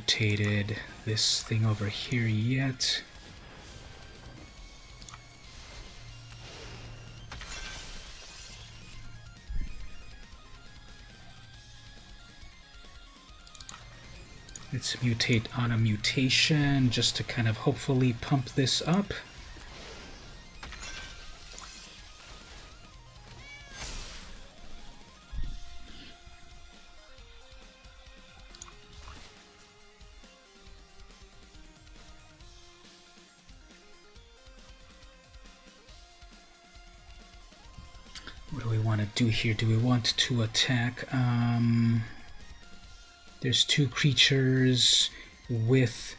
mutated this thing over here yet. Let's mutate on a mutation just to kind of hopefully pump this up. What do we want to do here? Do we want to attack? There's two creatures with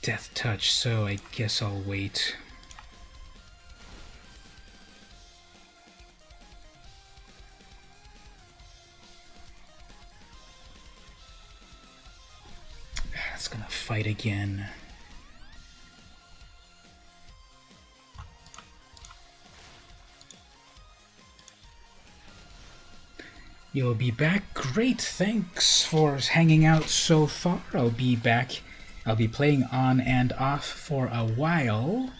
Death Touch, so I guess I'll wait. It's gonna fight again. You'll be back? Great, thanks for hanging out so far. I'll be back. I'll be playing on and off for a while.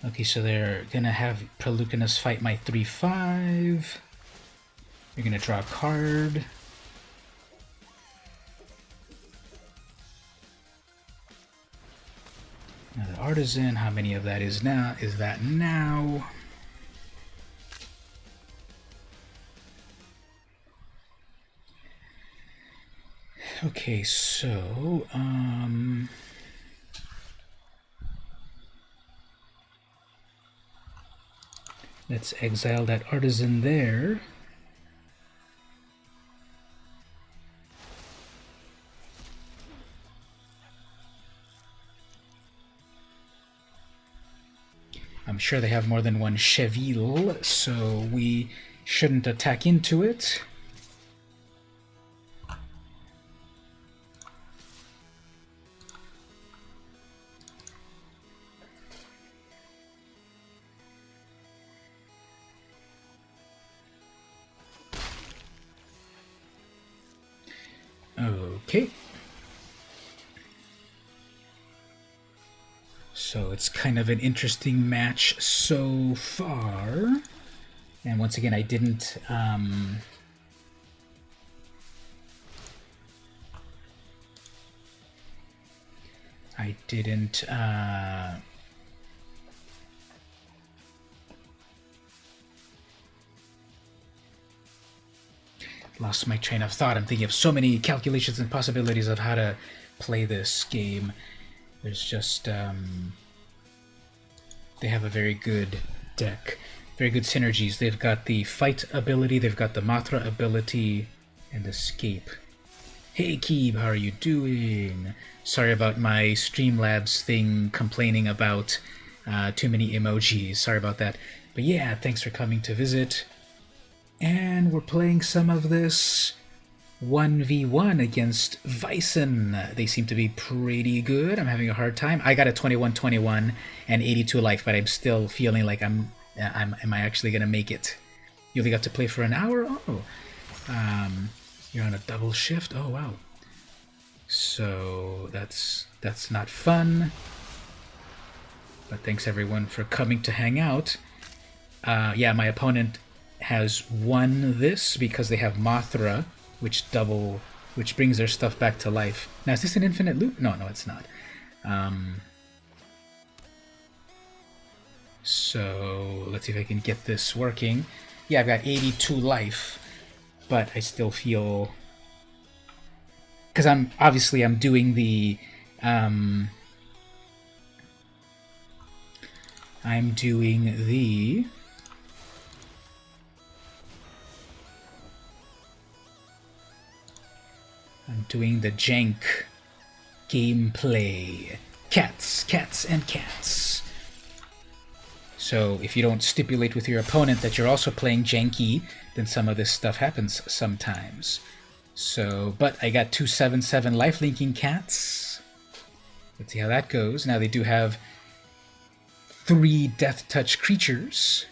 Okay, so they're gonna have Prelucanus fight my 3/5. You're gonna draw a card. Another artisan. How many of that is now? Is that now? Okay, so let's exile that artisan there. I'm sure they have more than one Cheville, so we shouldn't attack into it. Okay. So it's kind of an interesting match so far. And once again, I didn't lost my train of thought. I'm thinking of so many calculations and possibilities of how to play this game. There's just they have a very good deck, very good synergies. They've got the fight ability, they've got the Mothra ability, and escape. Hey Keeb, how are you doing? Sorry about my Streamlabs thing, complaining about too many emojis. Sorry about that. But yeah, thanks for coming to visit. And we're playing some of this 1v1 against Vyson. They seem to be pretty good. I'm having a hard time. I got a 21-21 and 82 life, but I'm still feeling like am I actually gonna make it? You only got to play for an hour? Oh. You're on a double shift? Oh wow. So that's not fun. But thanks everyone for coming to hang out. Yeah, my opponent has won this because they have Mothra, which brings their stuff back to life. Now, is this an infinite loop? No, it's not. So let's see if I can get this working. Yeah, I've got 82 life, but I still feel, because I'm doing the jank gameplay. Cats, and cats. So if you don't stipulate with your opponent that you're also playing janky, then some of this stuff happens sometimes. So, but I got 2/7/7 life-linking cats. Let's see how that goes. Now they do have 3 Death Touch creatures.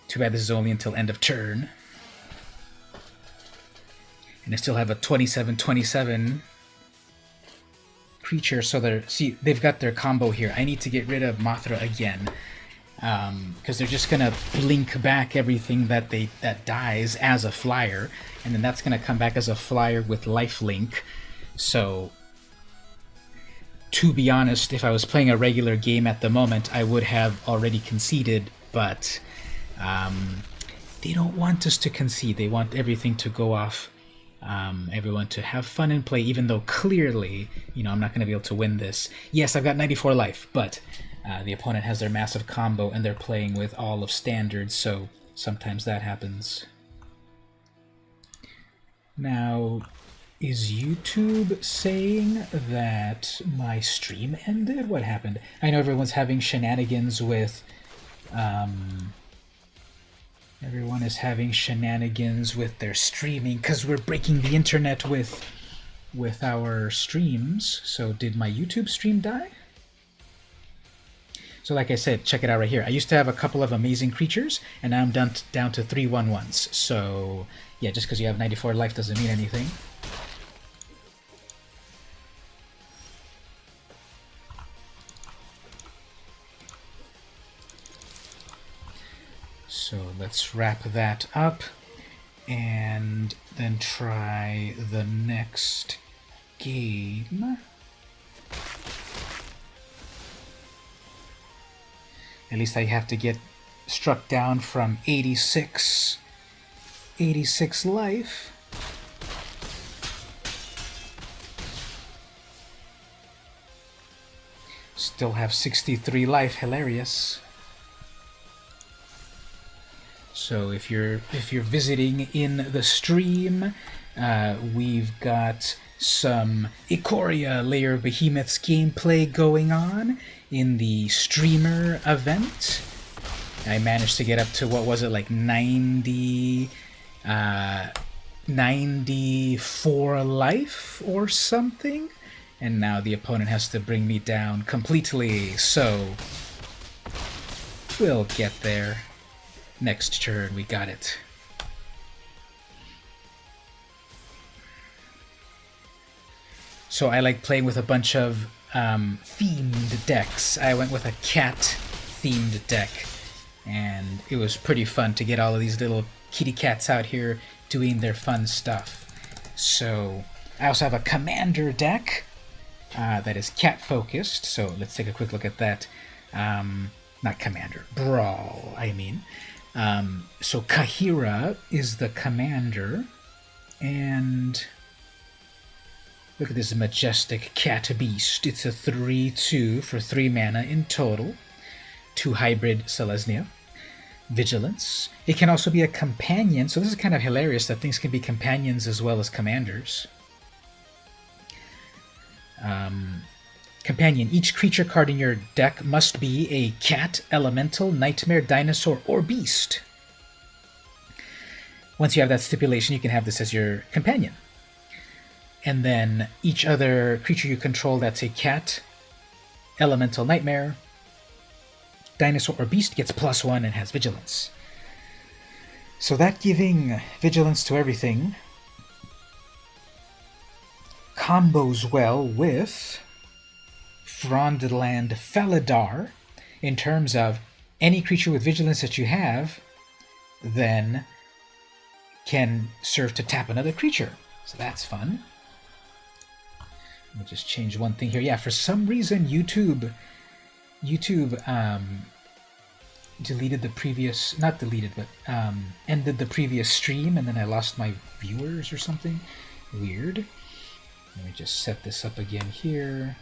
Too bad this is only until end of turn. And I still have a 27/27 creature, so they've got their combo here. I need to get rid of Mothra again, because they're just gonna blink back everything that dies as a flyer, and then that's gonna come back as a flyer with lifelink. So, to be honest, if I was playing a regular game at the moment, I would have already conceded, but they don't want us to concede. They want everything to go off, everyone to have fun and play, even though clearly, I'm not going to be able to win this. Yes, I've got 94 life, but the opponent has their massive combo and they're playing with all of standards, so sometimes that happens. Now, is YouTube saying that my stream ended? What happened? I know everyone's having shenanigans with... everyone is having shenanigans with their streaming because we're breaking the internet with our streams. So did my YouTube stream die? So like I said, check it out right here. I used to have a couple of amazing creatures, and now I'm down to 3 1/1s. So yeah, just because you have 94 life doesn't mean anything. So let's wrap that up and then try the next game. At least I have to get struck down from 86 life. Still have 63 life. Hilarious. So if you're visiting in the stream, we've got some Ikoria Layer of Behemoths gameplay going on in the streamer event. I managed to get up to, what was it, like 94 life or something? And now the opponent has to bring me down completely, so we'll get there. Next turn, we got it. So I like playing with a bunch of themed decks. I went with a cat-themed deck, and it was pretty fun to get all of these little kitty cats out here doing their fun stuff. So I also have a commander deck that is cat-focused, so let's take a quick look at that. Not commander, brawl, I mean. So Kahira is the commander, and look at this majestic cat beast. It's a 3/2 for 3 mana in total. 2 hybrid Selesnya. Vigilance. It can also be a companion, so this is kind of hilarious that things can be companions as well as commanders. Companion. Each creature card in your deck must be a cat, elemental, nightmare, dinosaur, or beast. Once you have that stipulation, you can have this as your companion. And then each other creature you control that's a cat, elemental, nightmare, dinosaur, or beast gets +1 and has vigilance. So that giving vigilance to everything combos well with Frondland Felidar in terms of any creature with vigilance that you have then can serve to tap another creature. So that's fun. Let me just change one thing here. Yeah, for some reason YouTube deleted the previous, not deleted, but ended the previous stream, and then I lost my viewers or something. Weird. Let me just set this up again here.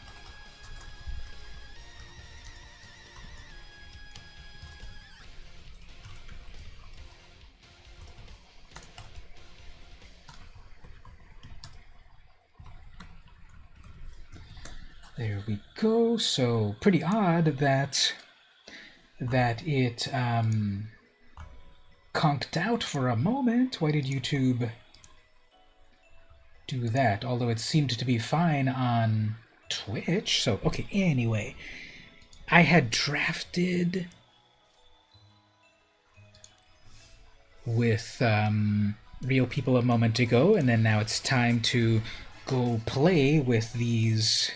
There we go. So pretty odd that it conked out for a moment. Why did YouTube do that? Although it seemed to be fine on Twitch. So, okay, anyway. I had drafted with real people a moment ago, and then now it's time to go play with these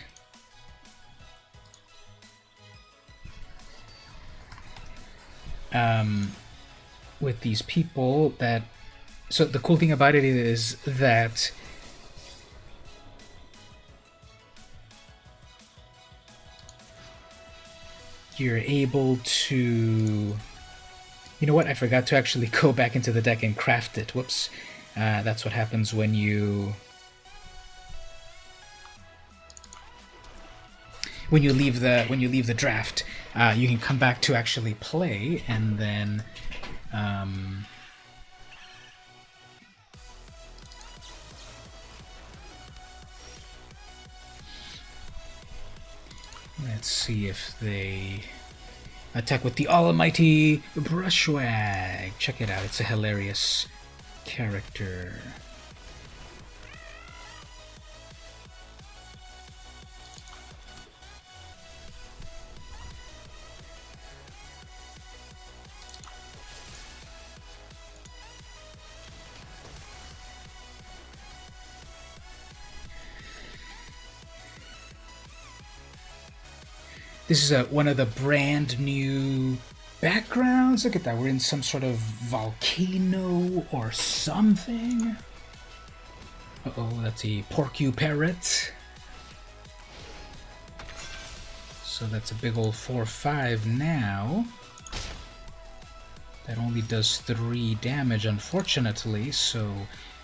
people that... So the cool thing about it is that you're able to... You know what? I forgot to actually go back into the deck and craft it. Whoops. That's what happens when you... When you leave the draft, you can come back to actually play, and then let's see if they attack with the almighty Brushwag. Check it out, it's a hilarious character. This is one of the brand new backgrounds. Look at that. We're in some sort of volcano or something. Uh-oh, that's a porcu-parrot. So that's a big old 4/5 now. That only does 3 damage, unfortunately. So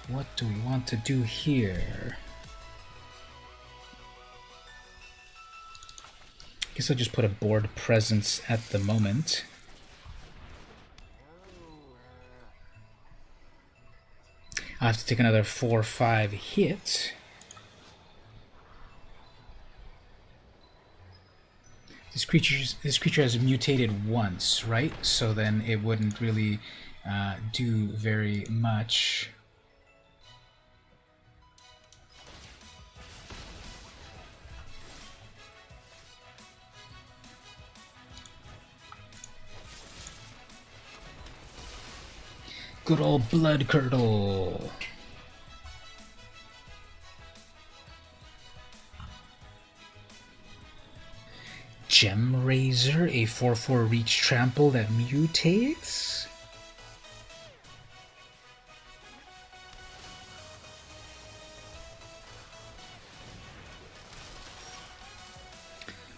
what do we want to do here? Guess I'll just put a board presence at the moment. I'll have to take another 4/5 hit. This creature has mutated once, right? So then it wouldn't really do very much. Good old Blood Curdle. Gem Razor, a 4/4 reach trample that mutates.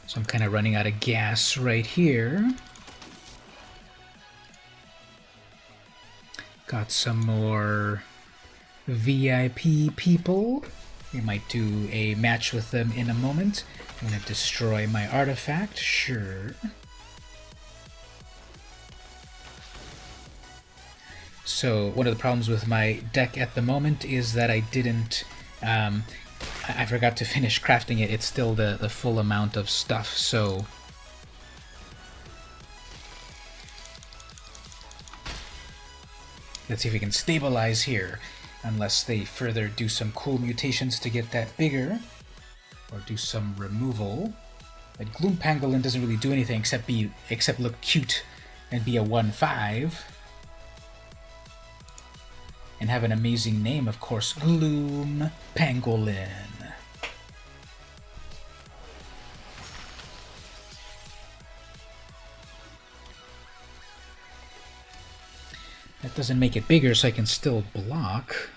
So I'm kind of running out of gas right here. Got some more VIP people. We might do a match with them in a moment. I'm going to destroy my artifact, sure. So one of the problems with my deck at the moment is that I didn't... I forgot to finish crafting it. It's still the full amount of stuff, so... Let's see if we can stabilize here, unless they further do some cool mutations to get that bigger, or do some removal. But Gloom Pangolin doesn't really do anything except look cute and be a 1/5. And have an amazing name, of course, Gloom Pangolin. That doesn't make it bigger, so I can still block.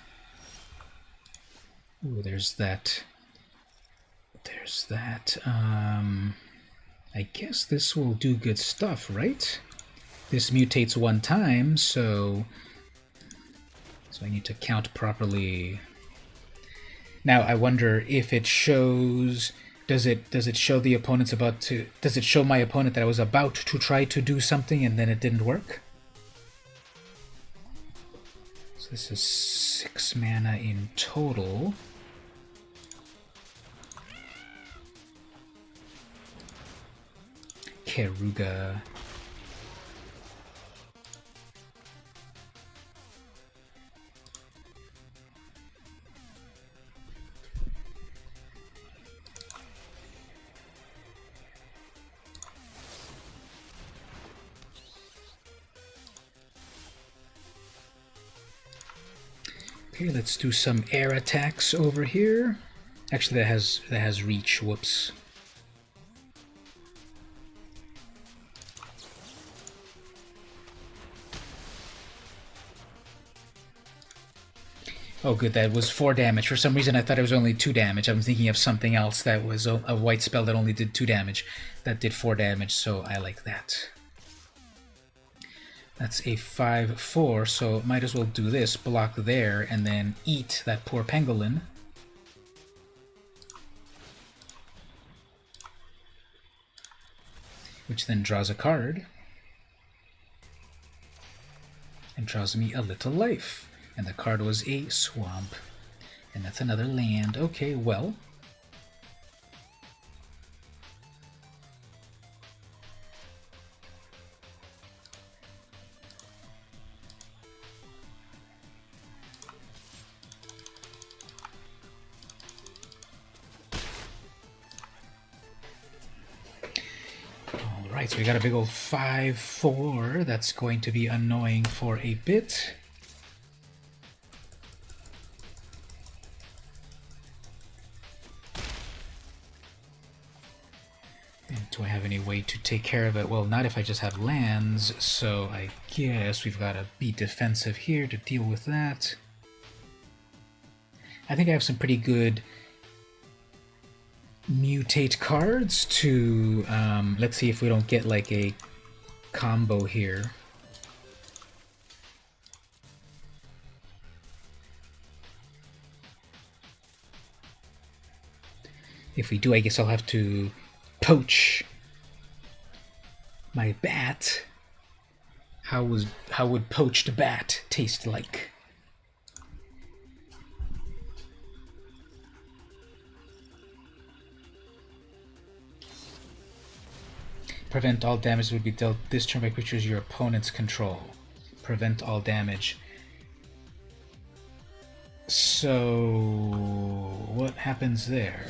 Ooh, there's that. There's that. I guess this will do good stuff, right? This mutates 1 time, so I need to count properly. Now I wonder if it shows. Does it show the opponent's about to? Does it show my opponent that I was about to try to do something and then it didn't work? So this is 6 mana in total. Keruga. Okay, let's do some air attacks over here. Actually, that has reach. Whoops. Oh, good. That was 4 damage. For some reason, I thought it was only 2 damage. I'm thinking of something else that was a white spell that only did 2 damage. That did 4 damage, so I like that. That's a 5/4, so might as well do this. Block there, and then eat that poor pangolin. Which then draws a card. And draws me a little life. And the card was a swamp. And that's another land. Okay, well. Alright, so we got a big old 5/4. That's going to be annoying for a bit. And do I have any way to take care of it? Well, not if I just have lands, so I guess we've got to be defensive here to deal with that. I think I have some pretty good mutate cards to, let's see if we don't get like a combo here. If we do, I guess I'll have to poach my bat. How would poached bat taste like? Prevent all damage would be dealt this turn by creatures your opponents control. Prevent all damage. So what happens there?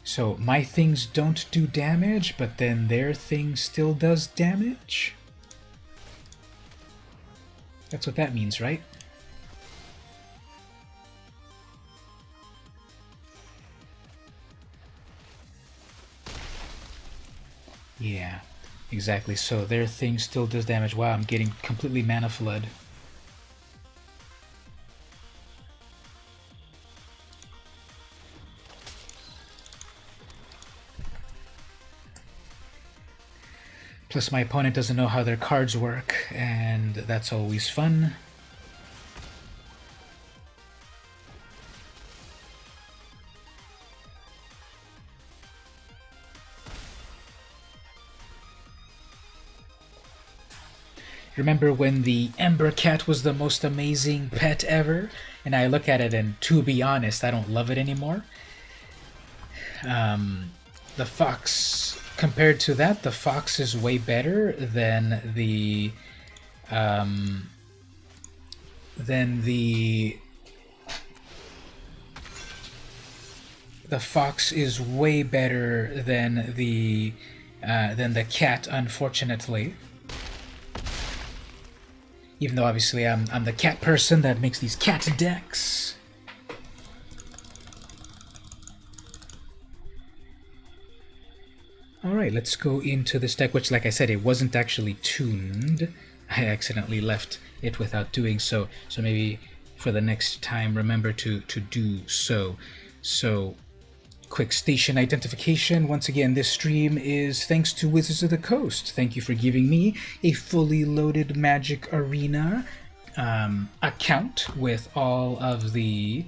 So my things don't do damage, but then their thing still does damage? That's what that means, right? Yeah, exactly. So their thing still does damage. Wow, I'm getting completely mana flood. Plus my opponent doesn't know how their cards work, and that's always fun. Remember when the Ember Cat was the most amazing pet ever? And I look at it and, to be honest, I don't love it anymore. The fox, compared to that, the fox is way better than the fox is way better than the cat, unfortunately. Even though obviously I'm the cat person that makes these cat decks. Alright, let's go into this deck, which, like I said, it wasn't actually tuned. I accidentally left it without doing so. So maybe for the next time, remember to do so. So, quick station identification. Once again, this stream is thanks to Wizards of the Coast. Thank you for giving me a fully loaded Magic Arena account with all of the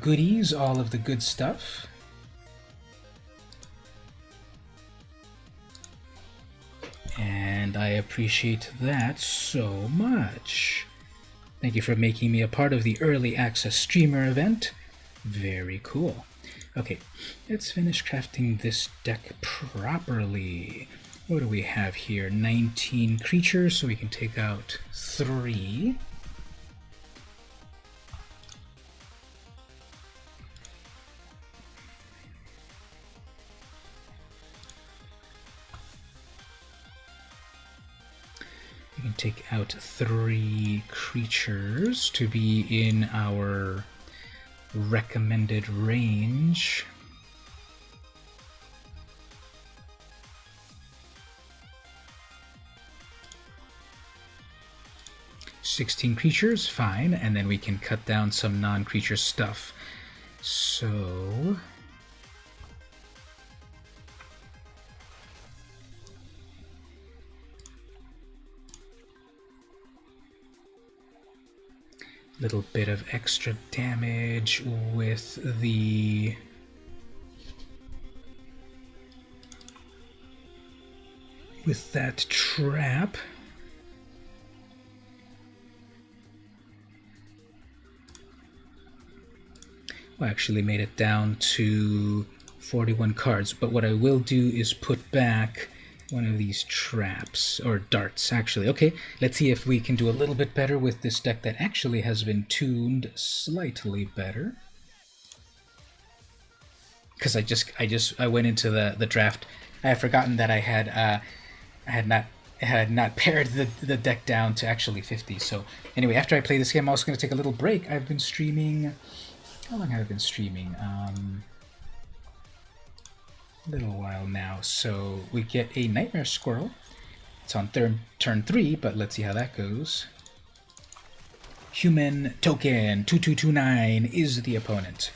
goodies, all of the good stuff. And I appreciate that so much. Thank you for making me a part of the early access streamer event. Very cool. Okay, let's finish crafting this deck properly. What do we have here? 19 creatures, so we can take out 3. take out 3 creatures to be in our recommended range. "16 creatures, fine, and then we can cut down some non-creature stuff. So little bit of extra damage with that trap. Well, actually made it down to 41 cards, but what I will do is put back one of these traps, or darts, actually. Okay, let's see if we can do a little bit better with this deck that actually has been tuned slightly better. Because I went into the draft. I had forgotten that I had not pared the deck down to actually 50. So anyway, after I play this game, I'm also going to take a little break. I've been streaming. How long have I been streaming? A little while now. So we get a Nightmare Squirrel. It's on turn 3, but let's see how that goes. Human token 2229 is the opponent.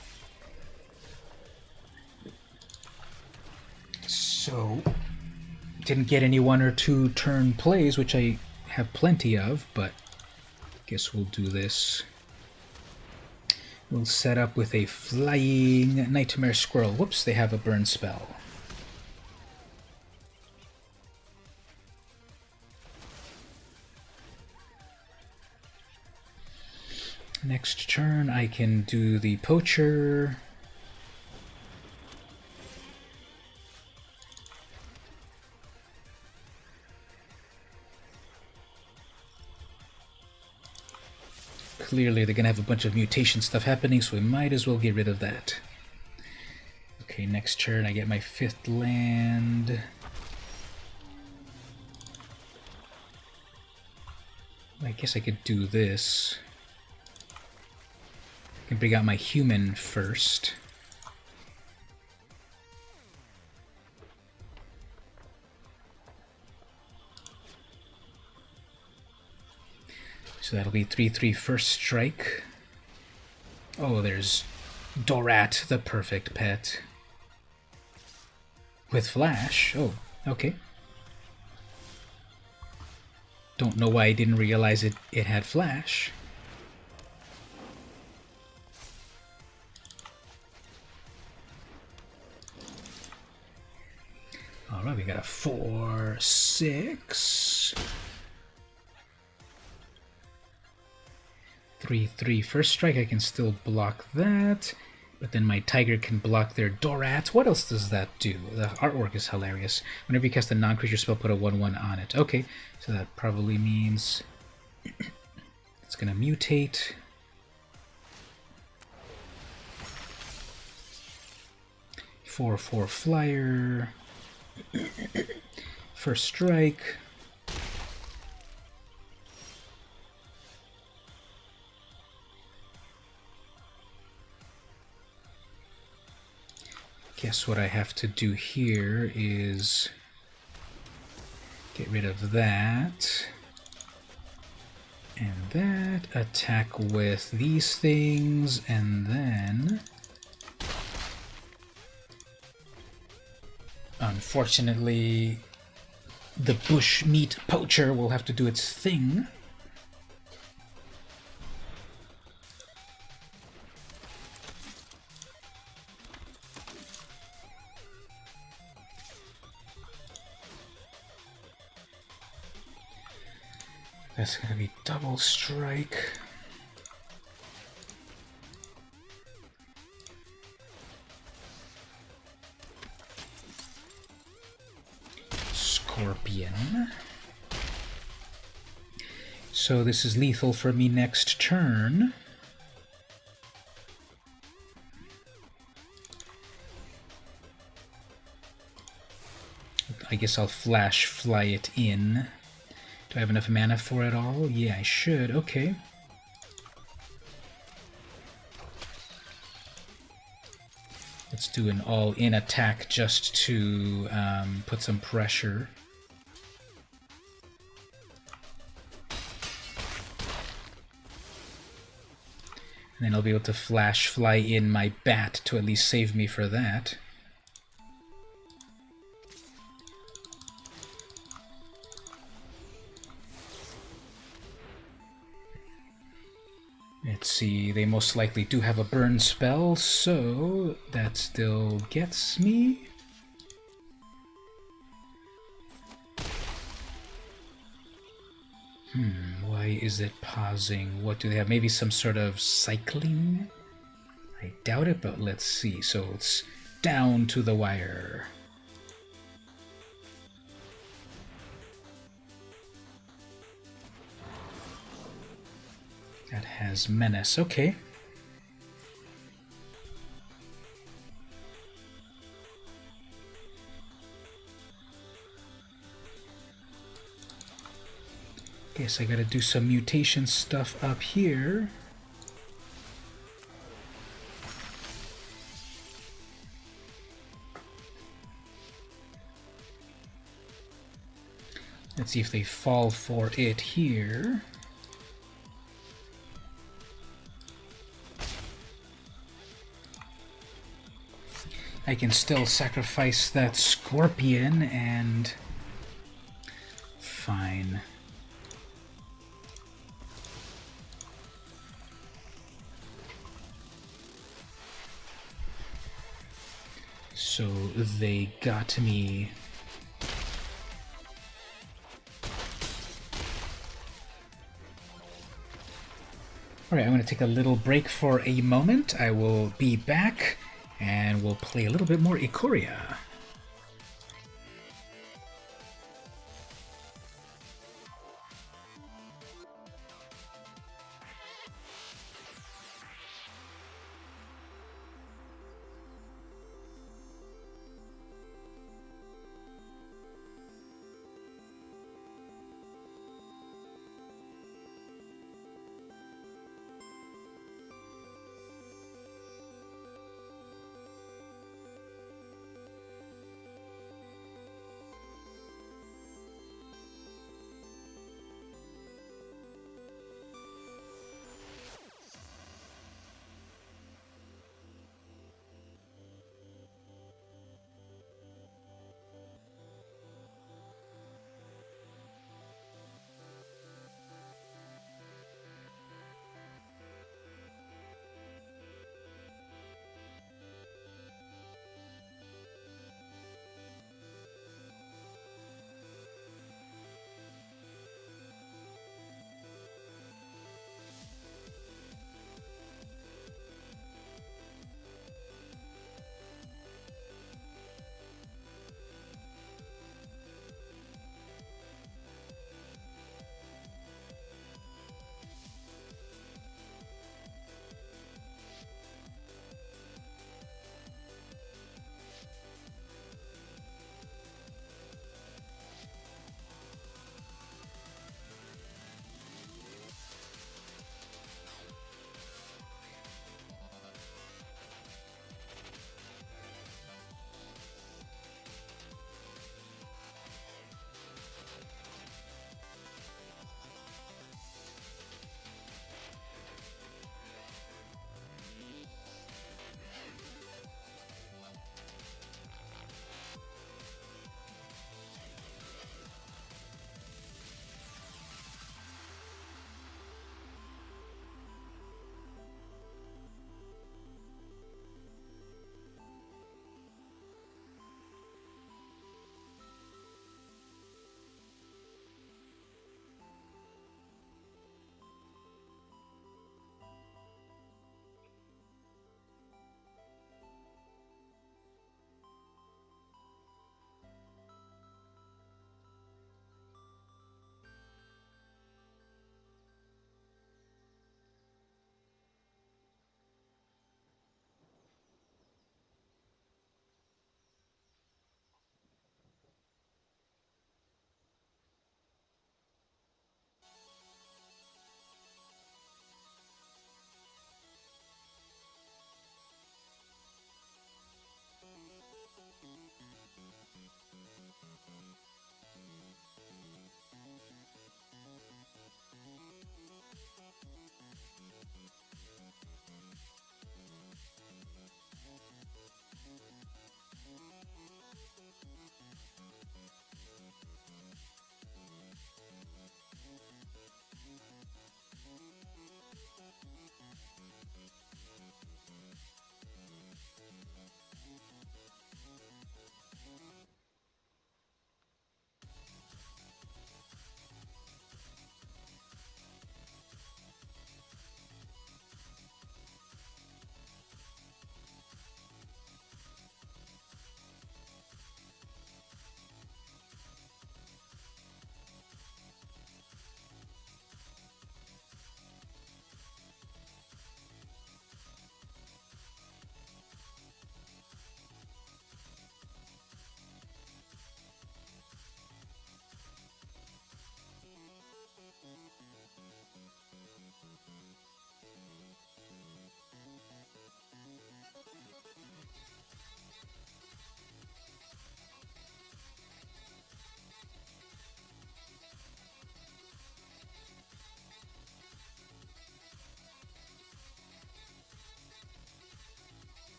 So didn't get any 1 or 2 turn plays, which I have plenty of, but guess we'll do this. We'll set up with a flying Nightmare Squirrel. Whoops, they have a burn spell. Next turn I can do the Poacher. Clearly they're going to have a bunch of mutation stuff happening, so we might as well get rid of that. Okay, next turn I get my 5th land. I guess I could do this. I can bring out my human first. So that'll be 3/3 first strike. Oh, there's Dorat, the perfect pet. With flash. Oh, okay. Don't know why I didn't realize it had flash. Alright, we got a 4/6. 3/3 first strike, I can still block that, but then my tiger can block their Dorat. What else does that do? The artwork is hilarious. Whenever you cast a non-creature spell, put a 1/1 on it. Okay, so that probably means it's gonna mutate. Four flyer. First strike. Guess what I have to do here is get rid of that and that, attack with these things, and then unfortunately the bushmeat poacher will have to do its thing. That's gonna be double strike. Scorpion. So this is lethal for me next turn. I guess I'll flash fly it in Do I have enough mana for it all? Yeah, I should. Okay. Let's do an all-in attack just to put some pressure. And then I'll be able to fly in my bat to at least save me for that. Let's see, they most likely do have a burn spell, so that still gets me. Why is it pausing? What do they have? Maybe some sort of cycling? I doubt it, but let's see. So it's down to the wire. That has menace. Okay. Guess I gotta do some mutation stuff up here. Let's see if they fall for it here. I can still sacrifice that scorpion and... fine. So they got me. Alright, I'm going to take a little break for a moment. I will be back and we'll play a little bit more Ikoria.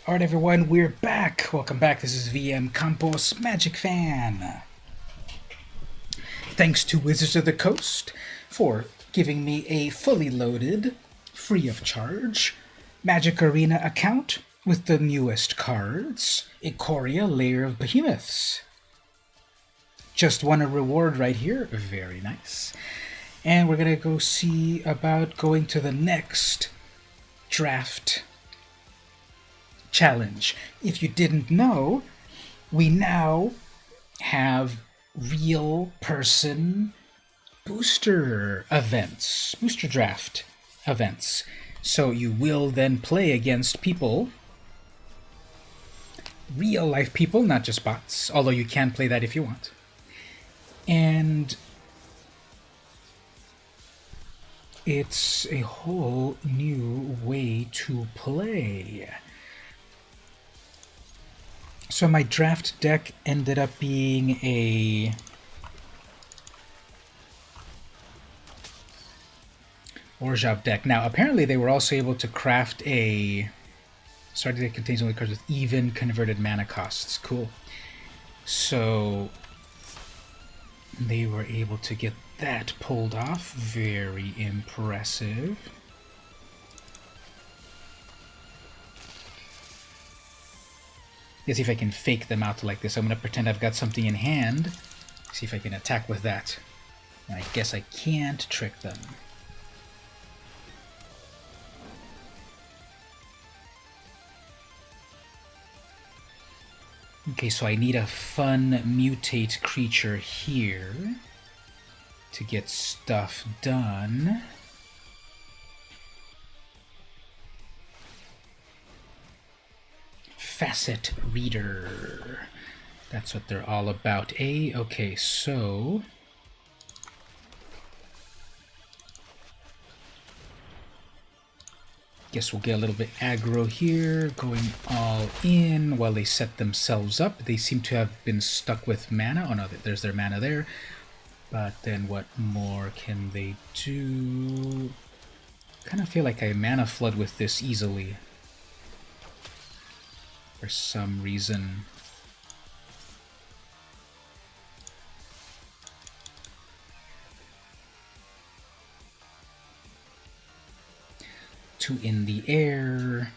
Alright everyone, we're back! Welcome back, this is VM Campos Magic Fan. Thanks to Wizards of the Coast for giving me a fully loaded, free of charge, Magic Arena account with the newest cards, Ikoria, Lair of Behemoths. Just won a reward right here, very nice. And we're gonna go see about going to the next draft challenge. If you didn't know, we now have real person booster events, booster draft events. So you will then play against people, real life people, not just bots, although you can play that if you want. And it's a whole new way to play. So my draft deck ended up being a Orjab deck. Now, apparently they were also able to craft a starting deck contains only cards with even converted mana costs. Cool. So they were able to get that pulled off. Very impressive. Let's see if I can fake them out like this. I'm going to pretend I've got something in hand. See if I can attack with that. And I guess I can't trick them. Okay, so I need a fun mutate creature here to get stuff done. Facet Reader. That's what they're all about. Okay, so guess we'll get a little bit aggro here, going all in while they set themselves up. They seem to have been stuck with mana. Oh no, there's their mana there. But then what more can they do? Kind of feel like I mana flood with this easily. For some reason. Two in the air.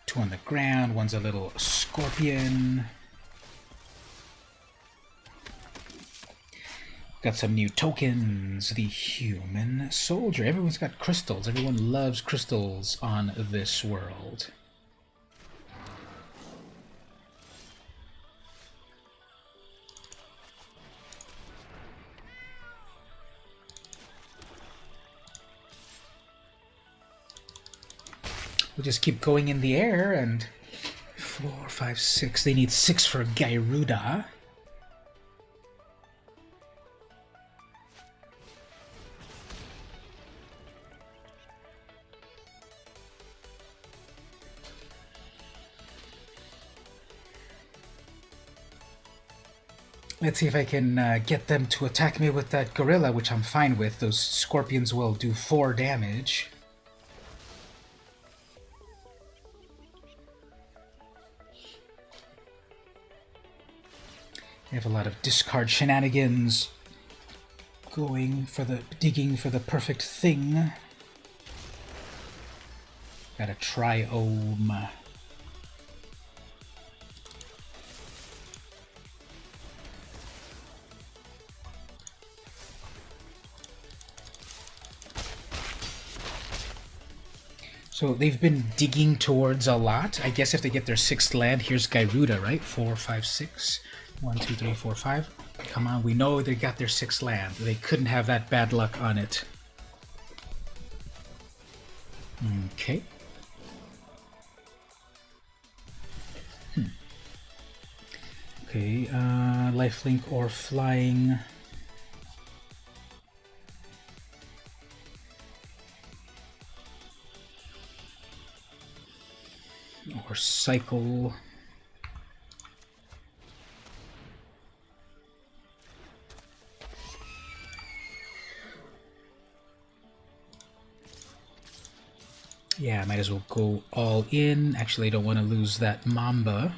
Two on the ground. One's a little scorpion. Got some new tokens. The human soldier. Everyone's got crystals. Everyone loves crystals on this world. We'll just keep going in the air, and 4, 5, 6. They need 6 for Gyruda. Let's see if I can get them to attack me with that gorilla, which I'm fine with. Those scorpions will do 4 damage. They have a lot of discard shenanigans digging for the perfect thing. Got a triome. So they've been digging towards a lot. I guess if they get their 6th land, here's Gyruda, right? 4, 5, 6. 1, 2, 3, 4, 5. Come on, we know they got their 6th land. They couldn't have that bad luck on it. Okay. Okay, lifelink or flying. Or cycle. Yeah, I might as well go all in. Actually, I don't want to lose that Mamba.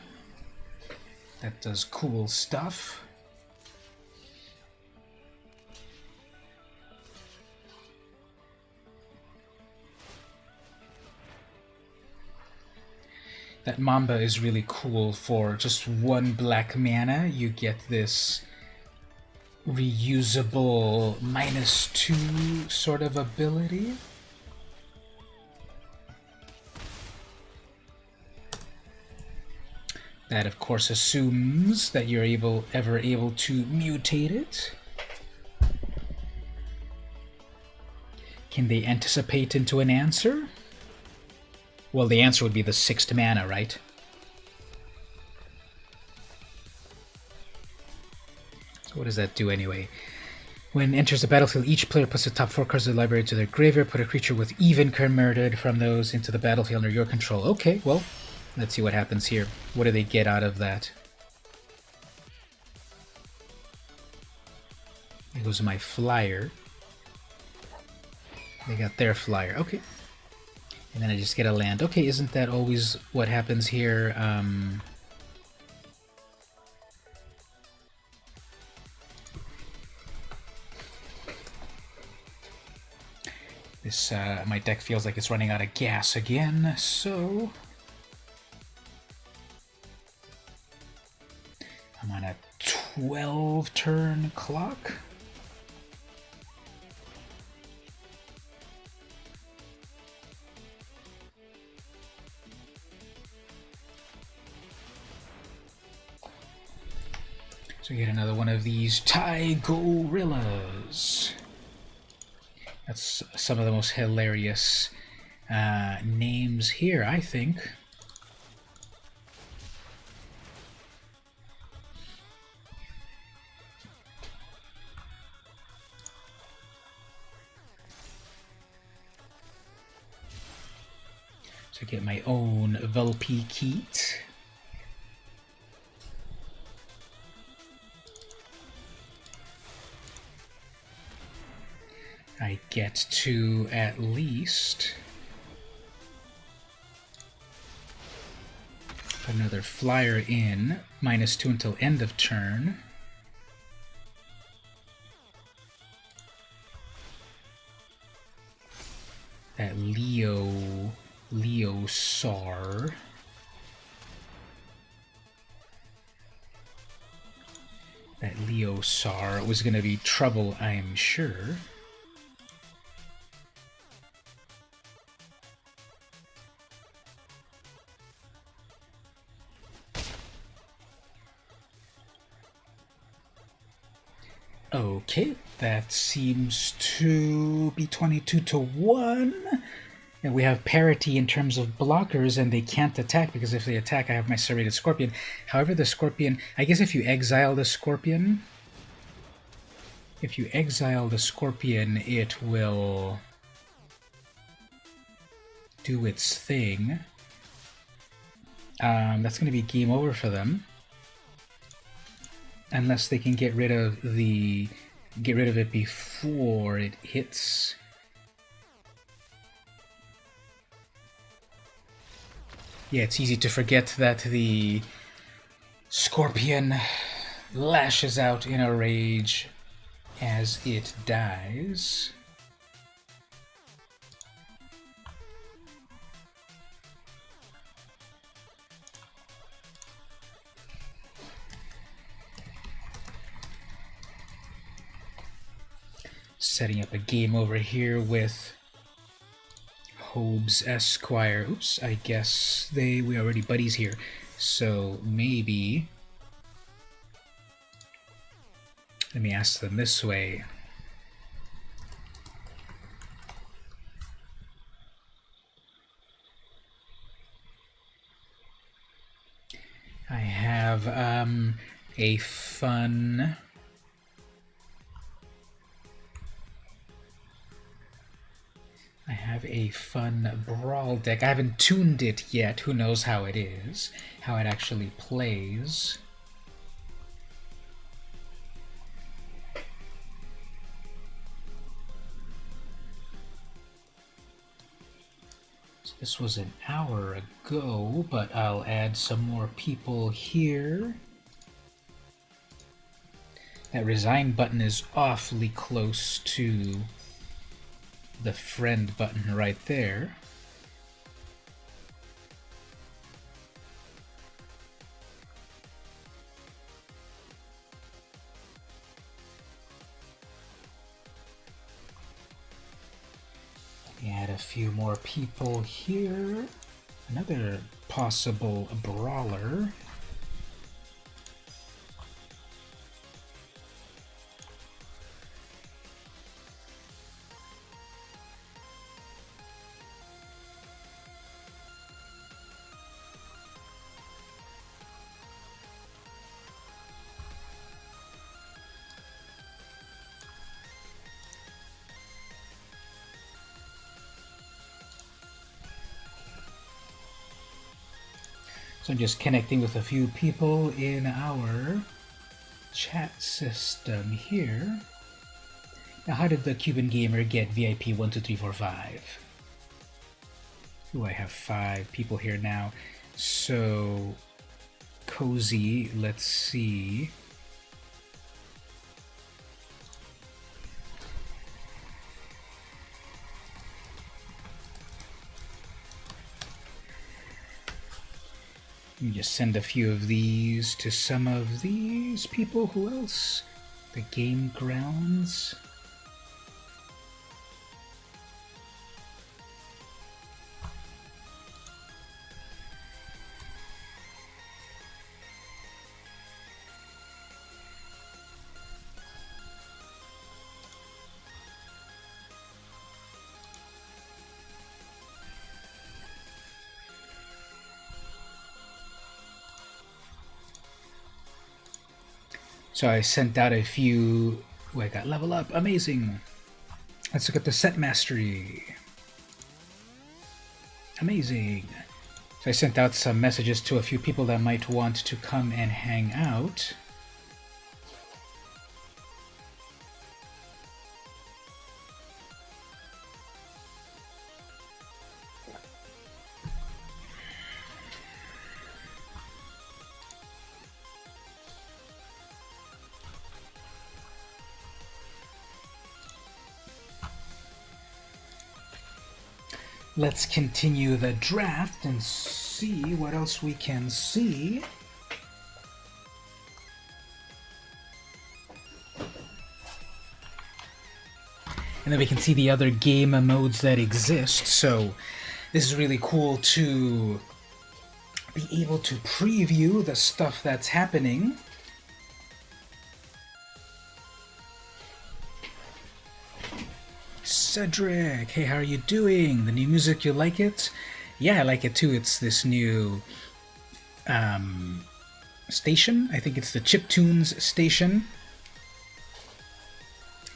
That does cool stuff. That Mamba is really cool. For just 1 black mana, you get this reusable -2 sort of ability. That, of course, assumes that you're ever able to mutate it. Can they anticipate into an answer? Well, the answer would be the 6th mana, right? So what does that do anyway? When enters the battlefield, each player puts the top 4 cards of the library to their graveyard. Put a creature with even converted from those into the battlefield under your control. Okay, well, let's see what happens here. What do they get out of that? There goes my flyer. They got their flyer. Okay. And then I just get a land. Okay, isn't that always what happens here? My deck feels like it's running out of gas again, so I'm on a 12-turn clock. So get another one of these Gorillas. That's some of the most hilarious names here, I think. So get my own Vulpikeet. I get to at least put another flyer in, -2 until end of turn. That Leosar. That Leosar was going to be trouble, I'm sure. Okay, that seems to be 22-1. And we have parity in terms of blockers, and they can't attack, because if they attack, I have my Serrated Scorpion. However, the Scorpion... I guess if you exile the Scorpion... If you exile the Scorpion, it will do its thing. That's going to be game over for them. Unless they can get rid of it before it hits. Yeah, it's easy to forget that the Scorpion lashes out in a rage as it dies. Setting up a game over here with Hobbes Esquire. Oops, I guess we already buddies here. So maybe... Let me ask them this way. I have a fun... Brawl deck. I haven't tuned it yet. Who knows how it is, how it actually plays. This was an hour ago, but I'll add some more people here. That resign button is awfully close to the friend button right there. Add a few more people here. Another possible brawler. So I'm just connecting with a few people in our chat system here. Now, how did the Cuban gamer get VIP 12345? Ooh, I have 5 people here now. So, Cozy, let's see. Let me just send a few of these to some of these people. Who else? The Game Grounds. So I sent out a few. Oh, I got level up. Amazing. Let's look at the set mastery. Amazing. So I sent out some messages to a few people that might want to come and hang out. Let's continue the draft and see what else we can see. And then we can see the other game modes that exist. So this is really cool to be able to preview the stuff that's happening. Cedric, hey, how are you doing? The new music, you like it? Yeah, I like it too. It's this new station. I think it's the Chiptunes station.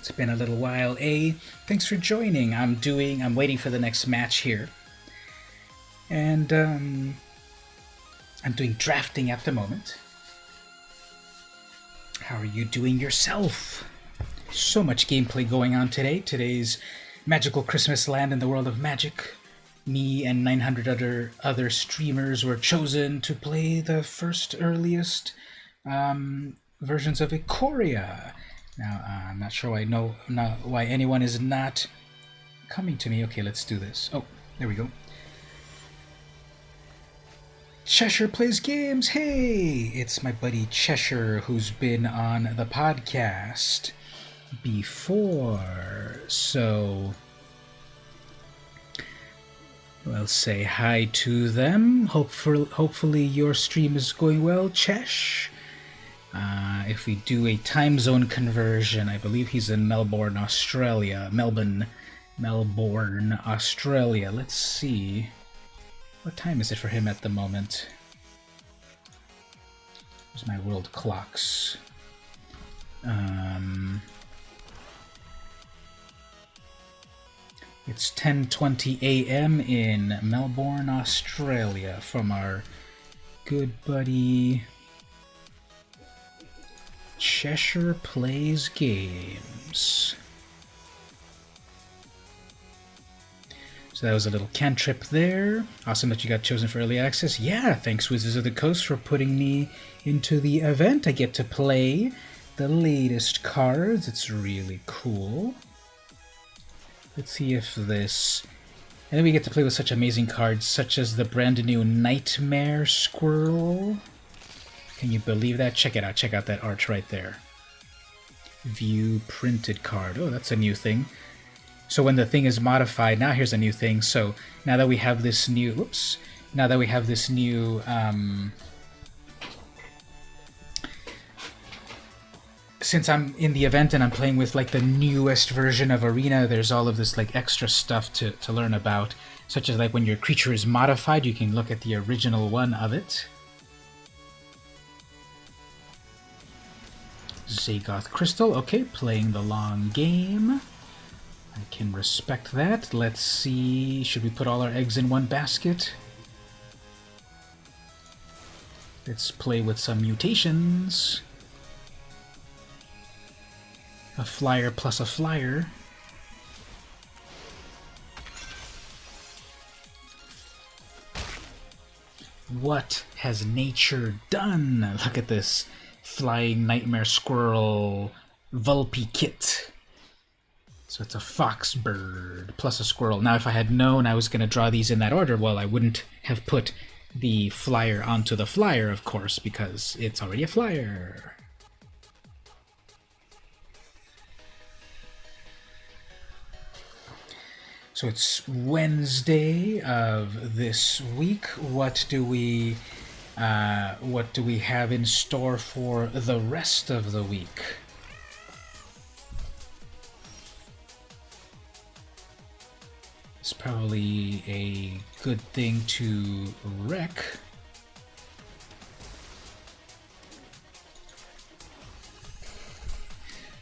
It's been a little while. Thanks for joining. I'm waiting for the next match here. And I'm doing drafting at the moment. How are you doing yourself? So much gameplay going on today. Today's Magical Christmas Land in the World of Magic. Me and 900 other streamers were chosen to play the first earliest versions of Ikoria. Now, I'm not sure why anyone is not coming to me. Okay, let's do this. Oh, there we go. Cheshire Plays Games. Hey, it's my buddy Cheshire who's been on the podcast before, so we'll say hi to them. Hopefully your stream is going well, Chesh. If we do a time zone conversion, I believe he's in Melbourne, Australia. Melbourne, Australia. Let's see. What time is it for him at the moment? Where's my world clocks? It's 10:20 a.m. in Melbourne, Australia, from our good buddy Cheshire Plays Games. So So that was a little cantrip there. Awesome that you got chosen for early access. Yeah, thanks Wizards of the Coast for putting me into the event. I get to play the latest cards. It's really cool. Let's see if this... And then we get to play with such amazing cards, such as the brand new Nightmare Squirrel. Can you believe that? Check it out. Check out that art right there. View printed card. Oh, that's a new thing. So when the thing is modified, now here's a new thing. So now that we have this new... Oops. Now that we have this new... since I'm in the event and I'm playing with like the newest version of Arena, there's all of this like extra stuff to learn about, such as like when your creature is modified, you can look at the original one of it. Zagoth Crystal, okay, playing the long game. I can respect that. Let's see, should we put all our eggs in one basket? Let's play with some mutations. A flyer plus a flyer. What has nature done? Look at this flying nightmare squirrel Vulpy kit. So it's a fox bird plus a squirrel. Now if I had known I was going to draw these in that order, well, I wouldn't have put the flyer onto the flyer, of course, because it's already a flyer. So it's Wednesday of this week. What do we have in store for the rest of the week? It's probably a good thing to wreck.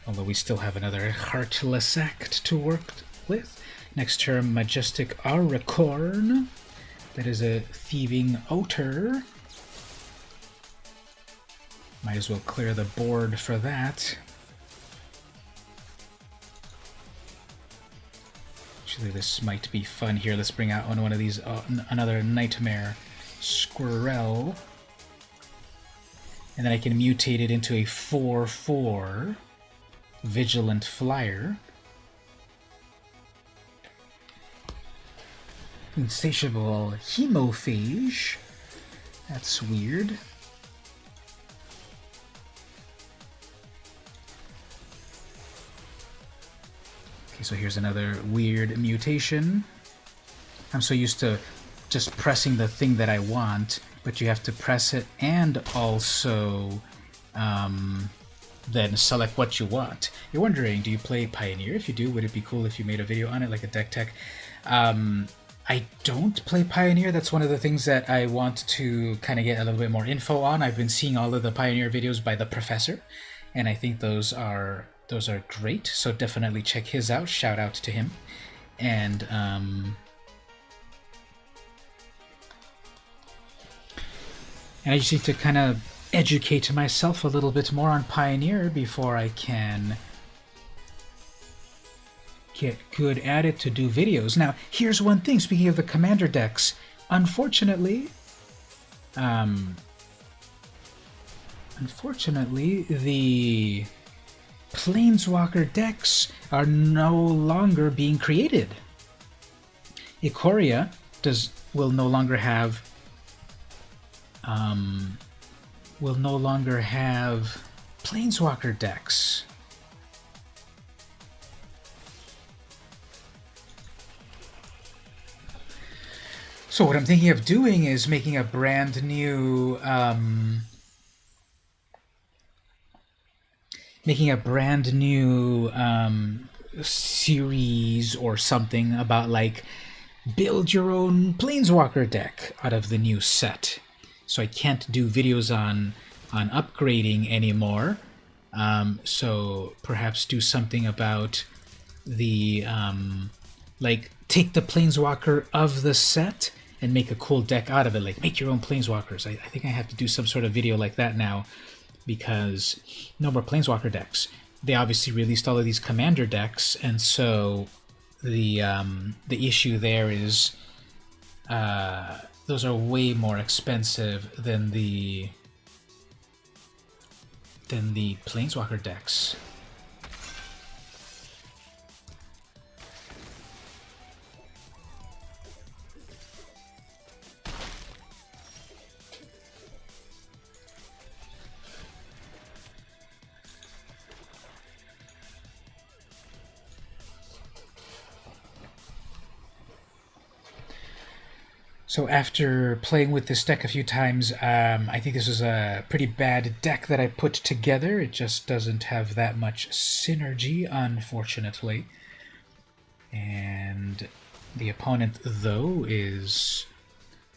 Although we still have another Heartless Act to work with. Next turn, Majestic Auricorn. That is a Thieving Otter. Might as well clear the board for that. Actually, this might be fun here. Let's bring out one of these, another Nightmare Squirrel. And then I can mutate it into a 4/4 Vigilant Flyer. Insatiable Hemophage. That's weird. Okay, so here's another weird mutation. I'm so used to just pressing the thing that I want, but you have to press it and also then select what you want. You're wondering, do you play Pioneer? If you do, would it be cool if you made a video on it, like a deck tech? I don't play Pioneer. That's one of the things that I want to kind of get a little bit more info on. I've been seeing all of the Pioneer videos by the Professor, and I think those are great. So definitely check his out. Shout out to him. And I just need to kind of educate myself a little bit more on Pioneer before I can get good at it to do videos. Now, here's one thing, speaking of the commander decks, unfortunately, the Planeswalker decks are no longer being created. Ikoria will no longer have Planeswalker decks. So what I'm thinking of doing is making a brand new series or something about like build your own Planeswalker deck out of the new set. So I can't do videos on upgrading anymore. So perhaps do something about the like take the Planeswalker of the set and make a cool deck out of it. Like make your own Planeswalkers. I think I have to do some sort of video like that now, because no more Planeswalker decks. They obviously released all of these commander decks, and so the issue there is those are way more expensive than the Planeswalker decks. So after playing with this deck a few times, I think this was a pretty bad deck that I put together. It just doesn't have that much synergy, unfortunately. And the opponent, though, is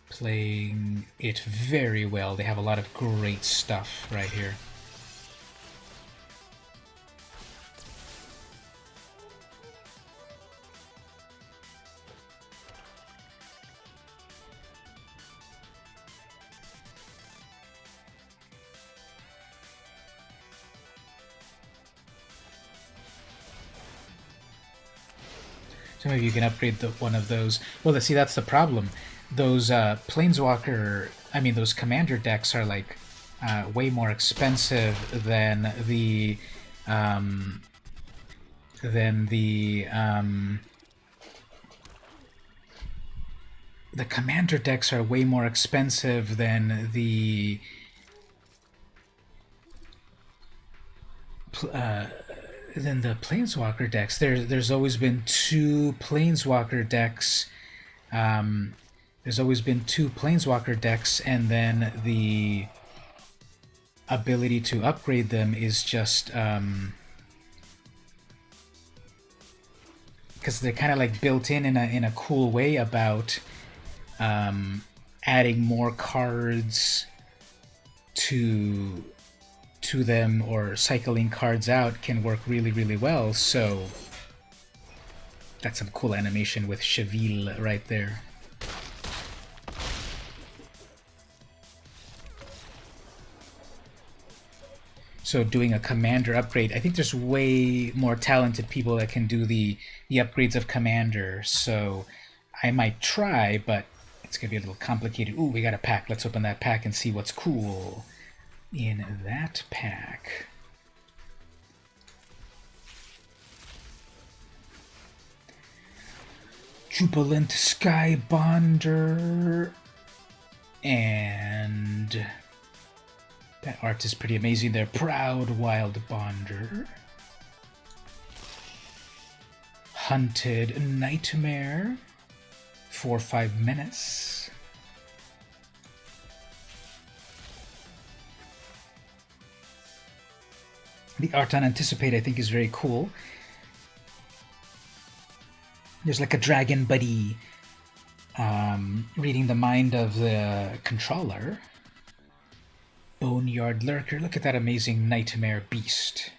playing it very well. They have a lot of great stuff right here. So maybe you can upgrade one of those. Well, see, that's the problem. Those Planeswalker, I mean, those Commander decks are like way more expensive than the Commander decks are way more expensive than the Planeswalker decks. There's always been two Planeswalker decks. There's always been two Planeswalker decks, and then the ability to upgrade them is just because they're kind of like built in a cool way about adding more cards to them, or cycling cards out can work really, really well. So that's some cool animation with Cheville right there. So doing a commander upgrade, I think there's way more talented people that can do the upgrades of commander, so I might try, but it's gonna be a little complicated. Ooh, we got a pack. Let's open that pack and see what's cool in that pack. Jubilant Skybonder, and that art is pretty amazing there. Proud Wild Bonder, Hunted Nightmare, 4/5 Menace, the art on Anticipate I think is very cool. There's like a dragon buddy reading the mind of the controller. Boneyard Lurker, look at that amazing Nightmare Beast.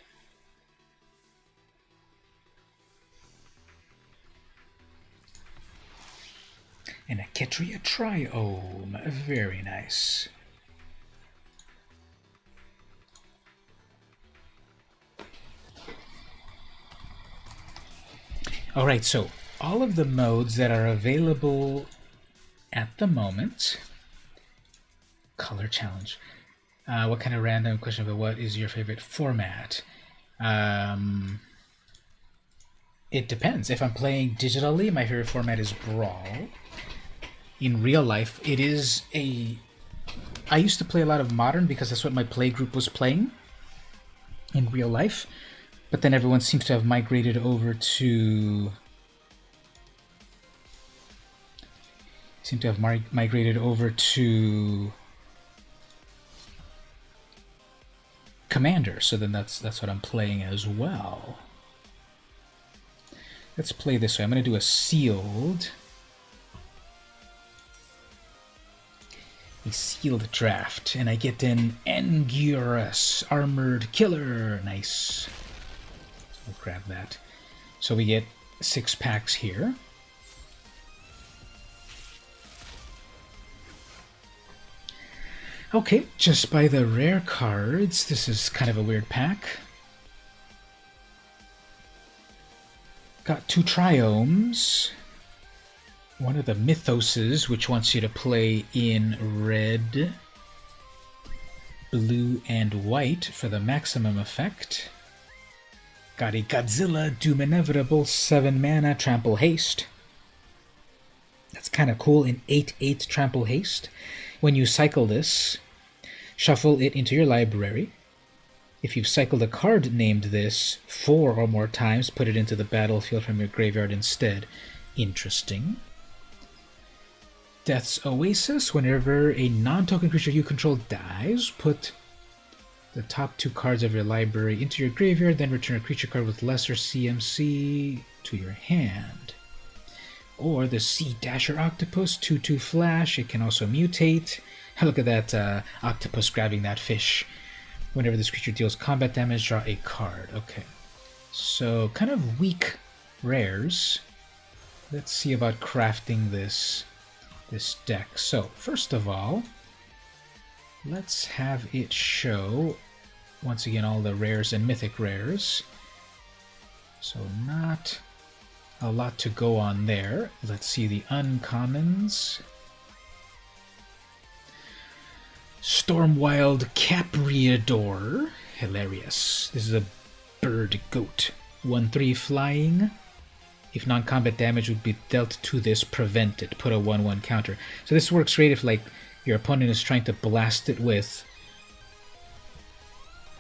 And a Ikoria Triome, very nice. Alright, so all of the modes that are available at the moment. Color challenge. What kind of random question about what is your favorite format? It depends. If I'm playing digitally, my favorite format is Brawl. In real life, it is a... I used to play a lot of Modern because that's what my play group was playing in real life. But then everyone seems to have migrated over to... migrated over to Commander, so then that's what I'm playing as well. Let's play this way. I'm going to do a sealed draft, and I get an Engurus Armored Killer. Nice. I'll grab that. So we get 6 packs here. Okay, just by the rare cards, this is kind of a weird pack. Got 2 triomes. One of the mythoses, which wants you to play in red, blue, and white for the maximum effect. Got a Godzilla Doom Inevitable 7 mana Trample Haste. That's kind of cool, in 8/8 Trample Haste. When you cycle this, shuffle it into your library. If you've cycled a card named this 4 or more times, put it into the battlefield from your graveyard instead. Interesting. Death's Oasis. Whenever a non-token creature you control dies, put the top 2 cards of your library into your graveyard, then return a creature card with lesser CMC to your hand. Or the Sea Dasher Octopus, 2/2 flash. It can also mutate. Look at that octopus grabbing that fish. Whenever this creature deals combat damage, draw a card. Okay. So, kind of weak rares. Let's see about crafting this deck. So, first of all, let's have it show, once again, all the rares and mythic rares. So, not a lot to go on there. Let's see the uncommons. Stormwild Capriador. Hilarious. This is a bird goat. 1/3 flying. If non-combat damage would be dealt to this, prevent it. Put a 1/1 counter. So this works great if like your opponent is trying to blast it with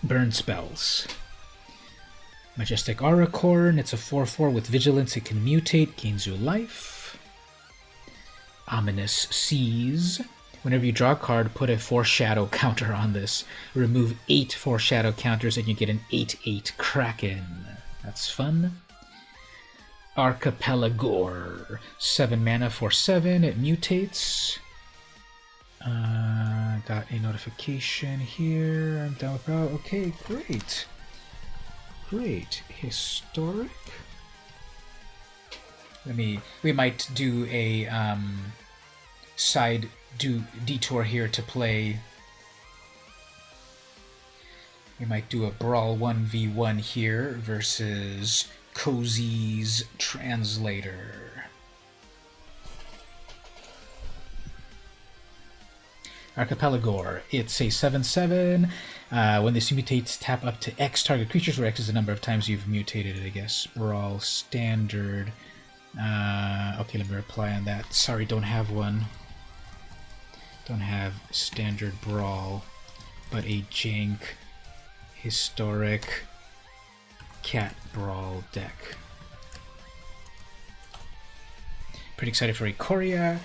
burn spells. Majestic Auracorn. It's a 4/4 with vigilance. It can mutate, gains you life. Ominous Seas. Whenever you draw a card, put a Foreshadow counter on this. Remove 8 Foreshadow counters and you get an 8/8 Kraken. That's fun. Archipelagore. 7 mana for 7. It mutates. Got a notification here. I'm done with that. Okay, great. Great. Historic. We might do a side detour here to play. We might do a Brawl 1v1 here versus Cozy's Translator. Archipelagore. It's a 7/7. When this mutates, tap up to X target creatures, where X is the number of times you've mutated it, I guess. Brawl Standard. Okay, let me reply on that. Sorry, don't have one. Don't have Standard Brawl, but a jank Historic Cat Brawl deck. Pretty excited for Ikoria.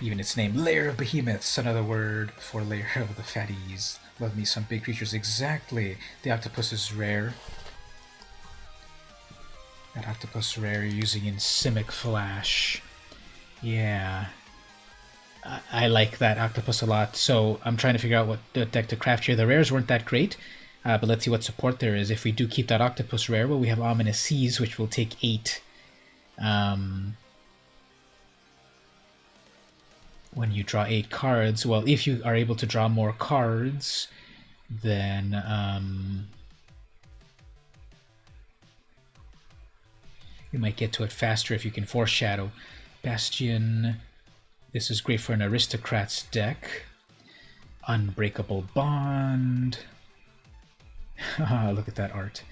Even its name, Lair of Behemoths, another word for Lair of the Fatties. Love me some big creatures. Exactly. The octopus is rare. That octopus rare you're using in Simic Flash. Yeah. I like that octopus a lot, so I'm trying to figure out what the deck to craft here. The rares weren't that great, but let's see what support there is. If we do keep that octopus rare, well, we have Ominous Seas, which will take 8. When you draw 8 cards, well, if you are able to draw more cards, then you might get to it faster if you can Foreshadow. Bastion. This is great for an Aristocrats deck. Unbreakable Bond. Look at that art.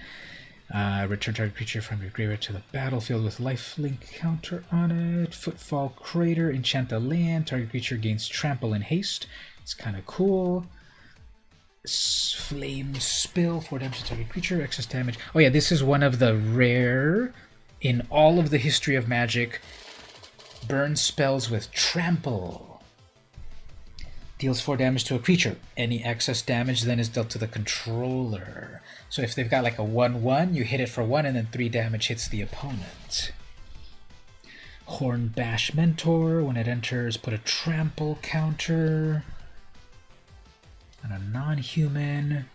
Return target creature from your graveyard to the battlefield with lifelink counter on it. Footfall Crater. Enchant a land. Target creature gains trample and haste. It's kind of cool. Flame Spill. 4 damage to target creature. Excess damage. Oh yeah, this is one of the rare in all of the history of Magic. Burn spells with trample. Deals 4 damage to a creature. Any excess damage then is dealt to the controller. So if they've got like a 1/1, you hit it for 1 and then 3 damage hits the opponent. Hornbash Mentor. When it enters, put a trample counter on a non-human.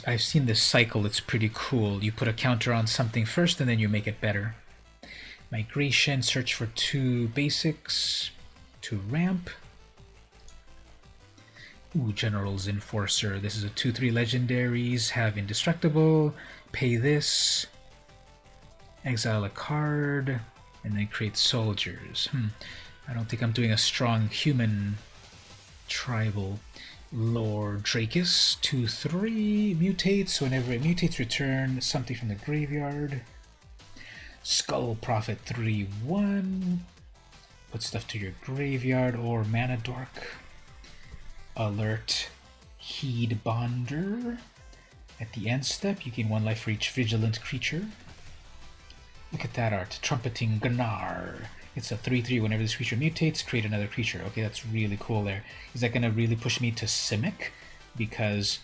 I've seen this cycle, it's pretty cool. You put a counter on something first and then you make it better. Migration, search for 2 basics, 2 ramp. Ooh, General's Enforcer. This is a 2/3 legendaries. Have Indestructible. Pay this. Exile a card. And then create soldiers. I don't think I'm doing a strong human tribal. Lord Dracus. 2/3. Mutates. Whenever it mutates, return something from the graveyard. Skull Prophet 3/1. Put stuff to your graveyard or Mana Dork. Alert Heed Bonder. At the end step, you gain 1 life for each vigilant creature. Look at that art. Trumpeting Gnar. It's a 3/3. Whenever this creature mutates, create another creature. Okay, that's really cool there. Is that going to really push me to Simic? Because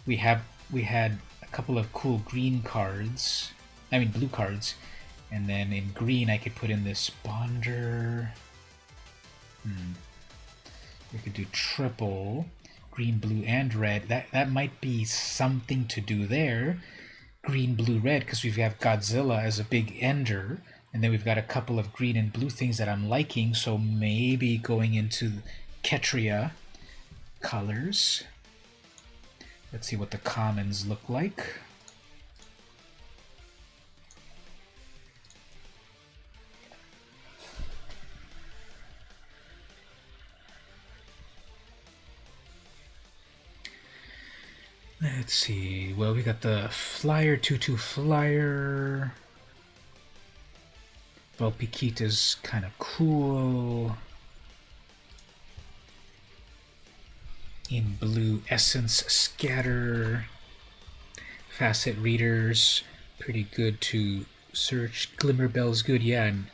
we had a couple of cool green cards. I mean blue cards. And then in green, I could put in this Bonder. We could do triple, green, blue, and red. That might be something to do there. Green, blue, red, because we have Godzilla as a big ender. And then we've got a couple of green and blue things that I'm liking. So maybe going into Ketria colors. Let's see what the commons look like. Let's see. Well, we got the flyer, 2/2 flyer. Vulpikita's kind of cool. In blue, Essence Scatter. Facet Readers, pretty good to search. Glimmerbell's good, yeah, and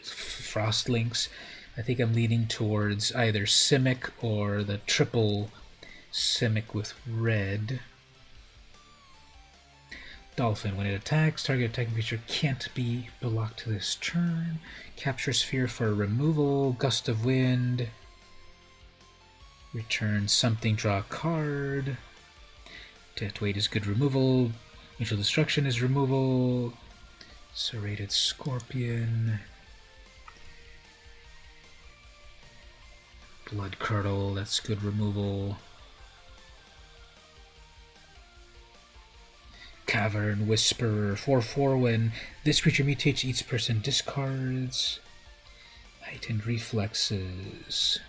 Frostlinks. I think I'm leaning towards either Simic or the triple Simic with red. Dolphin. When it attacks, target attacking creature can't be blocked this turn. Capture Sphere for removal. Gust of Wind. Return something, draw a card. Death Weight is good removal. Mutual Destruction is removal. Serrated Scorpion. Blood Curdle, that's good removal. Cavern Whisperer, 4/4. When this creature mutates, each person discards. Heightened Reflexes.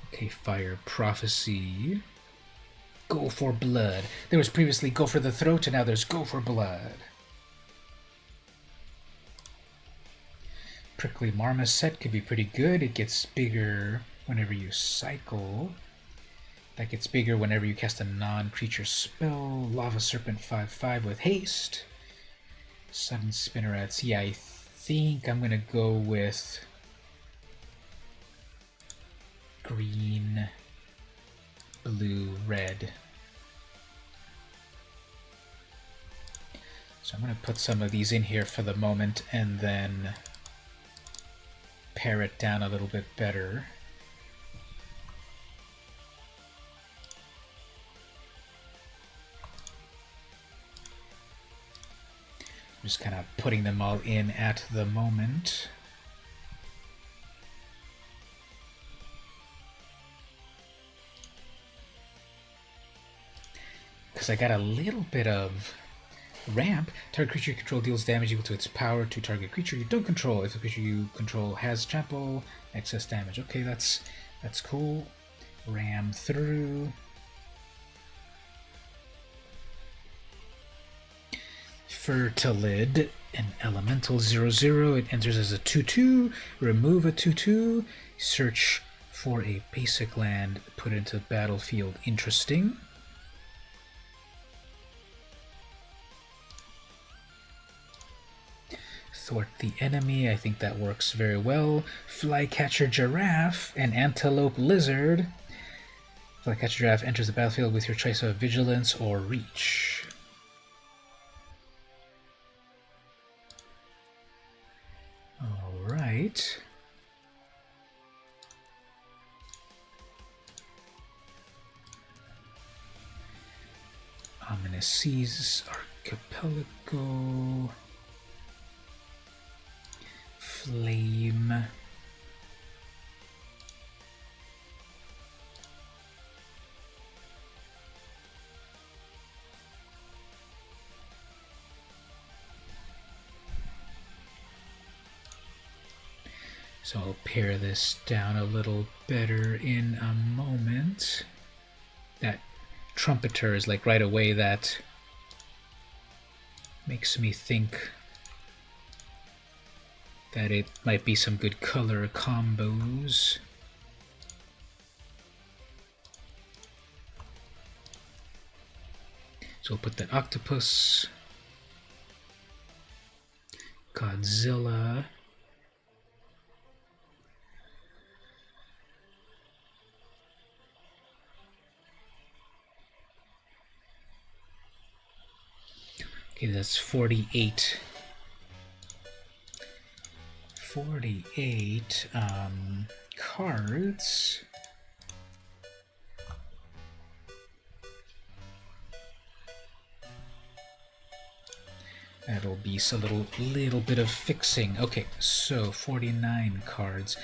Okay, Fire Prophecy. Go for Blood. There was previously Go for the Throat, and now there's Go for Blood. Prickly Marmoset could be pretty good. It gets bigger whenever you cycle. That gets bigger whenever you cast a non-creature spell. Lava Serpent 5/5 with haste. Sudden Spinnerets. Yeah, I think I'm going to go with green, blue, red. So I'm going to put some of these in here for the moment and then pare it down a little bit better. I'm just kind of putting them all in at the moment. Because I got a little bit of ramp. Target creature you control deals damage equal to its power to target creature you don't control. If the creature you control has trample, excess damage. Okay, that's cool. Ram through. Fertilid, an elemental 0/0. It enters as a 2/2. Remove a 2/2. Search for a basic land. Put it into the battlefield. Interesting. Thwart the enemy. I think that works very well. Flycatcher Giraffe, an antelope lizard. Flycatcher Giraffe enters the battlefield with your choice of vigilance or reach. Alright. Ominous Seas Archipelago. Flame. So I'll pare this down a little better in a moment. That trumpeter is like right away that makes me think that it might be some good color combos. So we'll put that octopus, Godzilla, okay, that's 48. 48 cards. That'll be a little bit of fixing. Okay, so 49 cards.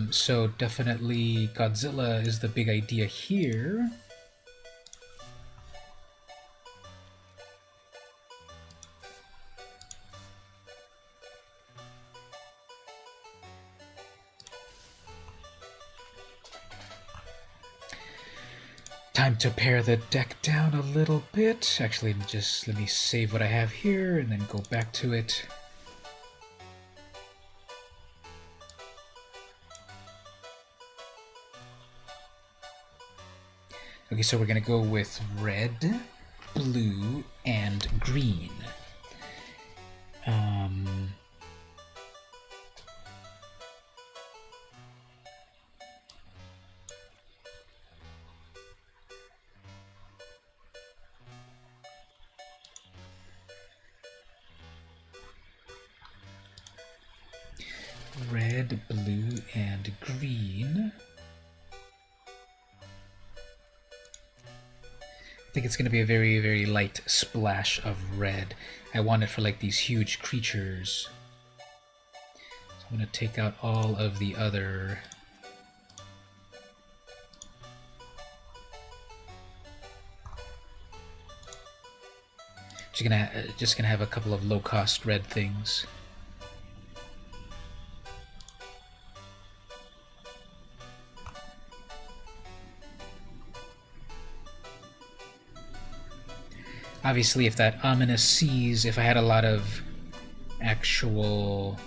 So definitely Godzilla is the big idea here. Time to pare the deck down a little bit. Actually, just let me save what I have here and then go back to it. Okay, so we're gonna go with red, blue, and green. Red, blue, and green. I think it's going to be a very, very light splash of red. I want it for like these huge creatures. So I'm going to take out all of the other... Just gonna have a couple of low-cost red things. Obviously, if that ominous seas, if I had a lot of actual...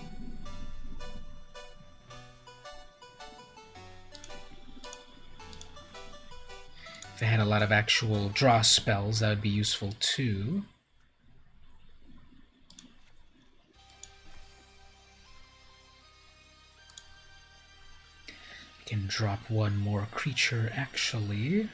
If I had a lot of actual draw spells, that would be useful too. I can drop one more creature actually.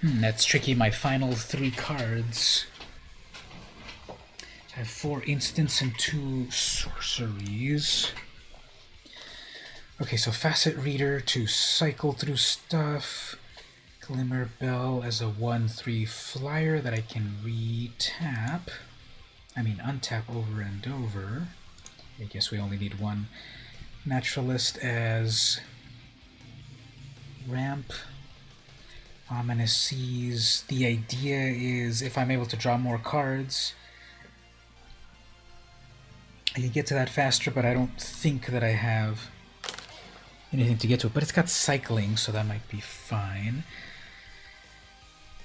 That's tricky. My final 3 cards. I have 4 instants and 2 sorceries. Okay, so Facet Reader to cycle through stuff. Glimmer Bell as a 1/3 flyer that I can untap over and over. I guess we only need 1. Naturalist as ramp. Ominous Seas. The idea is if I'm able to draw more cards, I can get to that faster, but I don't think that I have anything to get to it. But it's got cycling, so that might be fine.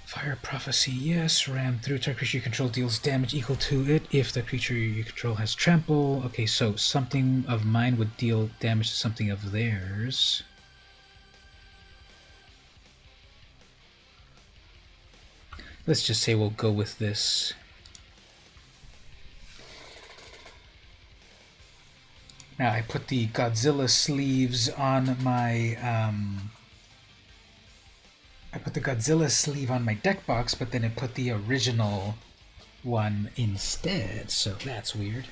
Fire Prophecy, yes. Ram through. Target creature you control deals damage equal to it if the creature you control has trample. Okay, so something of mine would deal damage to something of theirs. Let's just say we'll go with this. Now I put the Godzilla sleeves on my I put the Godzilla sleeve on my deck box, but then it put the original one instead, so that's weird.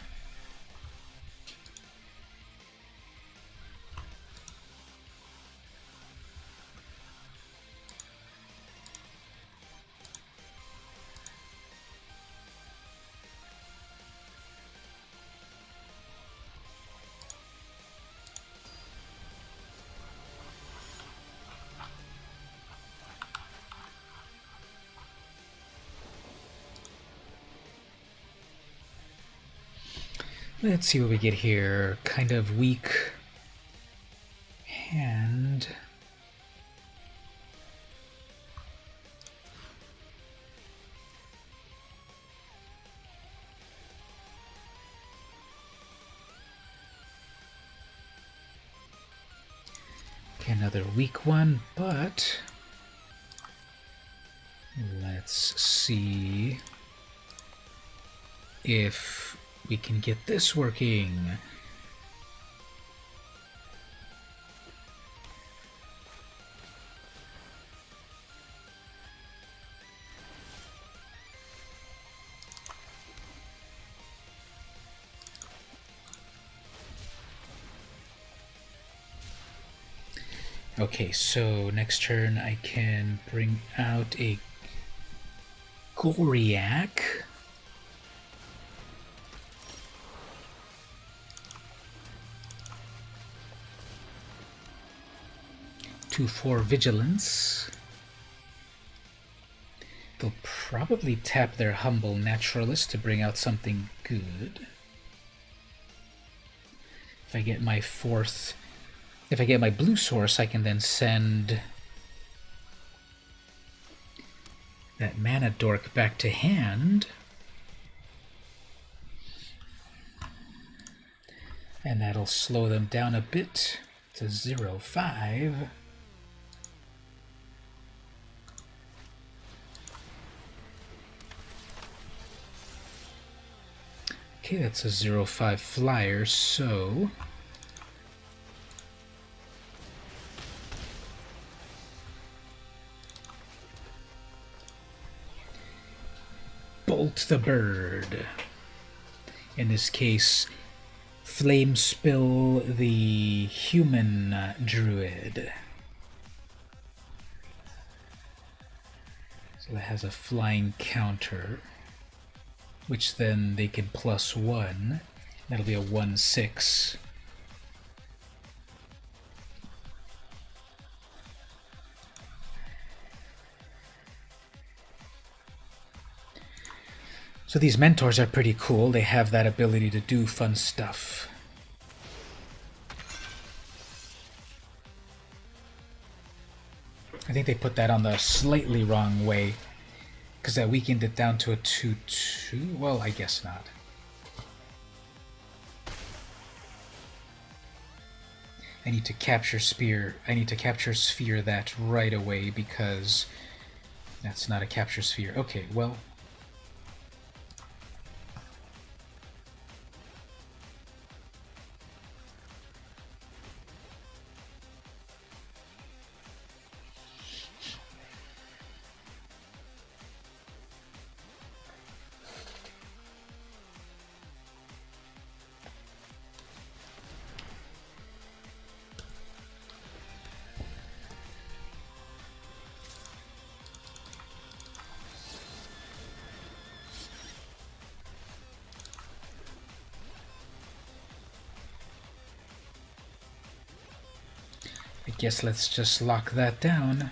Let's see what we get here. Kind of weak hand. Okay, another weak one, but let's see if we can get this working. Okay, so next turn I can bring out a Ikoria. 2/4 Vigilance. They'll probably tap their Humble Naturalist to bring out something good. If I get my blue source, I can then send that Mana Dork back to hand. And that'll slow them down a bit to 0/5. Okay, that's a 0/5 flyer, so Bolt the Bird. In this case, Flame Spill the human druid. So that has a flying counter, which then they can +1. That'll be a 1/6. So these mentors are pretty cool. They have that ability to do fun stuff. I think they put that on the slightly wrong way, because that weakened it down to a 2/2. Well, I guess not. I need to capture sphere that right away, because that's not a capture sphere. Okay, well, I guess let's just lock that down.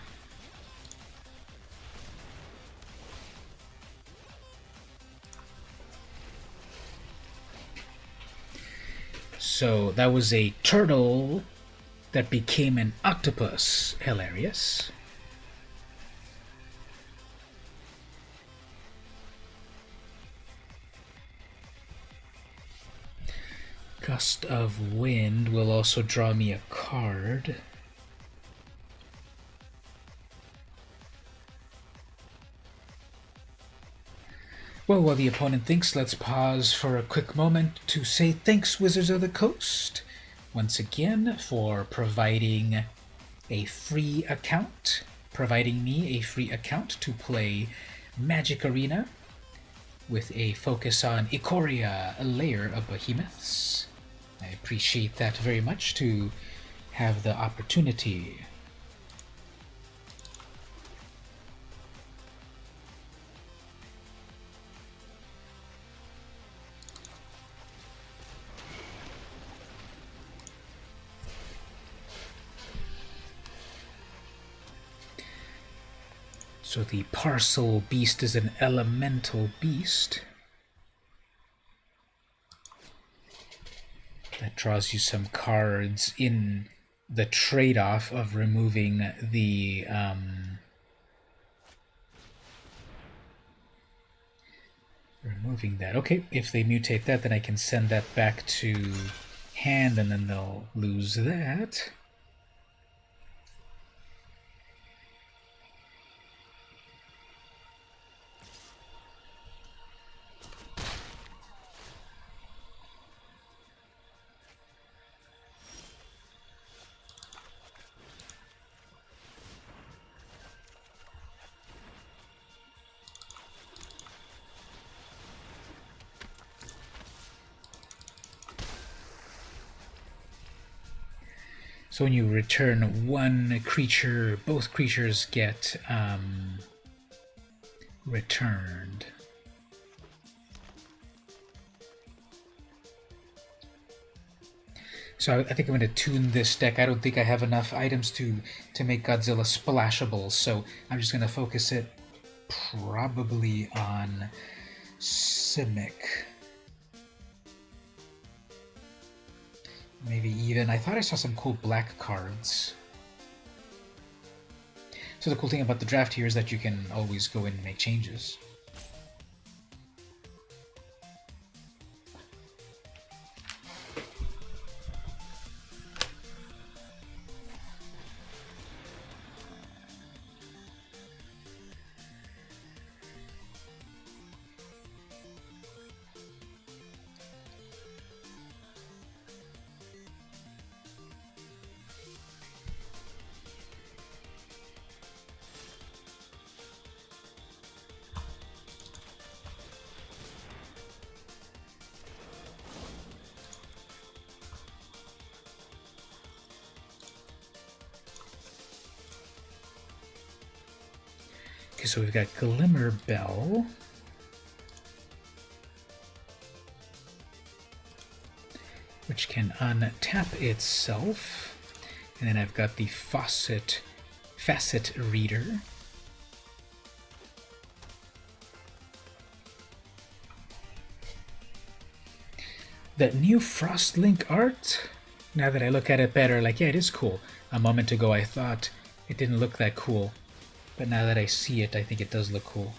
So that was a turtle that became an octopus. Hilarious. Gust of Wind will also draw me a card. Well, while the opponent thinks, let's pause for a quick moment to say thanks, Wizards of the Coast, once again for providing me a free account to play Magic Arena with a focus on Ikoria, a layer of behemoths. I appreciate that very much to have the opportunity. So the Parcel Beast is an elemental beast. That draws you some cards in the trade-off of removing the removing that. Okay, if they mutate that, then I can send that back to hand, and then they'll lose that. So when you return one creature, both creatures get returned. So I think I'm going to tune this deck. I don't think I have enough items to make Godzilla splashable, so I'm just going to focus it probably on Simic. Maybe even, I thought I saw some cool black cards. So the cool thing about the draft here is that you can always go in and make changes. Okay, so we've got Glimmer Bell. Which can untap itself. And then I've got the Facet Reader. That new Frostlink art, now that I look at it better, like, yeah, it is cool. A moment ago I thought it didn't look that cool. But now that I see it, I think it does look cool.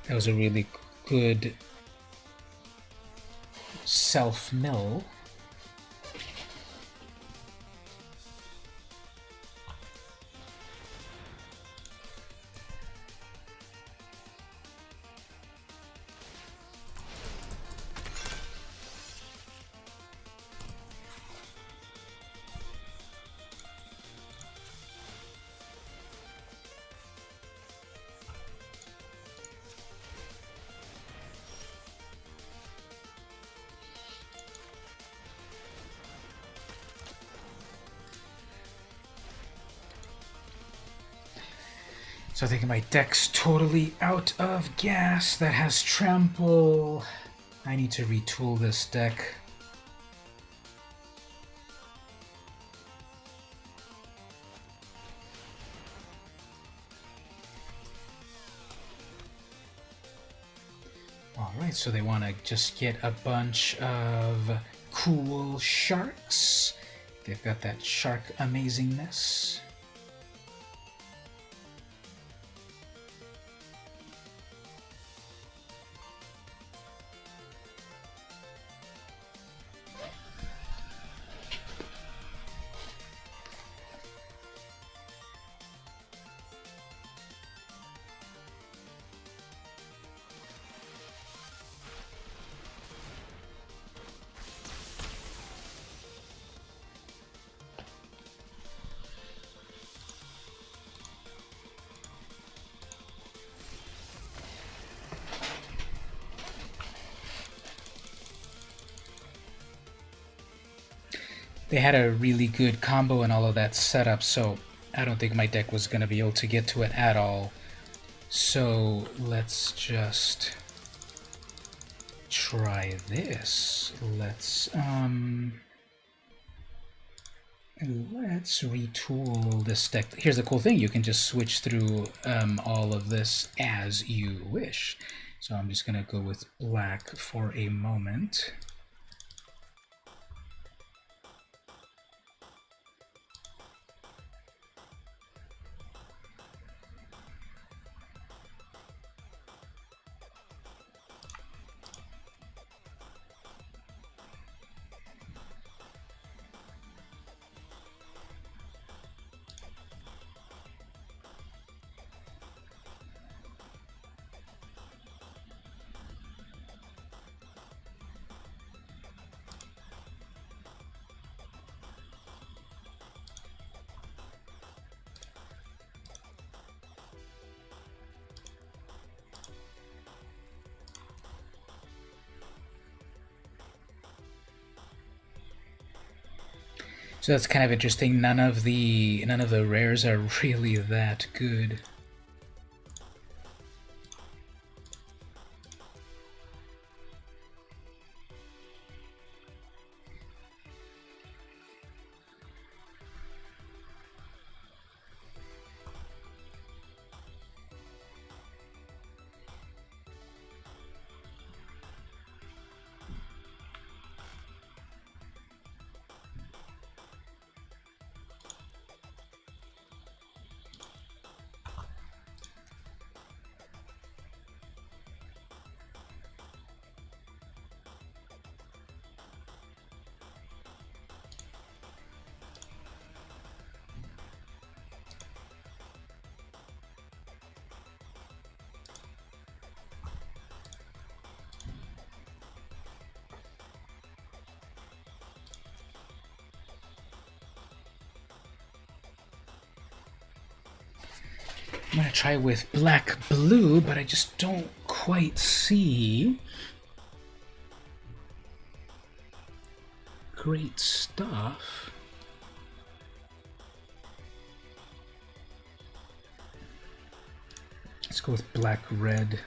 That was a really good self-mill. So I think my deck's totally out of gas. That has trample. I need to retool this deck. Alright, so they want to just get a bunch of cool sharks. They've got that shark amazingness. They had a really good combo and all of that setup, so I don't think my deck was going to be able to get to it at all. So let's just try this. Let's Let's retool this deck. Here's the cool thing, you can just switch through all of this as you wish. So I'm just gonna go with black for a moment. So that's kind of interesting. None of the rares are really that good. I'm gonna try with black-blue, but I just don't quite see great stuff. Let's go with black-red.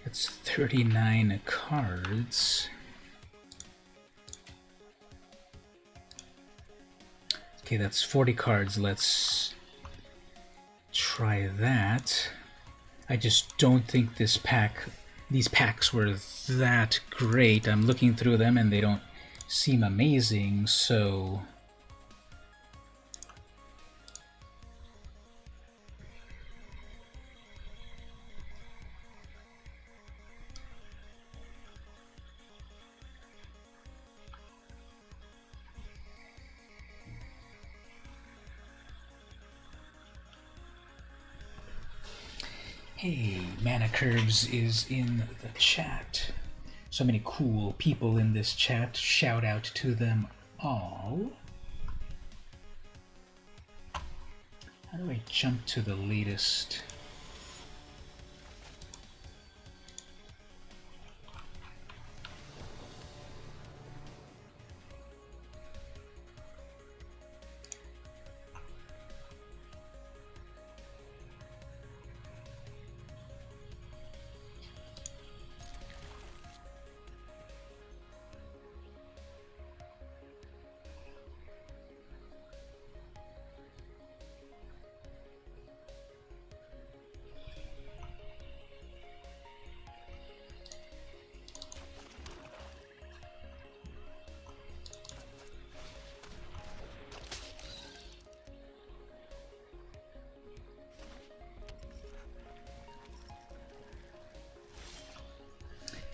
That's 39 cards. Okay, that's 40 cards. Let's try that. I just don't think these packs were that great. I'm looking through them and they don't seem amazing, so hey, Mana Curves is in the chat. So many cool people in this chat. Shout out to them all. How do I jump to the latest?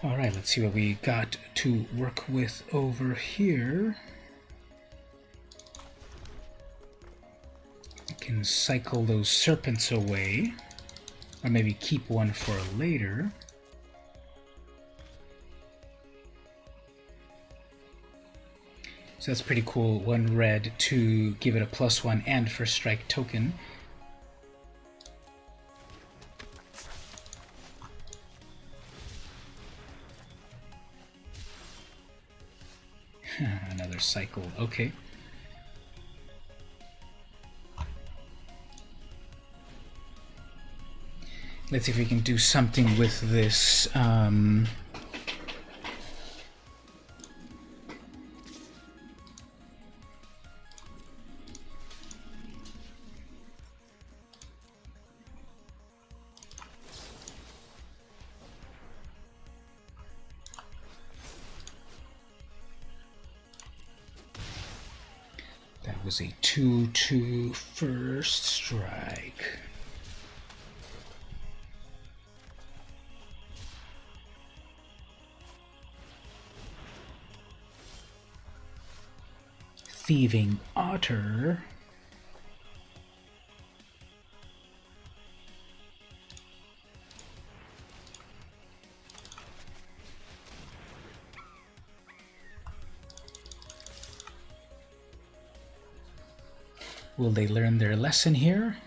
Alright, let's see what we got to work with over here. I can cycle those serpents away, or maybe keep one for later. So that's pretty cool. 1 red to give it a +1 and first strike token. Another cycle, okay. Let's see if we can do something with this. That was a 2/2 first strike. Thieving Otter. Will they learn their lesson here?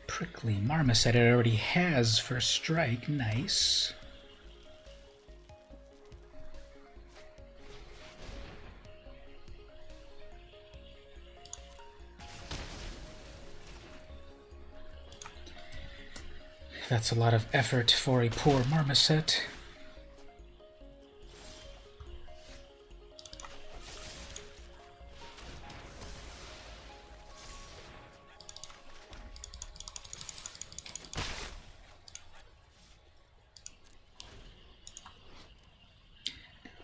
Prickly Marmoset, it already has first strike, nice. That's a lot of effort for a poor Marmoset.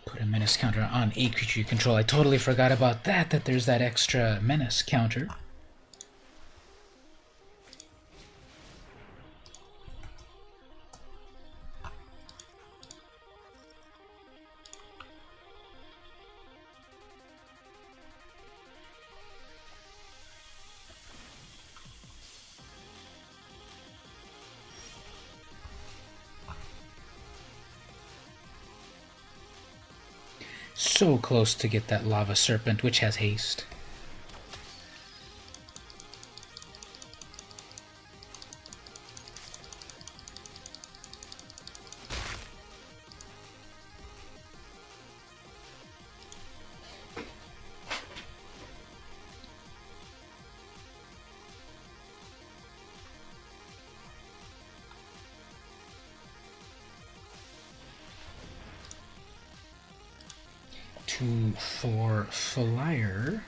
Put a menace counter on a creature you control. I totally forgot about that there's that extra menace counter. So close to get that Lava Serpent, which has haste. For flyer.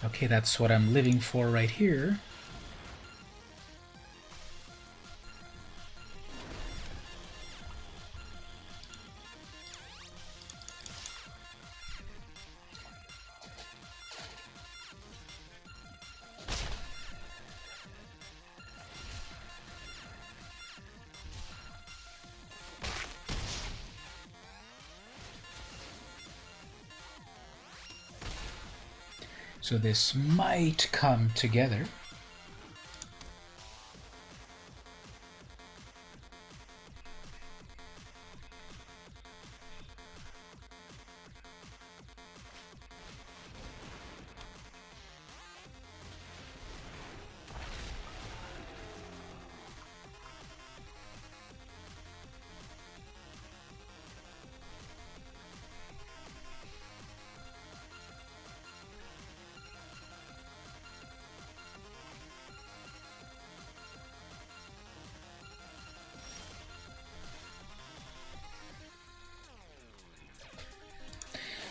Okay, that's what I'm living for right here. So this might come together.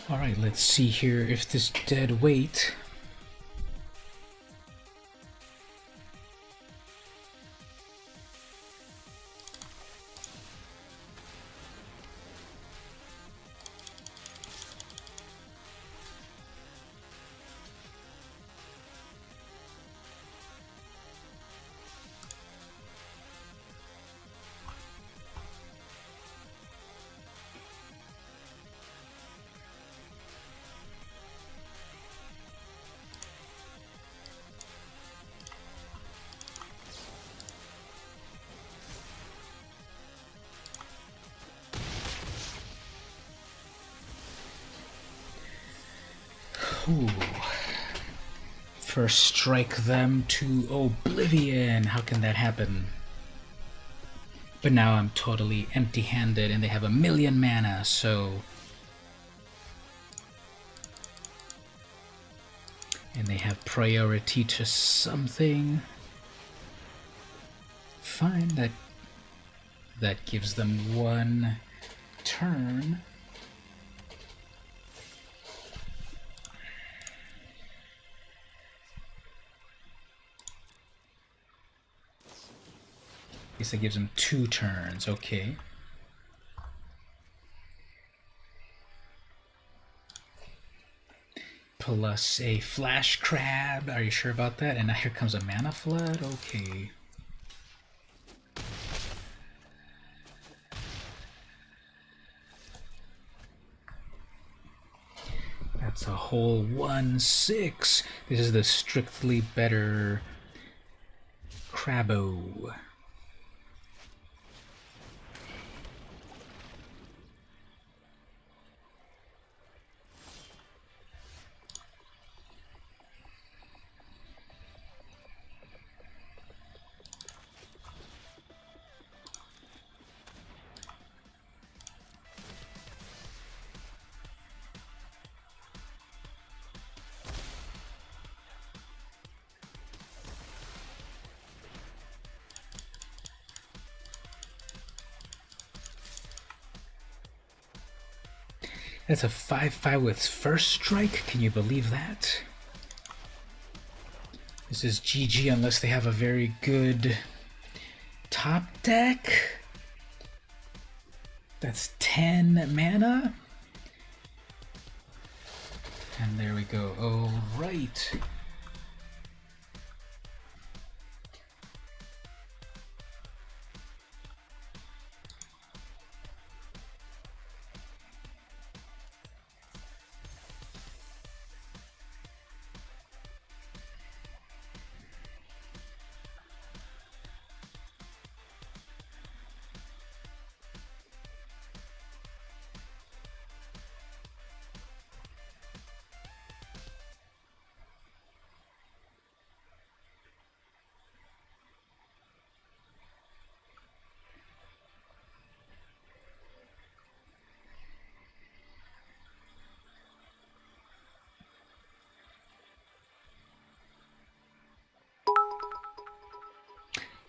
All right, let's see here if this dead weight Ooh. First strike them to oblivion. How can that happen? But now I'm totally empty-handed and they have 1,000,000 mana, so... And they have priority to something. Fine, that gives them 1 turn. I guess that gives them 2 turns, okay. Plus a flash crab, are you sure about that? And now here comes a mana flood, okay. That's a whole 1/6. This is the strictly better Crabbo. That's a 5/5 with first strike. Can you believe that? This is GG unless they have a very good top deck. That's 10 mana. And there we go. All right.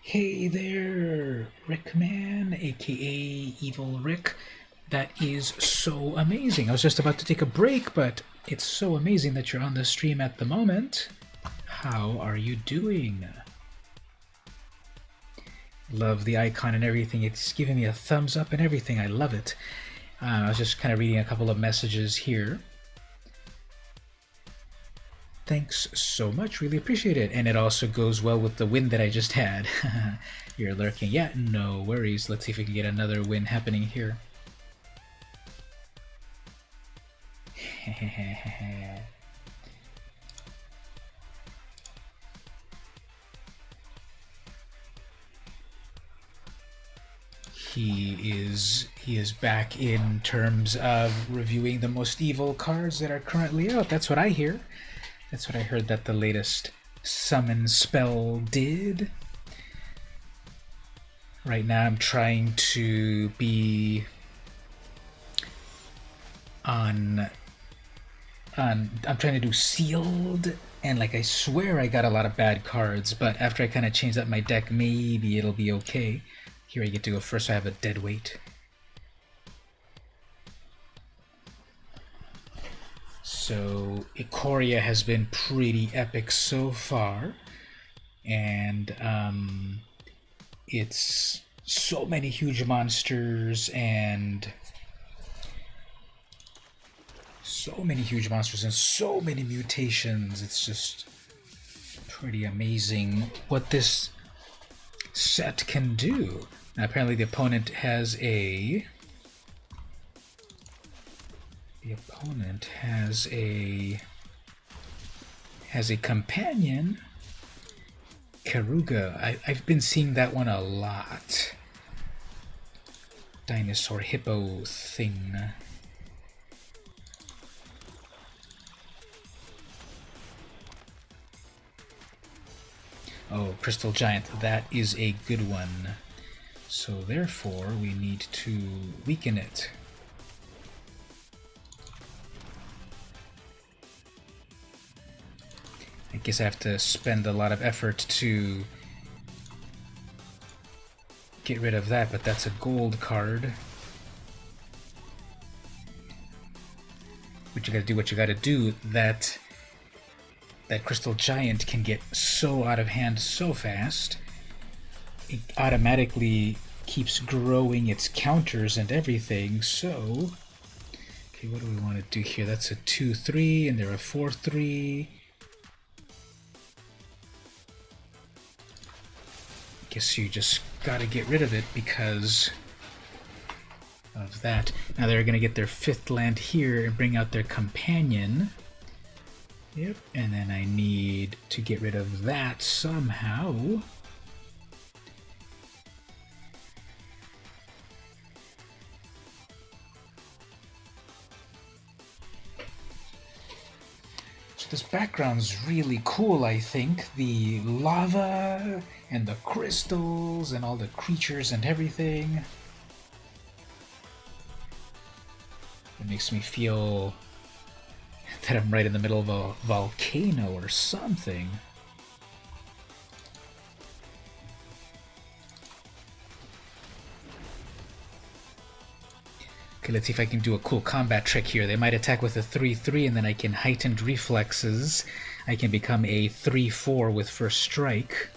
Hey there, Rickman, aka Evil Rick. That is so amazing. I was just about to take a break, but it's so amazing that you're on the stream at the moment. How are you doing? Love the icon and everything. It's giving me a thumbs up and everything. I love it. I was just kind of reading a couple of messages here. Thanks so much, really appreciate it. And it also goes well with the win that I just had. You're lurking. Yeah, no worries. Let's see if we can get another win happening here. He is back in terms of reviewing the most evil cards that are currently out. That's what I hear. That's what I heard that the latest summon spell did. Right now I'm trying to be I'm trying to do sealed, and like I swear I got a lot of bad cards, but after I kind of change up my deck, maybe it'll be okay. Here I get to go first, so I have a dead weight. So Ikoria has been pretty epic so far, and it's so many huge monsters and so many mutations. It's just pretty amazing what this set can do. Now, apparently the opponent has a companion, Karuga. I've been seeing that one a lot. Dinosaur hippo thing. Oh, Crystal Giant, that is a good one. So therefore, we need to weaken it. I guess I have to spend a lot of effort to get rid of that, but that's a gold card. But you gotta do what you gotta do. That Crystal Giant can get so out of hand so fast. It automatically keeps growing its counters and everything, so... Okay, what do we want to do here? That's a 2-3, and they're a 4-3. Guess you just gotta get rid of it because of that. Now they're gonna get their 5th land here and bring out their companion. Yep, and then I need to get rid of that somehow. So this background's really cool, I think. The lava and the crystals and all the creatures and everything. It makes me feel that I'm right in the middle of a volcano or something. Okay, let's see if I can do a cool combat trick here. They might attack with a 3-3 and then I can heightened reflexes. I can become a 3-4 with first strike.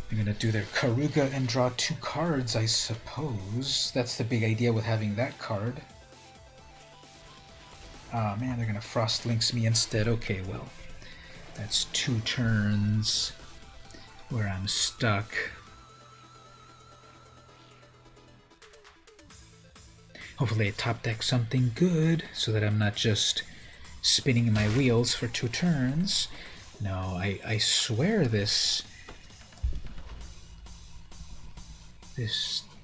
They're gonna do their Karuga and draw 2 cards, I suppose. That's the big idea with having that card. Ah, man, they're gonna Frost Lynx me instead. Okay, well, that's 2 turns where I'm stuck. Hopefully I top deck something good so that I'm not just spinning my wheels for 2 turns. No, I swear this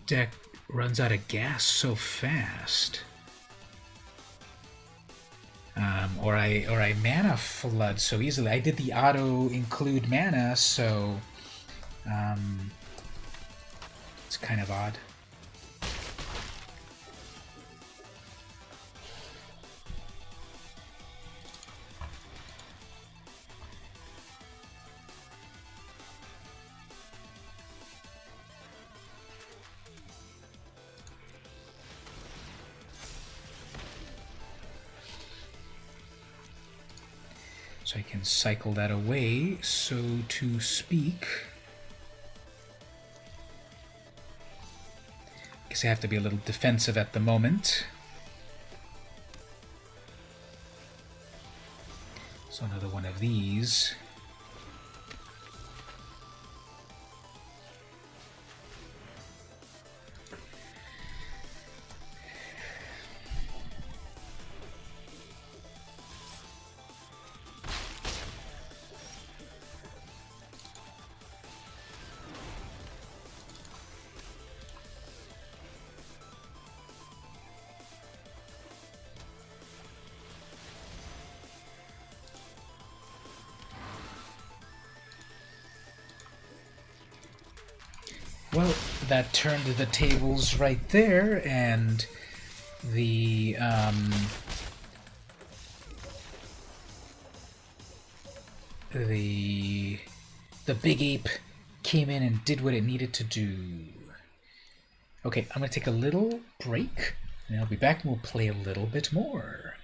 deck runs out of gas so fast. Or I mana flood so easily. I did the auto include mana, so it's kind of odd. So I can cycle that away, so to speak. Guess I have to be a little defensive at the moment. So another one of these. Well, that turned the tables right there, and the big ape came in and did what it needed to do. Okay, I'm gonna take a little break, and I'll be back and we'll play a little bit more.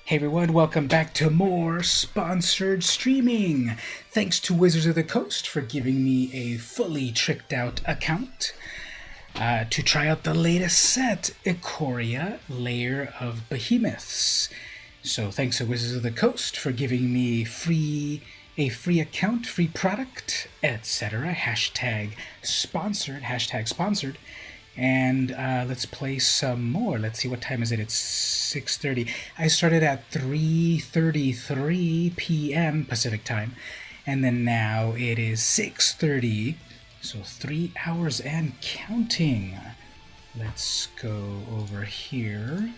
Hey everyone, welcome back to more sponsored streaming. Thanks to Wizards of the Coast for giving me a fully tricked out account to try out the latest set, Ikoria, Lair of Behemoths. So thanks to Wizards of the Coast for giving me a free account, free product, etc. #sponsored. And let's play some more. Let's see, what time is it? It's 6:30. I started at 3:33 p.m. Pacific time, and then now it is 6:30, so 3 hours and counting. Let's go over here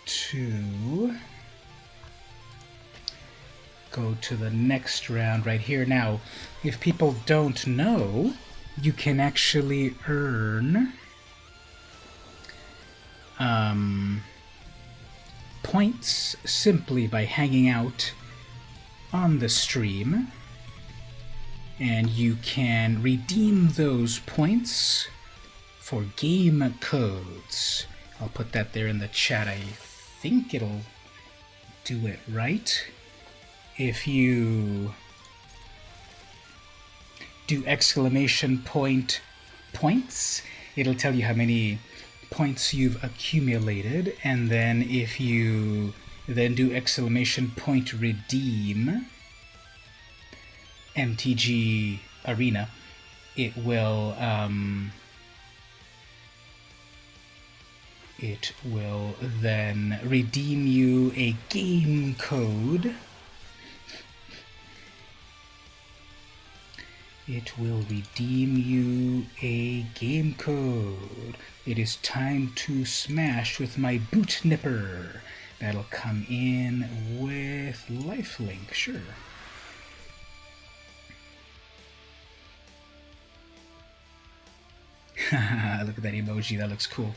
to go to the next round right here. Now, if people don't know, you can actually earn points simply by hanging out on the stream, and you can redeem those points for game codes. I'll put that there in the chat. I think it'll do it right. If you do exclamation point points, it'll tell you how many points you've accumulated, and then if you then do exclamation point redeem MTG Arena, it will then redeem you a game code. It will redeem you a game code. It is time to smash with my boot nipper. That'll come in with lifelink, sure. Look at that emoji, that looks cool.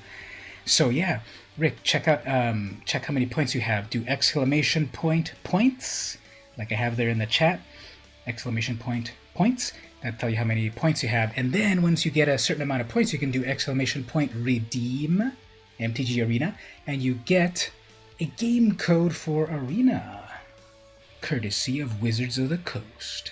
So yeah, Rick, check out check how many points you have. Do exclamation point points, like I have there in the chat. Exclamation point points. That'll tell you how many points you have. And then once you get a certain amount of points, you can do exclamation point redeem MTG Arena, and you get a game code for Arena, courtesy of Wizards of the Coast.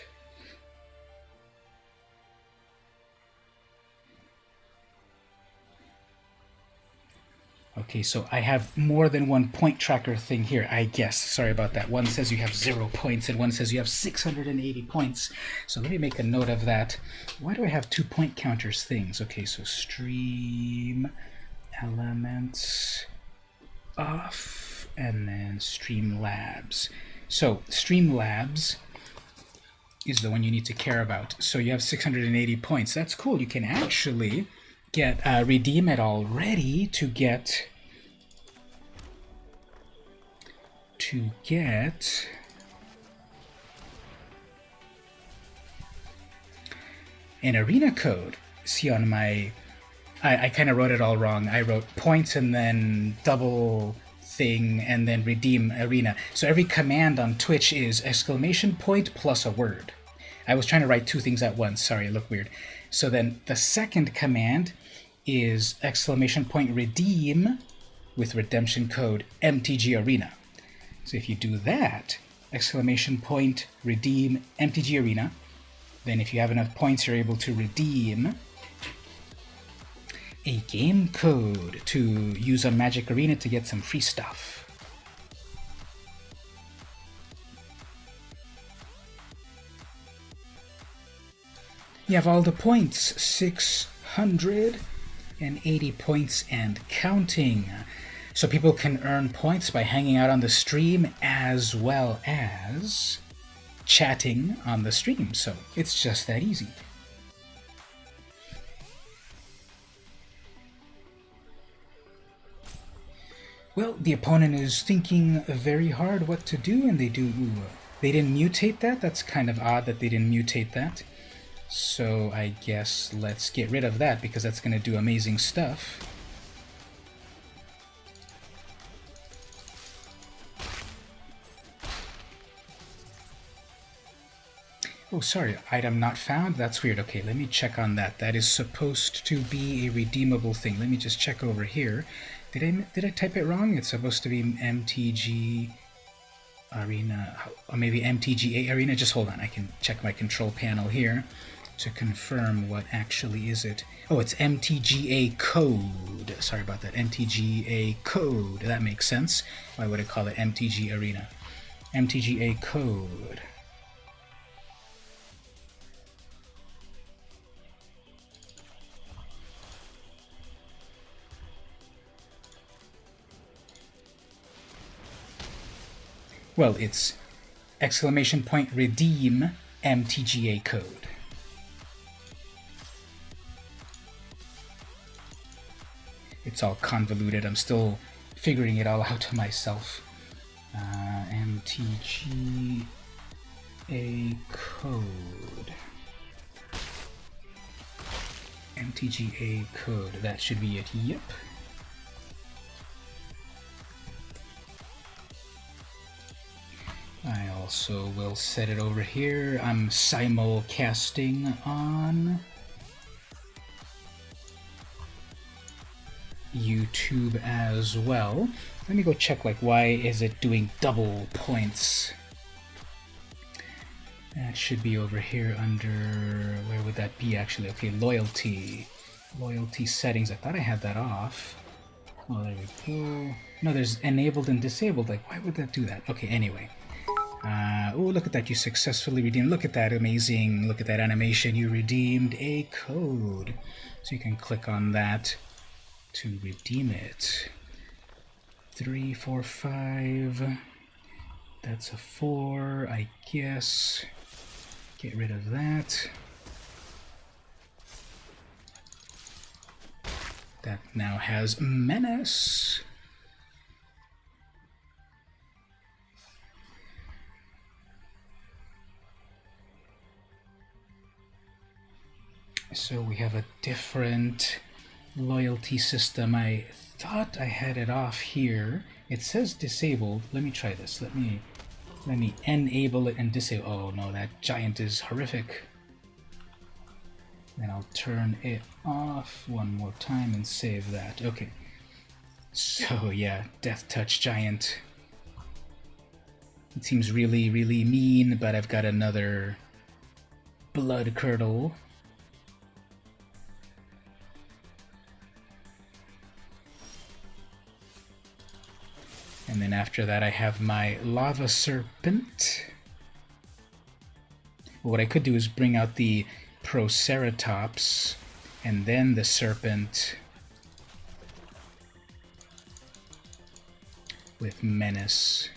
Okay, so I have more than one point tracker thing here, I guess. Sorry about that. One says you have 0 points, and one says you have 680 points. So let me make a note of that. Why do I have 2 point counters things? Okay, so stream elements off, and then Streamlabs. So Streamlabs is the one you need to care about. So you have 680 points. That's cool. You can actually get redeem it already to get an arena code. See on my I kind of wrote it all wrong. I wrote points and then double thing and then redeem arena. So every command on Twitch is exclamation point plus a word. I was trying to write 2 things at once. Sorry, it looked weird. So then the second command is exclamation point redeem with redemption code MTG Arena. So if you do that, exclamation point redeem MTG Arena, then if you have enough points, you're able to redeem a game code to use on Magic Arena to get some free stuff. You have all the points, 680 points and counting. So people can earn points by hanging out on the stream as well as chatting on the stream. So it's just that easy. Well, the opponent is thinking very hard what to do, and they didn't mutate that. That's kind of odd that they didn't mutate that. So I guess let's get rid of that, because that's going to do amazing stuff. Oh, sorry, item not found? That's weird. Okay, let me check on that. That is supposed to be a redeemable thing. Let me just check over here. Did I type it wrong? It's supposed to be MTG Arena, or maybe MTGA Arena. Just hold on, I can check my control panel here to confirm what actually is it. Oh, it's mtga code. Sorry about that. mtga code. That makes sense. Why would I call it MTG Arena? mtga code. Well, it's !redeem mtga code. It's all convoluted. I'm still figuring it all out myself. mtga code. mtga code. That should be it. Yep. I also will set it over here. I'm simulcasting on YouTube as well. Let me go check, like, why is it doing double points? That should be over here under, where would that be actually? Okay, loyalty. Loyalty settings. I thought I had that off. Oh, there we go. No, there's enabled and disabled. Like, why would that do that? Okay, anyway. Oh, look at that, you successfully redeemed. Look at that, amazing. Look at that animation. You redeemed a code. So you can click on that to redeem it. 3, 4, 5. That's a 4, I guess. Get rid of that. That now has Menace. So we have a different loyalty system. I thought I had it off here. It says disabled. Let me try this. Let me enable it and disable. Oh no, that giant is horrific. Then I'll turn it off one more time and save that. Okay. So yeah, Death Touch Giant. It seems really, really mean, but I've got another Blood Curdle. And then after that I have my Lava Serpent. What I could do is bring out the Proceratops and then the Serpent with Menace.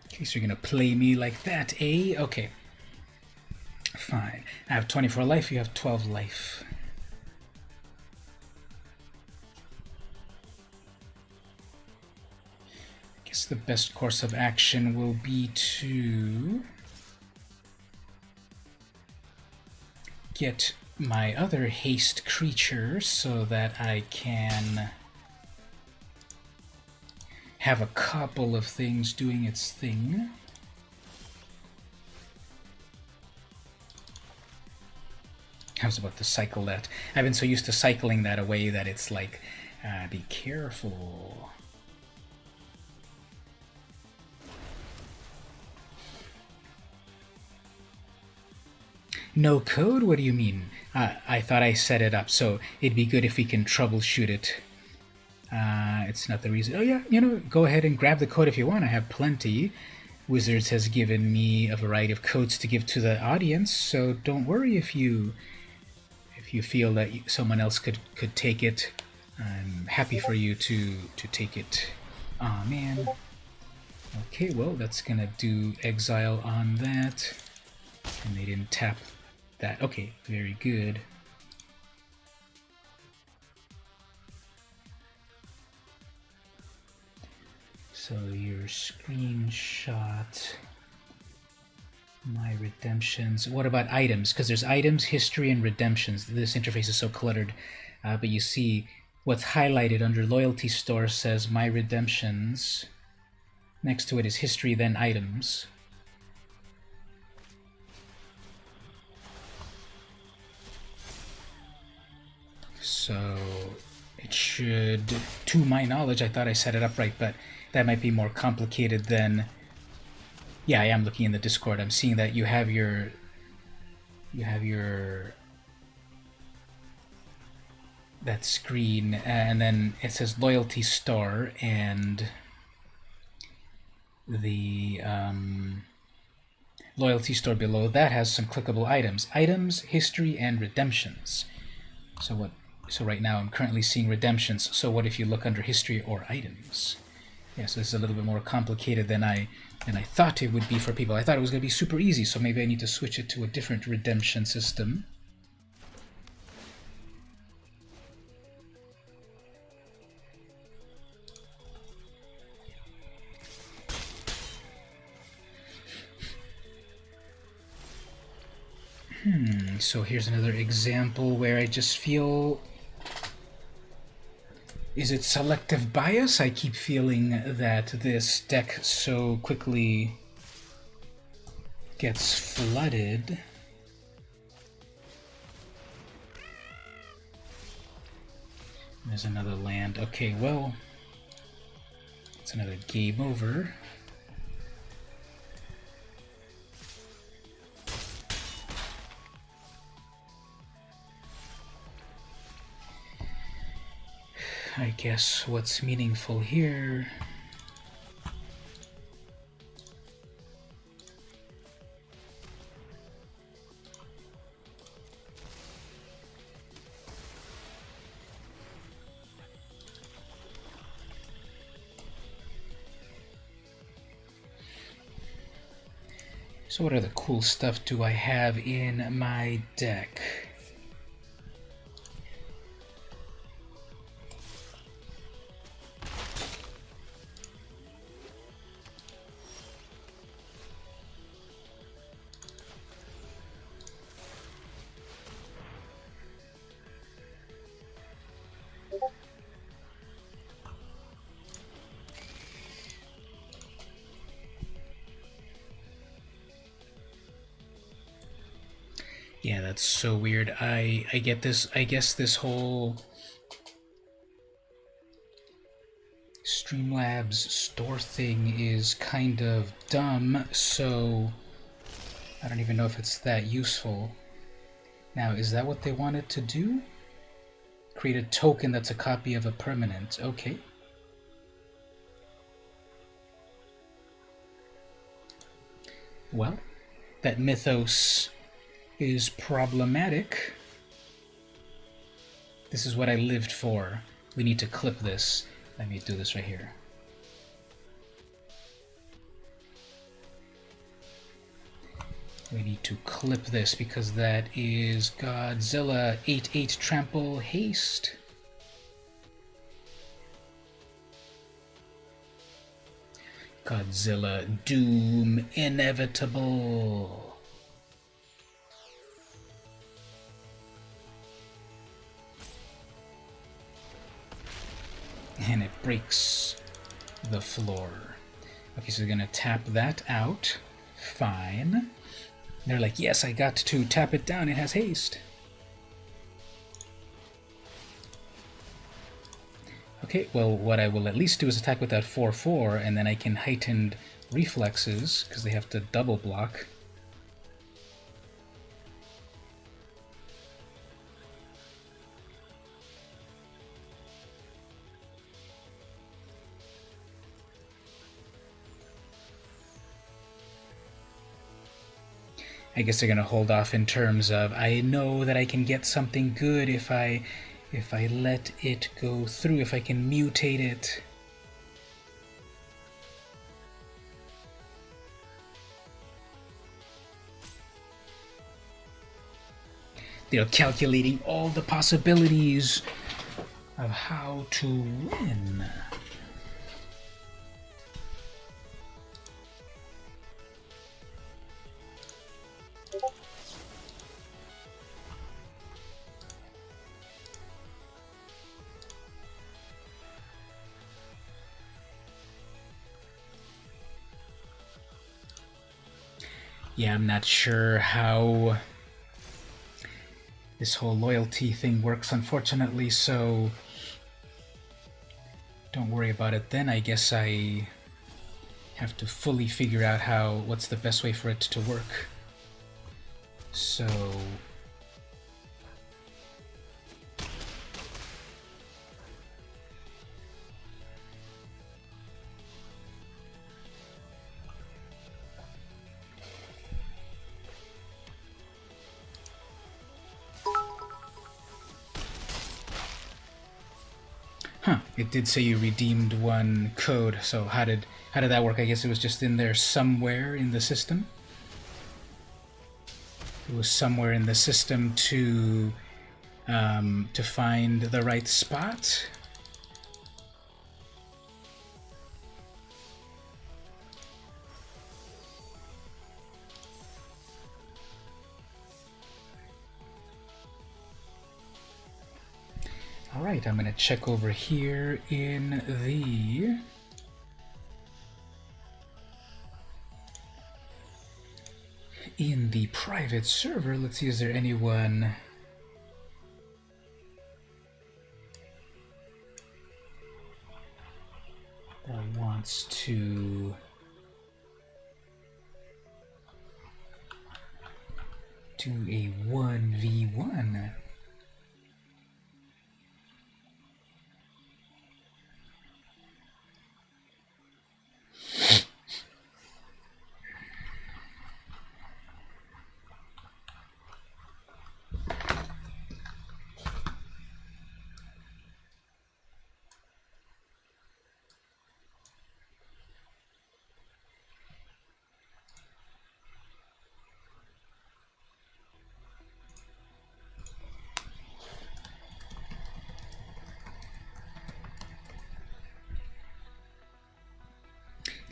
Okay, so you're gonna play me like that, eh? Okay. Fine. I have 24 life, you have 12 life. The best course of action will be to get my other haste creature so that I can have a couple of things doing its thing. I was about to cycle that. I've been so used to cycling that away that it's like, be careful. No code? What do you mean? I thought I set it up, so it'd be good if we can troubleshoot it. It's not the reason. Oh yeah, you know, go ahead and grab the code if you want. I have plenty. Wizards has given me a variety of codes to give to the audience, so don't worry if you feel that someone else could take it. I'm happy for you to take it. Aw, man. Okay, well, that's gonna do exile on that. And they didn't tap that. Okay, very good. So your screenshot, my redemptions. What about items? Because there's items, history, and redemptions. This interface is so cluttered. But you see what's highlighted under loyalty store says my redemptions. Next to it is history, then items. So it should, to my knowledge, I thought I set it up right, but that might be more complicated than... Yeah, I am looking in the Discord. I'm seeing that you have your that screen, and then it says loyalty star, and the loyalty store below that has some clickable items. Items, history, and redemptions. So right now I'm currently seeing redemptions. So what if you look under history or items? Yeah, so this is a little bit more complicated than I thought it would be for people. I thought it was going to be super easy, so maybe I need to switch it to a different redemption system. So here's another example where I just feel... Is it selective bias? I keep feeling that this deck so quickly gets flooded. There's another land. Okay, well, it's another game over. I guess what's meaningful here... So what other cool stuff do I have in my deck? Yeah, that's so weird. I get this. I guess this whole Streamlabs store thing is kind of dumb, so I don't even know if it's that useful. Now, is that what they wanted to do? Create a token that's a copy of a permanent. Okay. Well, that mythos is problematic. This is what I lived for. We need to clip this. Let me do this right here. We need to clip this because that is Godzilla 8-8 Trample Haste. Godzilla Doom Inevitable. And it breaks the floor. Okay, so we're gonna tap that out. Fine. They're like, yes, I got to tap it down. It has haste. Okay, well, what I will at least do is attack with that 4/4, and then I can heightened reflexes, because they have to double block. I guess they're going to hold off in terms of, I know that I can get something good if I let it go through, if I can mutate it. They're calculating all the possibilities of how to win. Yeah, I'm not sure how this whole loyalty thing works, unfortunately, so don't worry about it then. I guess I have to fully figure out what's the best way for it to work. So it did say you redeemed one code, so how did that work? I guess it was just in there somewhere in the system. It was somewhere in the system to find the right spot. Alright, I'm going to check over here in the private server. Let's see, is there anyone that wants to do a 1v1?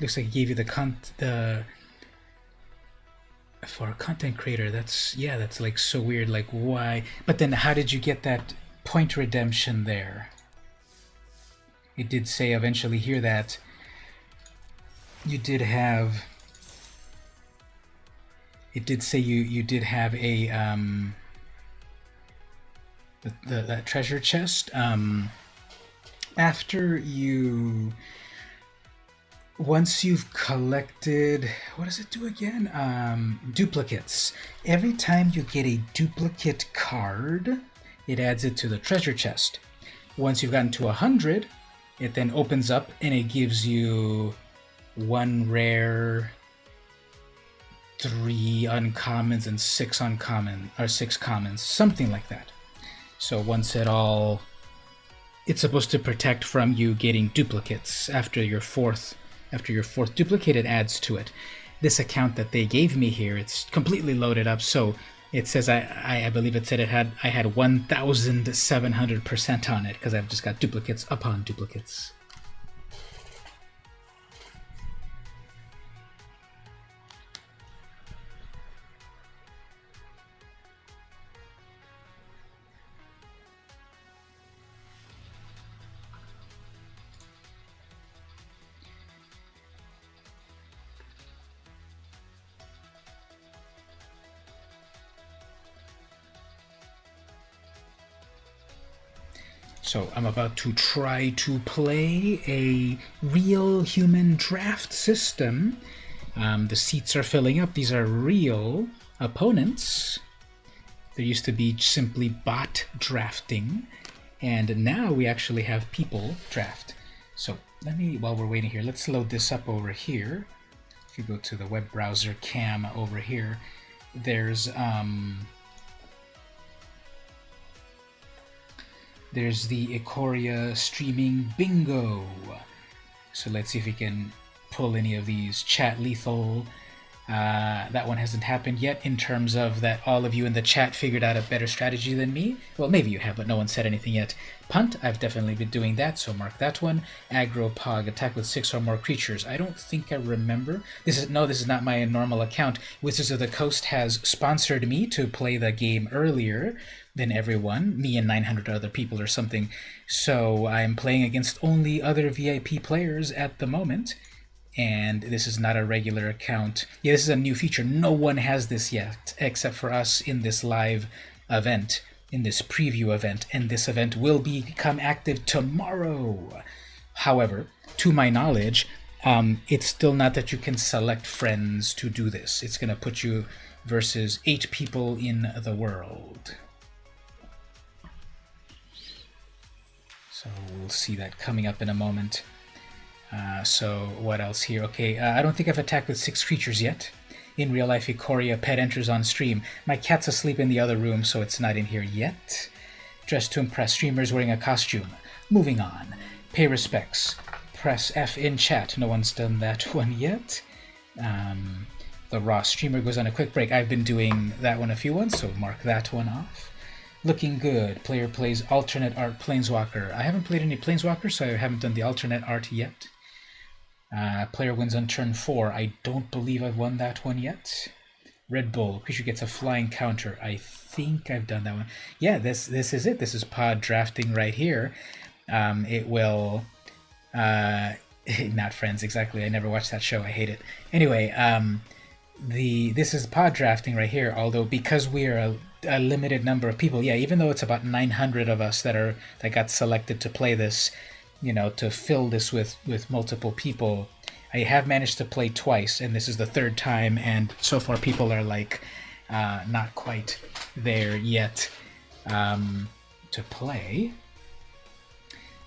Looks like it gave you the for a content creator. That's like so weird. Like, why? But then how did you get that point redemption there? It did say eventually here that you did have. It did say you did have a that treasure chest after you. Once you've collected, what does it do again? Duplicates. Every time you get a duplicate card, it adds it to the treasure chest. Once you've gotten to 100, it then opens up and it gives you 1 rare, 3 uncommons, and 6 commons, something like that. So once it's supposed to protect from you getting duplicates after your fourth duplicate. It adds to it. This account that they gave me here, it's completely loaded up, so it says I believe it said I had 1,700% on it because I've just got duplicates upon duplicates. So I'm about to try to play a real human draft system. The seats are filling up. These are real opponents. There used to be simply bot drafting, and now we actually have people draft. So while we're waiting here, let's load this up over here. If you go to the web browser cam over here, there's the Ikoria streaming bingo. So let's see if we can pull any of these chat lethal. That one hasn't happened yet in terms of that all of you in the chat figured out a better strategy than me. Well, maybe you have, but no one said anything yet. Punt, I've definitely been doing that, so mark that one. Aggro Pog, attack with 6 or more creatures. I don't think I remember. This is not my normal account. Wizards of the Coast has sponsored me to play the game earlier than everyone, me and 900 other people or something. So I'm playing against only other VIP players at the moment. and this is not a regular account. Yeah, this is a new feature. No one has this yet, except for us in this live event, in this preview event, and this event will become active tomorrow. However, to my knowledge, it's still not that you can select friends to do this. It's going to put you versus 8 people in the world. So we'll see that coming up in a moment. So what else here? Okay, I don't think I've attacked with 6 creatures yet. In real life, Ikoria pet enters on stream. My cat's asleep in the other room, so it's not in here yet. Dressed to impress streamers wearing a costume. Moving on. Pay respects. Press F in chat. No one's done that one yet. The raw streamer goes on a quick break. I've been doing that one a few ones, so mark that one off. Looking good. Player plays alternate art Planeswalker. I haven't played any Planeswalker, so I haven't done the alternate art yet. Player wins on turn 4. I don't believe I've won that one yet. Red Bull. Creature gets a flying counter. I think I've done that one. Yeah, this is it. This is pod drafting right here. It will... not Friends, exactly. I never watched that show. I hate it. Anyway, this is pod drafting right here, although because we are a limited number of people, yeah, even though it's about 900 of us that got selected to play this, you know, to fill this with multiple people, I have managed to play twice, and this is the 3rd time, and so far people are like not quite there yet to play.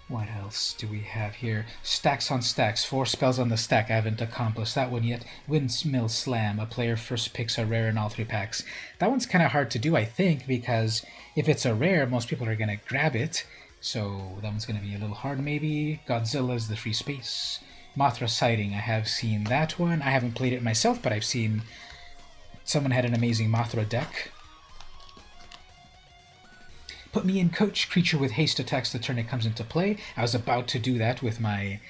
What else do we have here? Stacks on stacks. 4 spells on the stack. I haven't accomplished that one yet. Windmill Slam. A player first picks a rare in all 3 packs. That one's kind of hard to do, I think, because if it's a rare, most people are going to grab it. So that one's going to be a little hard, maybe. Godzilla's the free space. Mothra Sighting. I have seen that one. I haven't played it myself, but I've seen someone had an amazing Mothra deck. Put me in coach. Creature with haste attacks the turn it comes into play. I was about to do that with my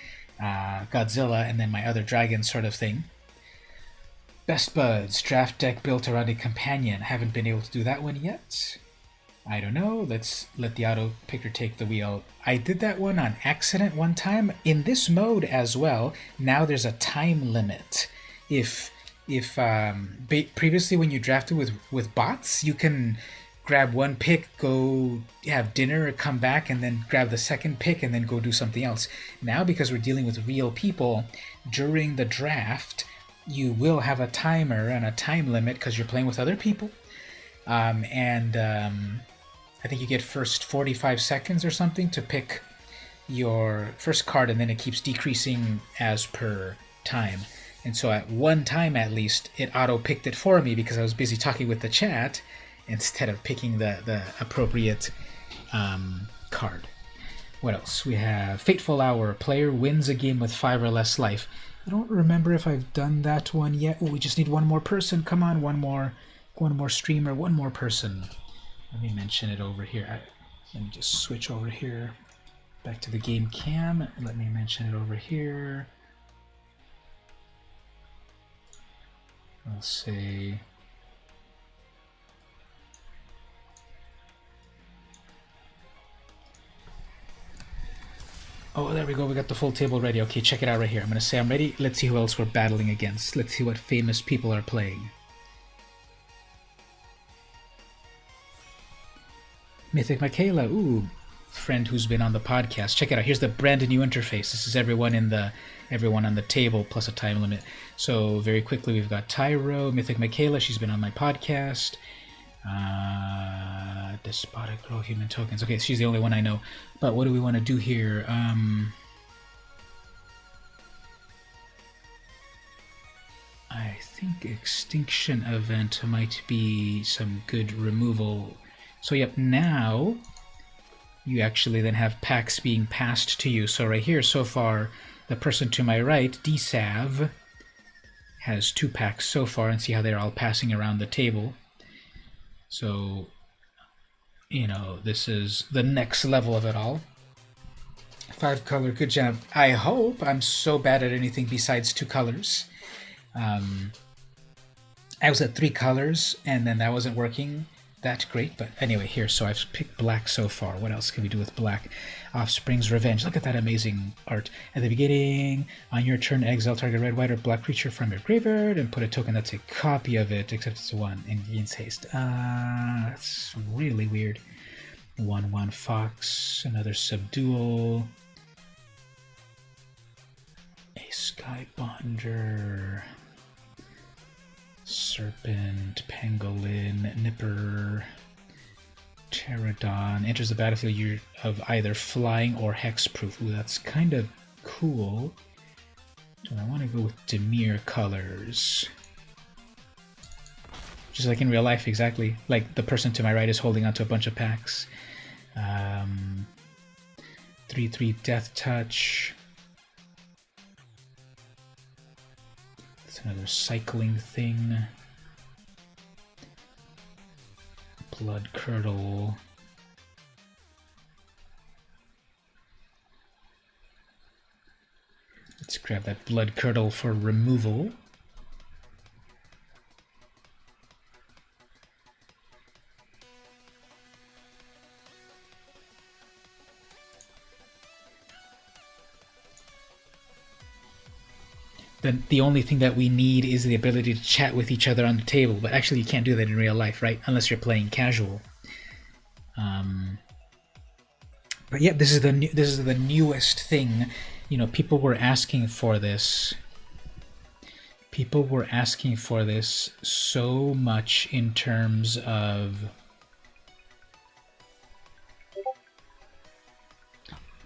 Godzilla and then my other dragon sort of thing. Best Buds. Draft deck built around a companion. Haven't been able to do that one yet. I don't know. Let's let the auto picker take the wheel. I did that one on accident one time. In this mode as well, now there's a time limit. If previously when you drafted with bots, you can grab one pick, go have dinner, come back, and then grab the second pick, and then go do something else. Now, because we're dealing with real people, during the draft, you will have a timer and a time limit because you're playing with other people. I think you get first 45 seconds or something to pick your first card, and then it keeps decreasing as per time. And so at one time, at least, it auto-picked it for me because I was busy talking with the chat, instead of picking the appropriate card. What else? We have Fateful Hour. Player wins a game with 5 or less life. I don't remember if I've done that one yet. Oh, we just need one more person. Come on, one more streamer, one more person. Let me mention it over here. Let me just switch over here. Back to the game cam. Let me mention it over here. I'll say... Oh, there we go. We got the full table ready. Okay, check it out right here. I'm going to say I'm ready. Let's see who else we're battling against. Let's see what famous people are playing. Mythic Michaela. Ooh, friend who's been on the podcast. Check it out. Here's the brand new interface. This is everyone on the table plus a time limit. So very quickly, we've got Tyro, Mythic Michaela. She's been on my podcast. Despotic Girl, Human Tokens. Okay, she's the only one I know. But what do we want to do here? I think Extinction Event might be some good removal. So yep, now you actually then have packs being passed to you. So right here, so far, the person to my right, DSav, has 2 packs so far, and see how they're all passing around the table. So, you know, this is the next level of it all. 5 color, good job. I hope. I'm so bad at anything besides 2 colors. I was at 3 colors, and then that wasn't working. that great, but anyway, here, so I've picked black so far. What else can we do with black? Offspring's Revenge. Look at that amazing art. At the beginning, on your turn, exile target red, white, or black creature from your graveyard and put a token that's a copy of it, except it's one, and gains haste. That's really weird. 1/1 Fox, another Subdual, a Skybonder, Serpent, Pangolin, Nipper, Pterodon. Enters the battlefield of either flying or hexproof. Ooh, that's kind of cool. So I want to go with Dimir colors. Just like in real life, exactly. Like the person to my right is holding onto a bunch of packs. 3/3 Death Touch. It's another cycling thing. Blood Curdle. Let's grab that Blood Curdle for removal. Then the only thing that we need is the ability to chat with each other on the table, but actually you can't do that in real life, right? Unless you're playing casual. But yeah, this is the newest thing. You know, people were asking for this. People were asking for this so much in terms of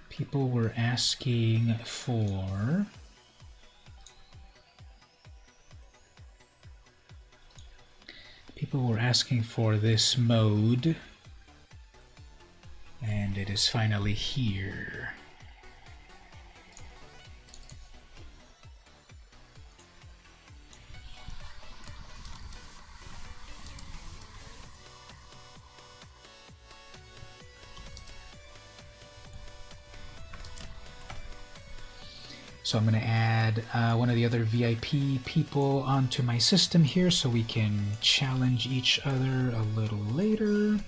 people were asking for this mode, and it is finally here. So I'm going to add one of the other VIP people onto my system here so we can challenge each other a little later.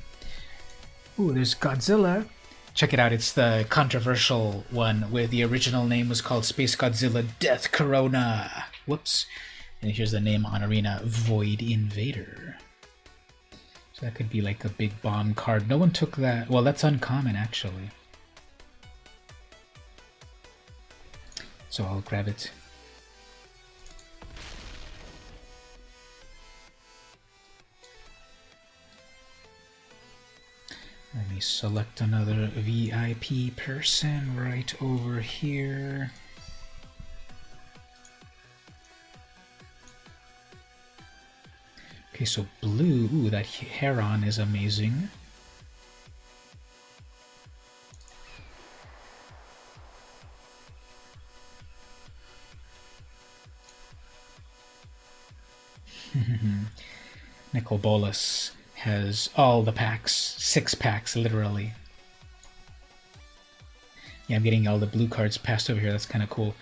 Ooh, there's Godzilla. Check it out, it's the controversial one where the original name was called Space Godzilla Death Corona. Whoops. And here's the name on Arena, Void Invader. So that could be like a big bomb card. No one took that. Well, that's uncommon actually. So I'll grab it. Let me select another VIP person right over here. Okay, so blue, ooh, that Heron is amazing. Nicol Bolas has all the packs, 6 packs literally. Yeah, I'm getting all the blue cards passed over here, that's kind of cool.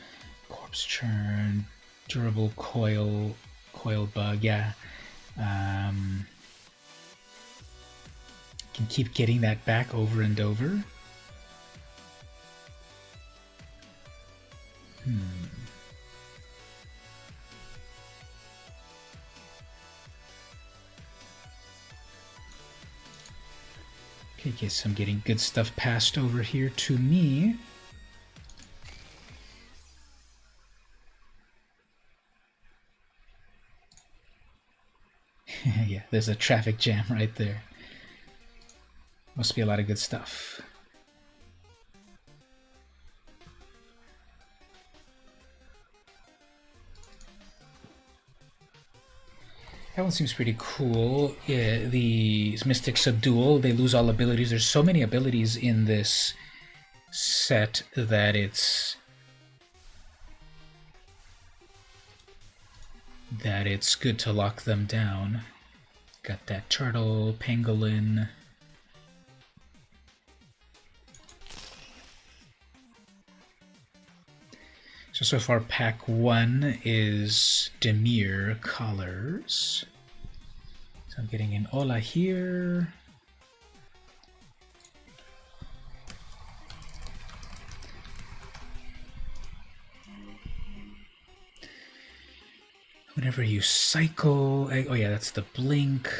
Corpse Churn, Durable Coil, Coil Bug, yeah. Can keep getting that back over and over. Okay, guess I'm getting good stuff passed over here to me. Yeah, there's a traffic jam right there. Must be a lot of good stuff. That one seems pretty cool. Yeah, the Mystic Subdual, they lose all abilities. There's so many abilities in this set that it's good to lock them down. Got that turtle, pangolin. So far pack 1 is Dimir colors. So I'm getting an Ola here. Whenever you cycle, oh yeah, that's the blink.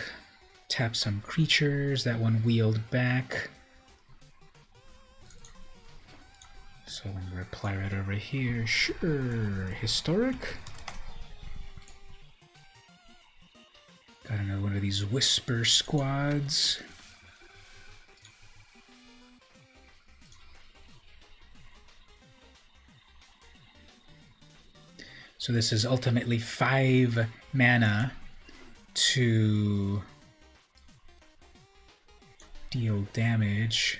Tap some creatures, that one wheeled back. So I'm gonna reply right over here. Sure, historic. Got another one of these whisper squads. So this is ultimately 5 mana to deal damage.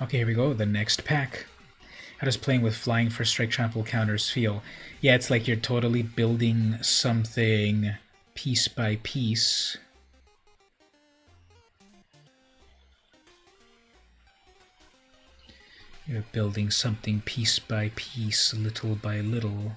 Okay, here we go, the next pack. How does playing with flying for strike trample counters feel? Yeah, it's like you're totally building something piece by piece. You're building something piece by piece, little by little.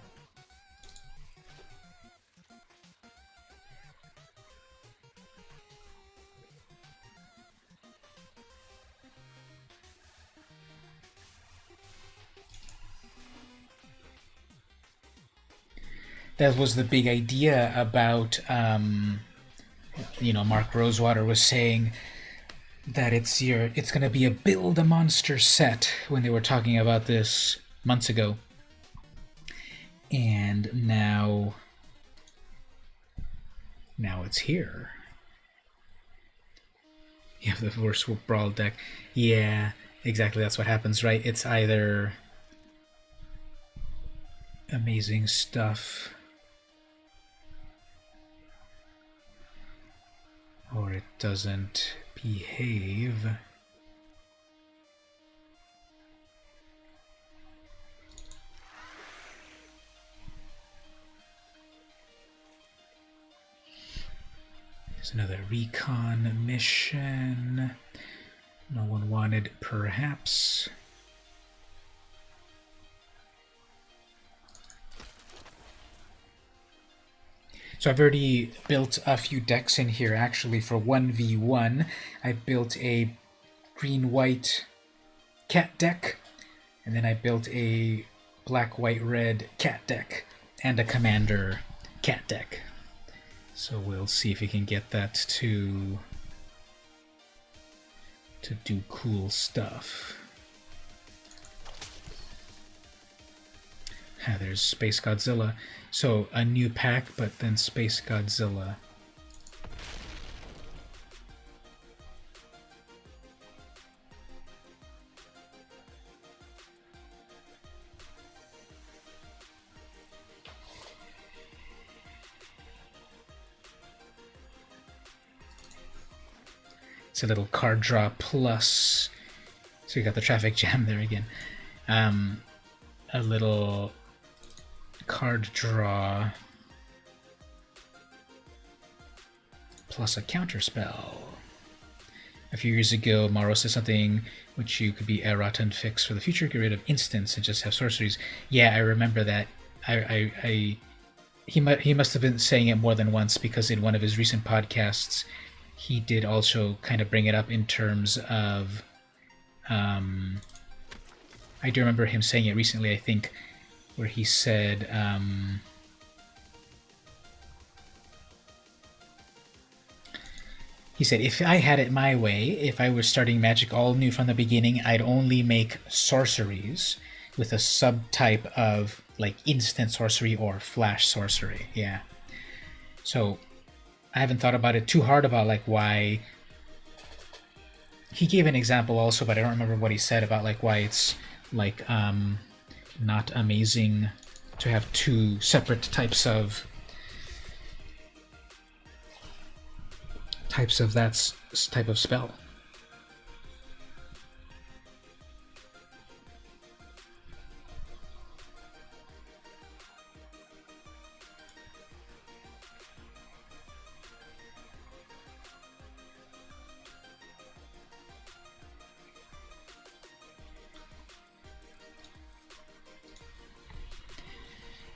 That was the big idea about, Mark Rosewater was saying that it's going to be a build a monster set when they were talking about this months ago. And now it's here. You have the worst brawl deck. Yeah, exactly, that's what happens, right? It's either amazing stuff or it doesn't behave. There's another recon mission. No one wanted, perhaps. So I've already built a few decks in here, actually, for 1v1. I built a green-white cat deck, and then I built a black-white-red cat deck, and a commander cat deck. So we'll see if we can get that to do cool stuff. There's Space Godzilla. So a new pack, but then Space Godzilla. It's a little card draw plus. So you got the traffic jam there again. A little card draw plus a counter spell. A few years ago, Maro said something which you could be errata and fix for the future, get rid of instants and just have sorceries. Yeah, I remember that. He must have been saying it more than once, because in one of his recent podcasts, he did also kind of bring it up in terms of. I do remember him saying it recently, I think, where he said, if I had it my way, if I was starting Magic all new from the beginning, I'd only make sorceries with a subtype of, like, instant sorcery or flash sorcery. Yeah. So I haven't thought about it too hard about, like, why. He gave an example also, but I don't remember what he said about, like, why it's, like, not amazing to have two separate types of that type of spell.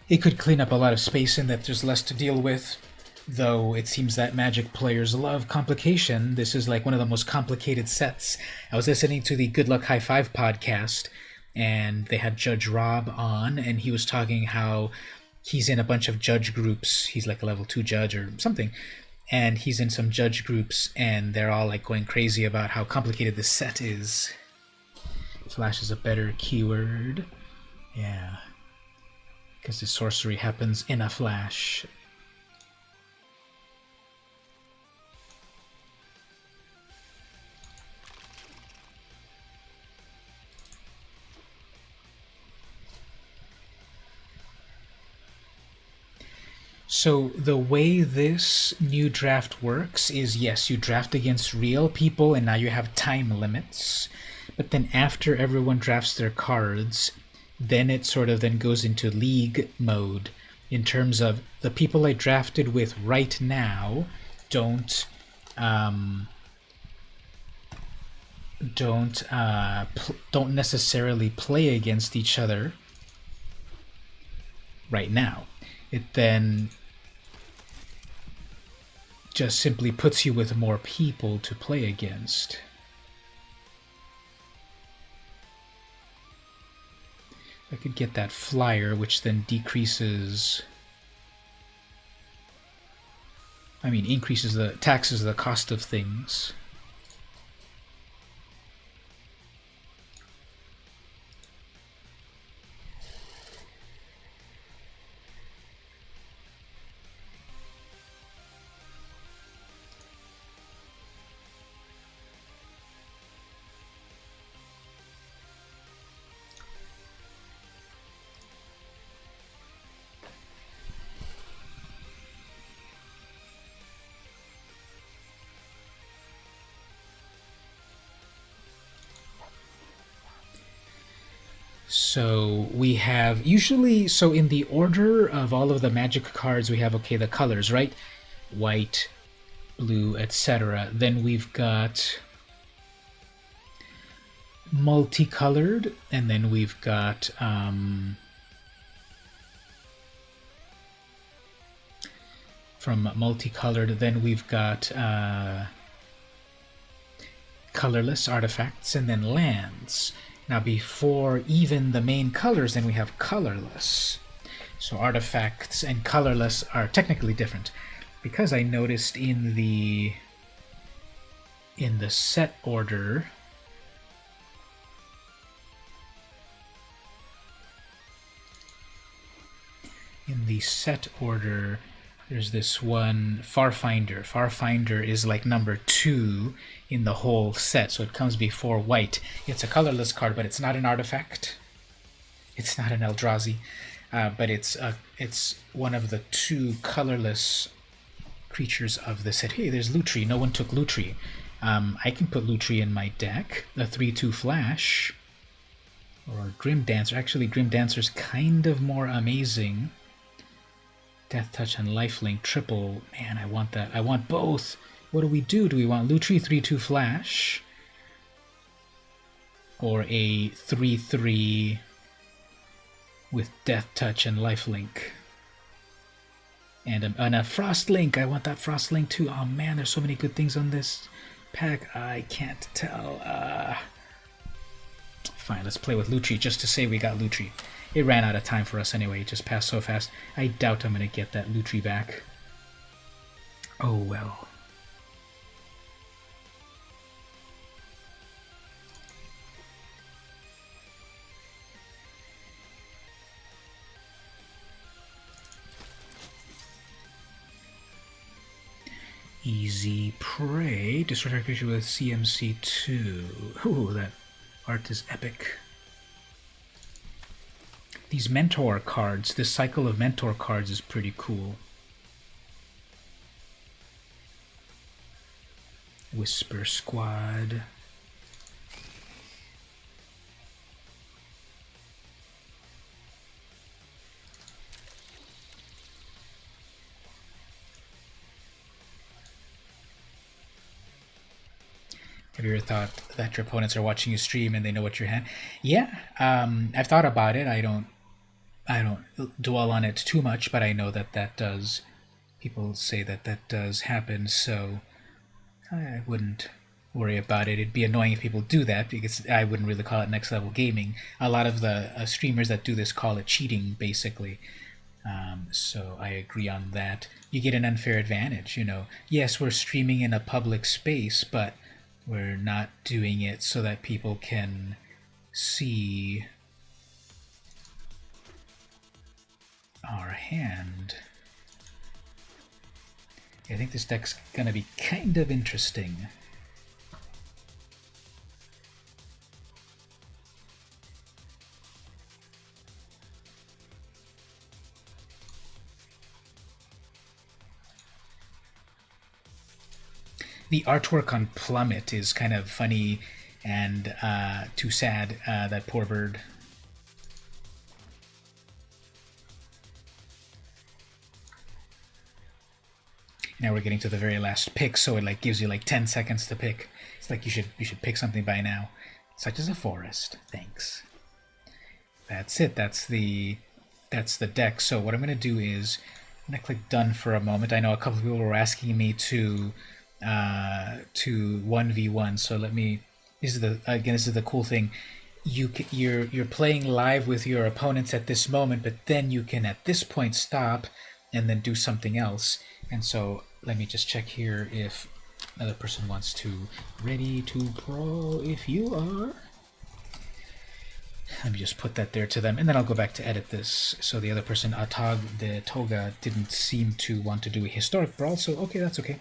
It could clean up a lot of space in that there's less to deal with. Though it seems that Magic players love complication. This is like one of the most complicated sets. I was listening to the Good Luck High Five podcast, and they had Judge Rob on, and he was talking how he's in a bunch of judge groups. He's like a level 2 judge or something. And he's in some judge groups, and they're all like going crazy about how complicated this set is. Flash is a better keyword. Yeah. Because the sorcery happens in a flash. So the way this new draft works is, yes, you draft against real people and now you have time limits. But then after everyone drafts their cards, then it sort of then goes into league mode in terms of the people I drafted with right now don't necessarily play against each other right now. It then just simply puts you with more people to play against. I could get that flyer, which then decreases... increases the taxes the cost of things. So we have usually, so in the order of all of the Magic cards, we have, okay, the colors, right? White, blue, etc. Then we've got multicolored, and then we've got from multicolored, then we've got colorless artifacts, and then lands. Now before even the main colors, then we have colorless. So artifacts and colorless are technically different. Because I noticed in the set order, there's this one, Farfinder. Farfinder is like number 2 in the whole set, so it comes before white. It's a colorless card, but it's not an artifact. It's not an Eldrazi, but it's one of the 2 colorless creatures of the set. Hey, there's Lutri. No one took Lutri. I can put Lutri in my deck. A 3/2 flash. Or Grim Dancer. Actually, Grim Dancer's kind of more amazing. Death Touch and Lifelink triple. Man, I want that. I want both. What do we do? Do we want Lutri 3/2 flash? Or a 3/3 with Death Touch and Lifelink? And a Frost Link. I want that Frost Link too. Oh man, there's so many good things on this pack. I can't tell. Fine, let's play with Lutri just to say we got Lutri. It ran out of time for us anyway. It just passed so fast. I doubt I'm going to get that Lutri back. Oh well. Easy Prey. Destroy a creature with CMC 2. Ooh, that art is epic. These mentor cards, this cycle of mentor cards is pretty cool. Whisper Squad. Have you ever thought that your opponents are watching you stream and they know what your hand? Yeah, I've thought about it. I don't I don't dwell on it too much, but I know that that does. People say that that does happen, so I wouldn't worry about it. It'd be annoying if people do that because I wouldn't really call it next level gaming. A lot of the streamers that do this call it cheating, basically. So I agree on that. You get an unfair advantage, you know. Yes, we're streaming in a public space, but we're not doing it so that people can see our hand. I think this deck's gonna be kind of interesting. The artwork on Plummet is kind of funny and too sad. That poor bird. Now we're getting to the very last pick, so it like gives you like 10 seconds to pick. It's like you should pick something by now, such as a forest. Thanks. That's it. That's the deck. So what I'm gonna do is I'm gonna click done for a moment. I know a couple of people were asking me to 1v1. So let me. This is the cool thing. You're playing live with your opponents at this moment, but then you can at this point stop and then do something else. And so let me just check here if another person wants to. Ready to pro if you are. Let me just put that there to them, and then I'll go back to edit this. So the other person, Atag the Toga, didn't seem to want to do a historic brawl, so okay, that's okay.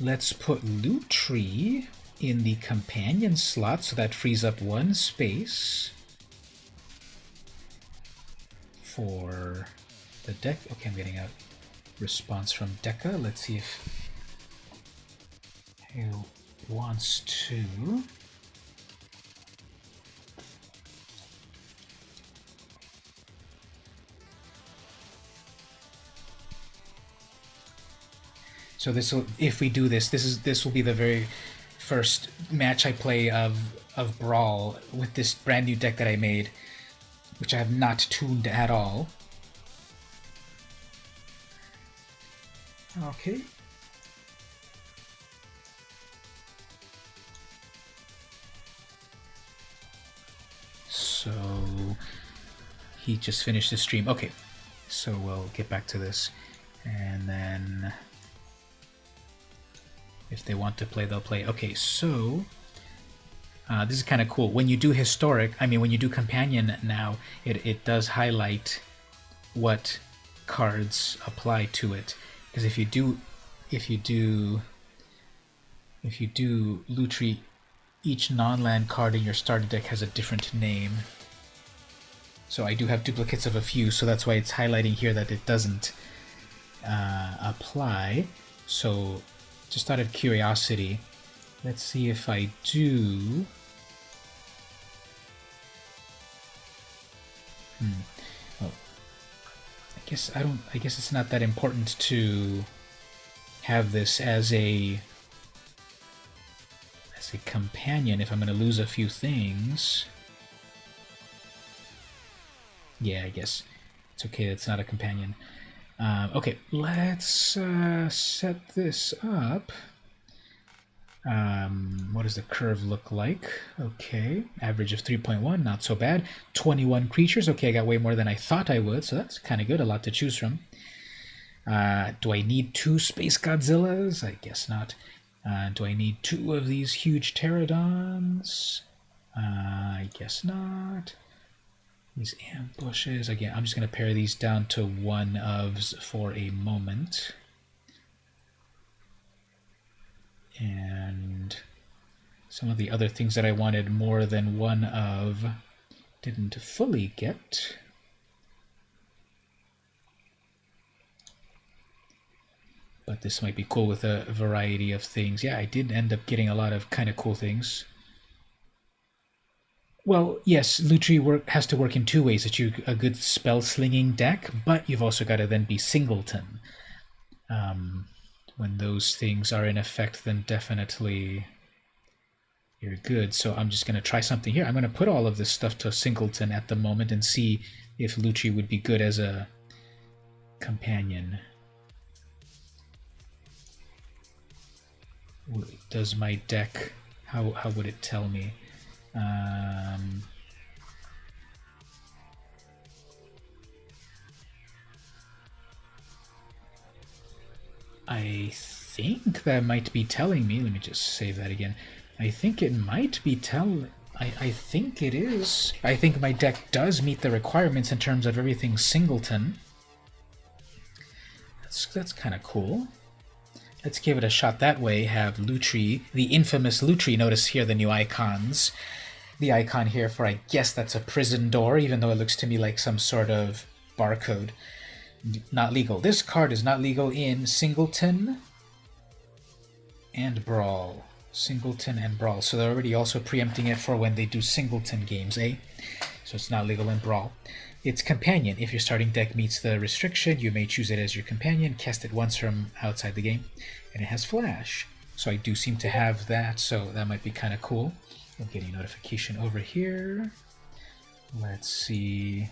Let's put Loot Tree in the companion slot, so that frees up one space for the deck. Okay, I'm getting a response from Deca. Let's see if he wants to. So this will, if we do this, this will be the very first match I play of Brawl with this brand new deck that I made, which I have not tuned at all. Okay. So he just finished the stream. Okay, so we'll get back to this, and then if they want to play, they'll play. Okay, so this is kind of cool. When you do historic, I mean, when you do companion now, it does highlight what cards apply to it. Because if you do Lutri, each non-land card in your starter deck has a different name. So I do have duplicates of a few, so that's why it's highlighting here that it doesn't apply. So just out of curiosity, let's see if I do. Well, I guess it's not that important to have this as a companion if I'm going to lose a few things. Yeah, I guess it's okay. It's not a companion. Okay, let's set this up. What does the curve look like? Okay, average of 3.1, not so bad. 21 creatures. Okay, I got way more than I thought I would, so that's kind of good. A lot to choose from. Do I need 2 Space Godzillas? I guess not. Do I need 2 of these huge pterodons? I guess not. These ambushes, again, I'm just going to pare these down to 1-ofs for a moment. And some of the other things that I wanted more than 1-of didn't fully get. But this might be cool with a variety of things. Yeah, I did end up getting a lot of kind of cool things. Well, yes, Lutri has to work in 2 ways. That you're a good spell-slinging deck, but you've also got to then be singleton. When those things are in effect, then definitely You're good. So I'm just going to try something here. I'm going to put all of this stuff to Singleton at the moment and see if Lucci would be good as a companion. Does my deck... How would it tell me? I think that might be telling me... Let me just save that again. I think it might be I think it is. I think my deck does meet the requirements in terms of everything Singleton. That's kind of cool. Let's give it a shot that way. Have Lucci, the infamous Lucci. Notice here the new icons. The icon here for, I guess that's a prison door, even though it looks to me like some sort of barcode. Not legal. This card is not legal in Singleton and Brawl. Singleton and Brawl. So they're already also preempting it for when they do Singleton games, eh? So it's not legal in Brawl. Its companion. If your starting deck meets the restriction, you may choose it as your companion, cast it once from outside the game, and it has flash. So I do seem to have that, so that might be kind of cool. I'm getting a notification over here. Let's see.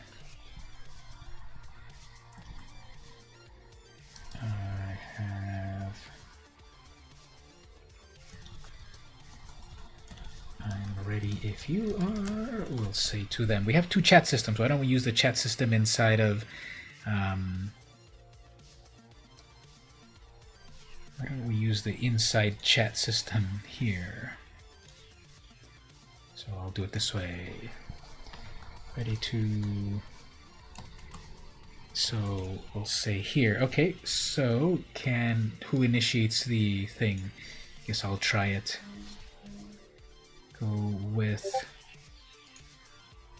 I'm ready if you are, we'll say to them. We have two chat systems. Why don't we use the chat system inside of... why don't we use the inside chat system here? So I'll do it this way. Ready to... So we'll say here. Okay, so who initiates the thing? Guess I'll try it. Go with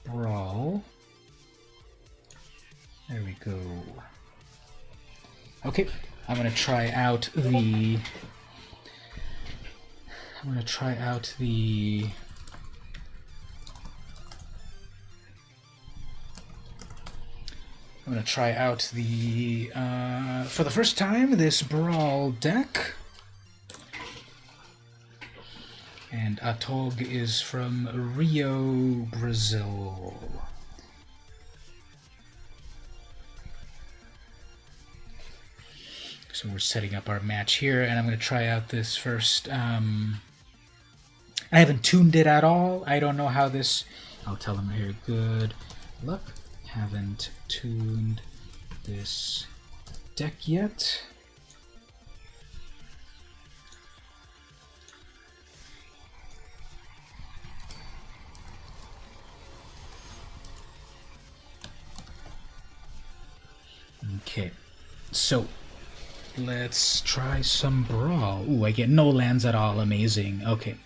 Brawl. There we go. Okay, I'm gonna try out the for the first time, this Brawl deck. And Atog is from Rio, Brazil. So we're setting up our match here, and I'm going to try out this first. I haven't tuned it at all. I don't know how this... I'll tell them here, good luck. Haven't tuned this deck yet. Okay, so let's try some Brawl. Ooh, I get no lands at all. Amazing. Okay.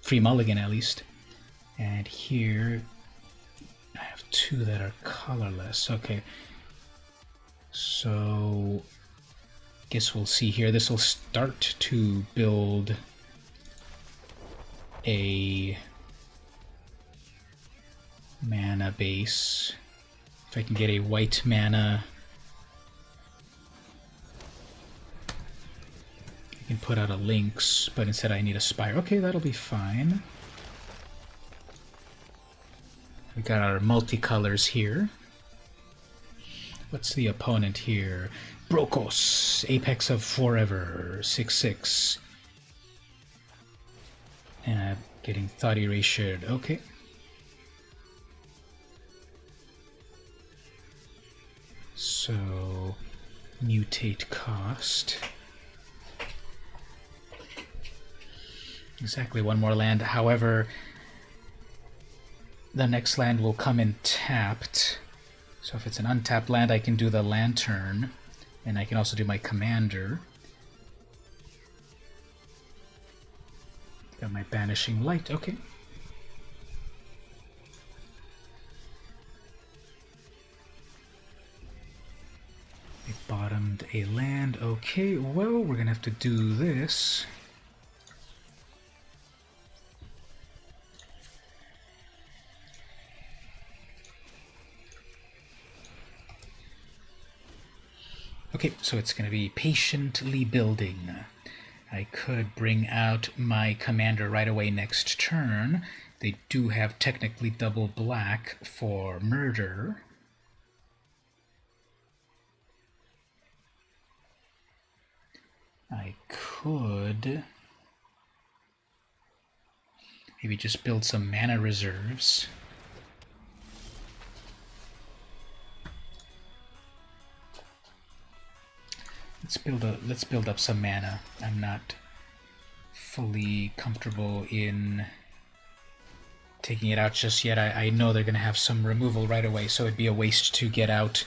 Free mulligan at least. And here I have two that are colorless. Okay. So guess we'll see here. This will start to build a mana base. If I can get a white mana, I can put out a Lynx, but instead I need a Spire. Okay, that'll be fine. We got our multicolors here. What's the opponent here? Brokos, Apex of Forever, 6/6. And I'm getting thought erased. Okay. So, mutate cost. Exactly, one more land. However, the next land will come in tapped. So if it's an untapped land, I can do the Lantern, and I can also do my Commander. Got my Banishing Light. Okay. I bottomed a land. Okay, well, we're gonna have to do this. Okay, so it's gonna be patiently building. I could bring out my commander right away next turn. They do have technically double black for murder. I could maybe just build some mana reserves. Let's build up some mana. I'm not fully comfortable in taking it out just yet. I know they're going to have some removal right away, so it'd be a waste to get out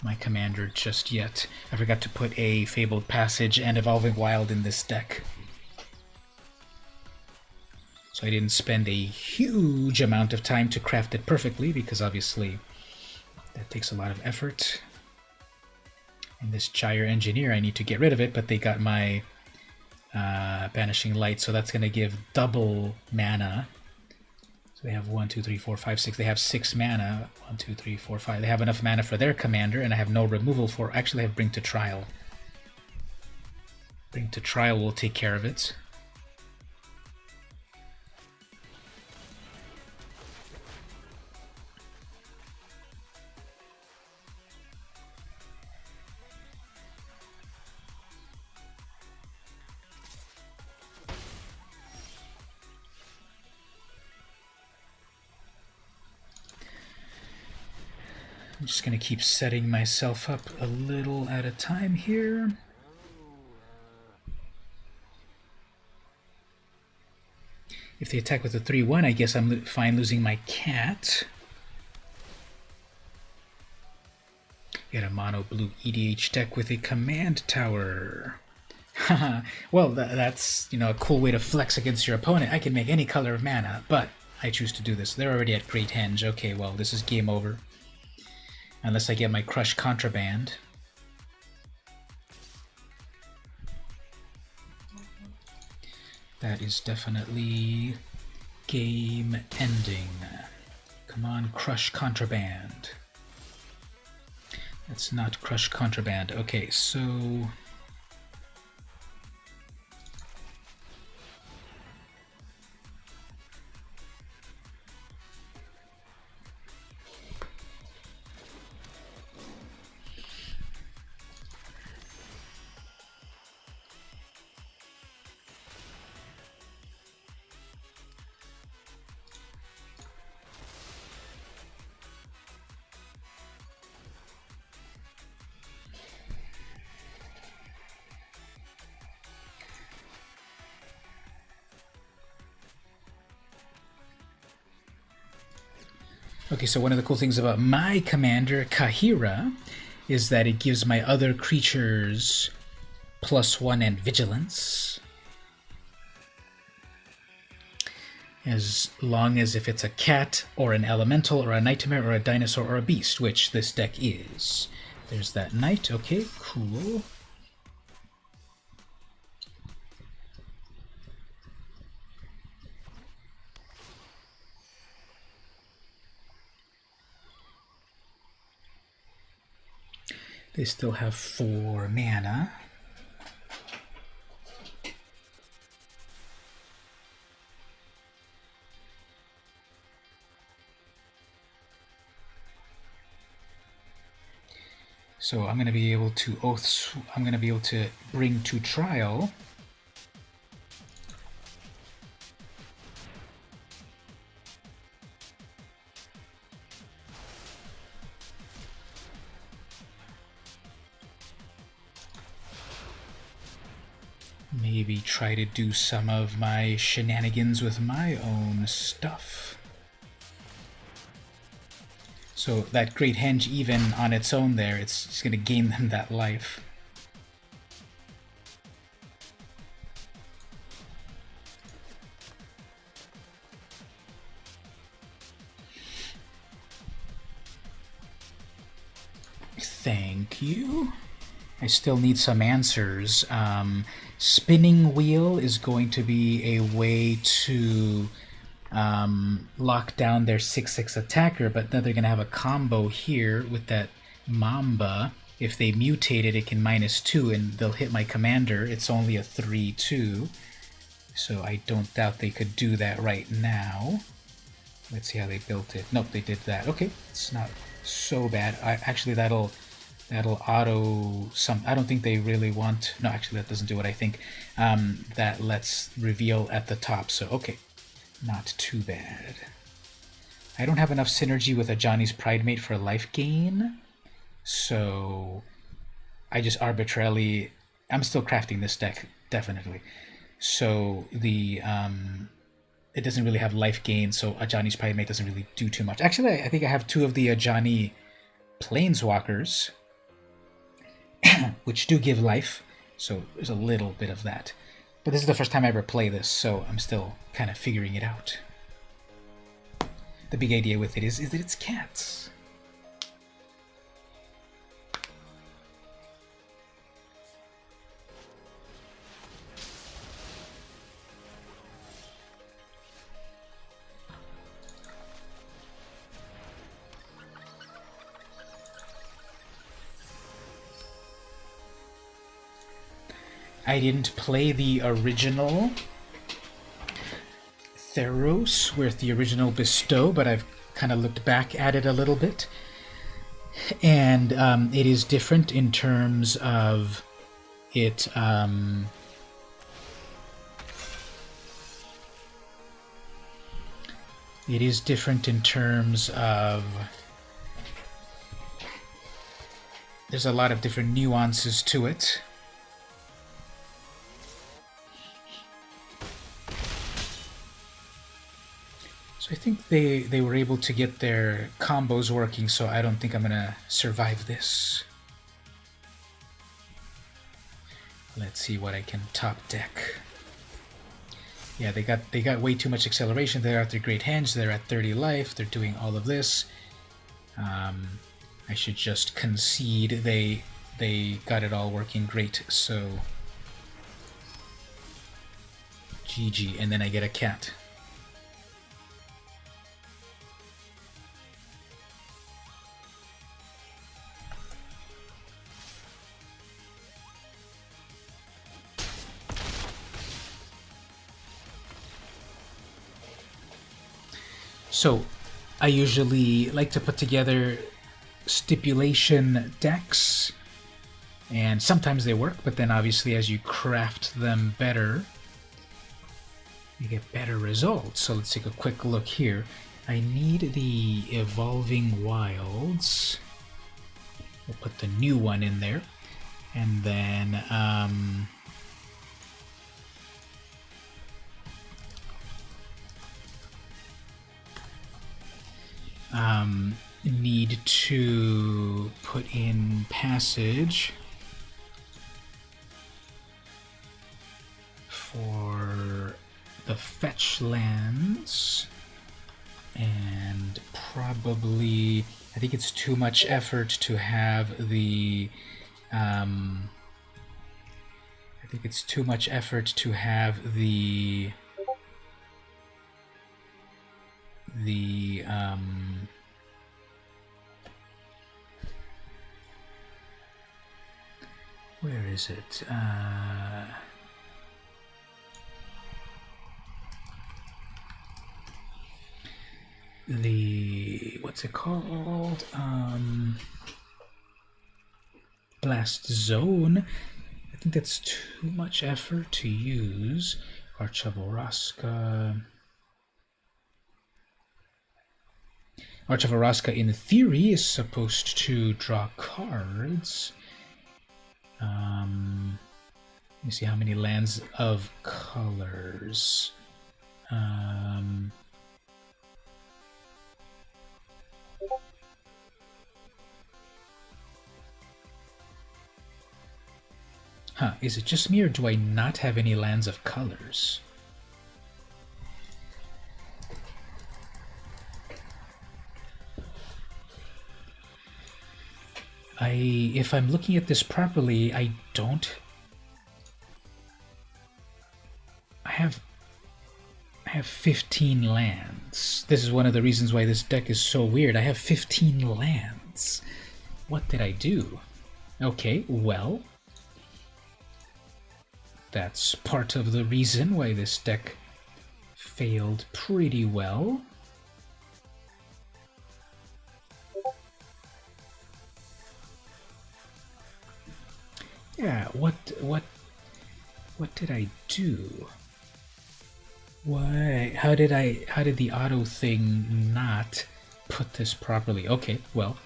my commander just yet. I forgot to put a Fabled Passage and Evolving Wild in this deck, so I didn't spend a huge amount of time to craft it perfectly, because obviously that takes a lot of effort. And this Gyre Engineer, I need to get rid of it, but they got my Banishing Light, so that's going to give double mana. So they have 1, 2, 3, 4, 5, 6. They have 6 mana. 1, 2, 3, 4, 5. They have enough mana for their commander, and I have no removal for... Actually, I have Bring to Trial. Bring to Trial will take care of it. I'm just going to keep setting myself up a little at a time here. If they attack with a 3-1, I guess I'm fine losing my cat. Get a mono blue EDH deck with a command tower. Well, that's, you know, a cool way to flex against your opponent. I can make any color of mana, but I choose to do this. They're already at Great Henge. Okay, well, this is game over. Unless I get my Crush Contraband. That is definitely game ending. Come on, Crush Contraband. That's not Crush Contraband. Okay, so... Okay, so one of the cool things about my commander, Kahira, is that it gives my other creatures +1 and vigilance. As long as if it's a cat, or an elemental, or a nightmare, or a dinosaur, or a beast, which this deck is. There's that knight. Okay, cool. They still have 4 mana. So I'm going to be able to I'm going to be able to bring to trial. Maybe try to do some of my shenanigans with my own stuff. So that Great Henge, even on its own there, it's going to gain them that life. Thank you. I still need some answers. Spinning Wheel is going to be a way to lock down their 6/6 attacker, but then they're going to have a combo here with that Mamba. if they mutate it, it can -2 and they'll hit my commander. It's only a 3/2, so I don't doubt they could do that right now. Let's see how they built it. Nope, they did that. Okay, it's not so bad. Actually, that'll auto some. I don't think they really want. No, actually, that doesn't do what I think. That lets reveal at the top. So okay, not too bad. I don't have enough synergy with a Johnny's Pridemate for life gain, so I just arbitrarily. I'm still crafting this deck, definitely. So the it doesn't really have life gain, so a Johnny's Pridemate doesn't really do too much. Actually, I think I have 2 of the Ajani Planeswalkers, which do give life, so there's a little bit of that. But this is the first time I ever play this, so I'm still kind of figuring it out. The big idea with it is that it's cats. I didn't play the original Theros with the original Bestow, but I've kind of looked back at it a little bit. And it is different in terms of it... it is different in terms of... there's a lot of different nuances to it. I think they were able to get their combos working, so I don't think I'm gonna survive this. Let's see what I can top deck. Yeah, they got way too much acceleration. They're at their great hands. They're at 30 life. They're doing all of this. I should just concede they got it all working great. So GG, and then I get a cat. So, I usually like to put together stipulation decks, and sometimes they work, but then obviously as you craft them better, you get better results. So let's take a quick look here. I need the Evolving Wilds. We'll put the new one in there, and then need to put in Passage for the fetch lands, and probably I think it's too much effort to have the I think it's too much effort to have the where is it? The what's it called? Blast Zone. I think that's too much effort to use. Archavoroska. Archavoroska, in theory, is supposed to draw cards. Let me see how many lands of colors. Huh, is it just me, or do I not have any lands of colors? If I'm looking at this properly, I don't... I have 15 lands. This is one of the reasons why this deck is so weird. I have 15 lands. What did I do? Okay, well, that's part of the reason why this deck failed pretty well. Yeah, what did I do? Why? How did the auto thing not put this properly? Okay, well,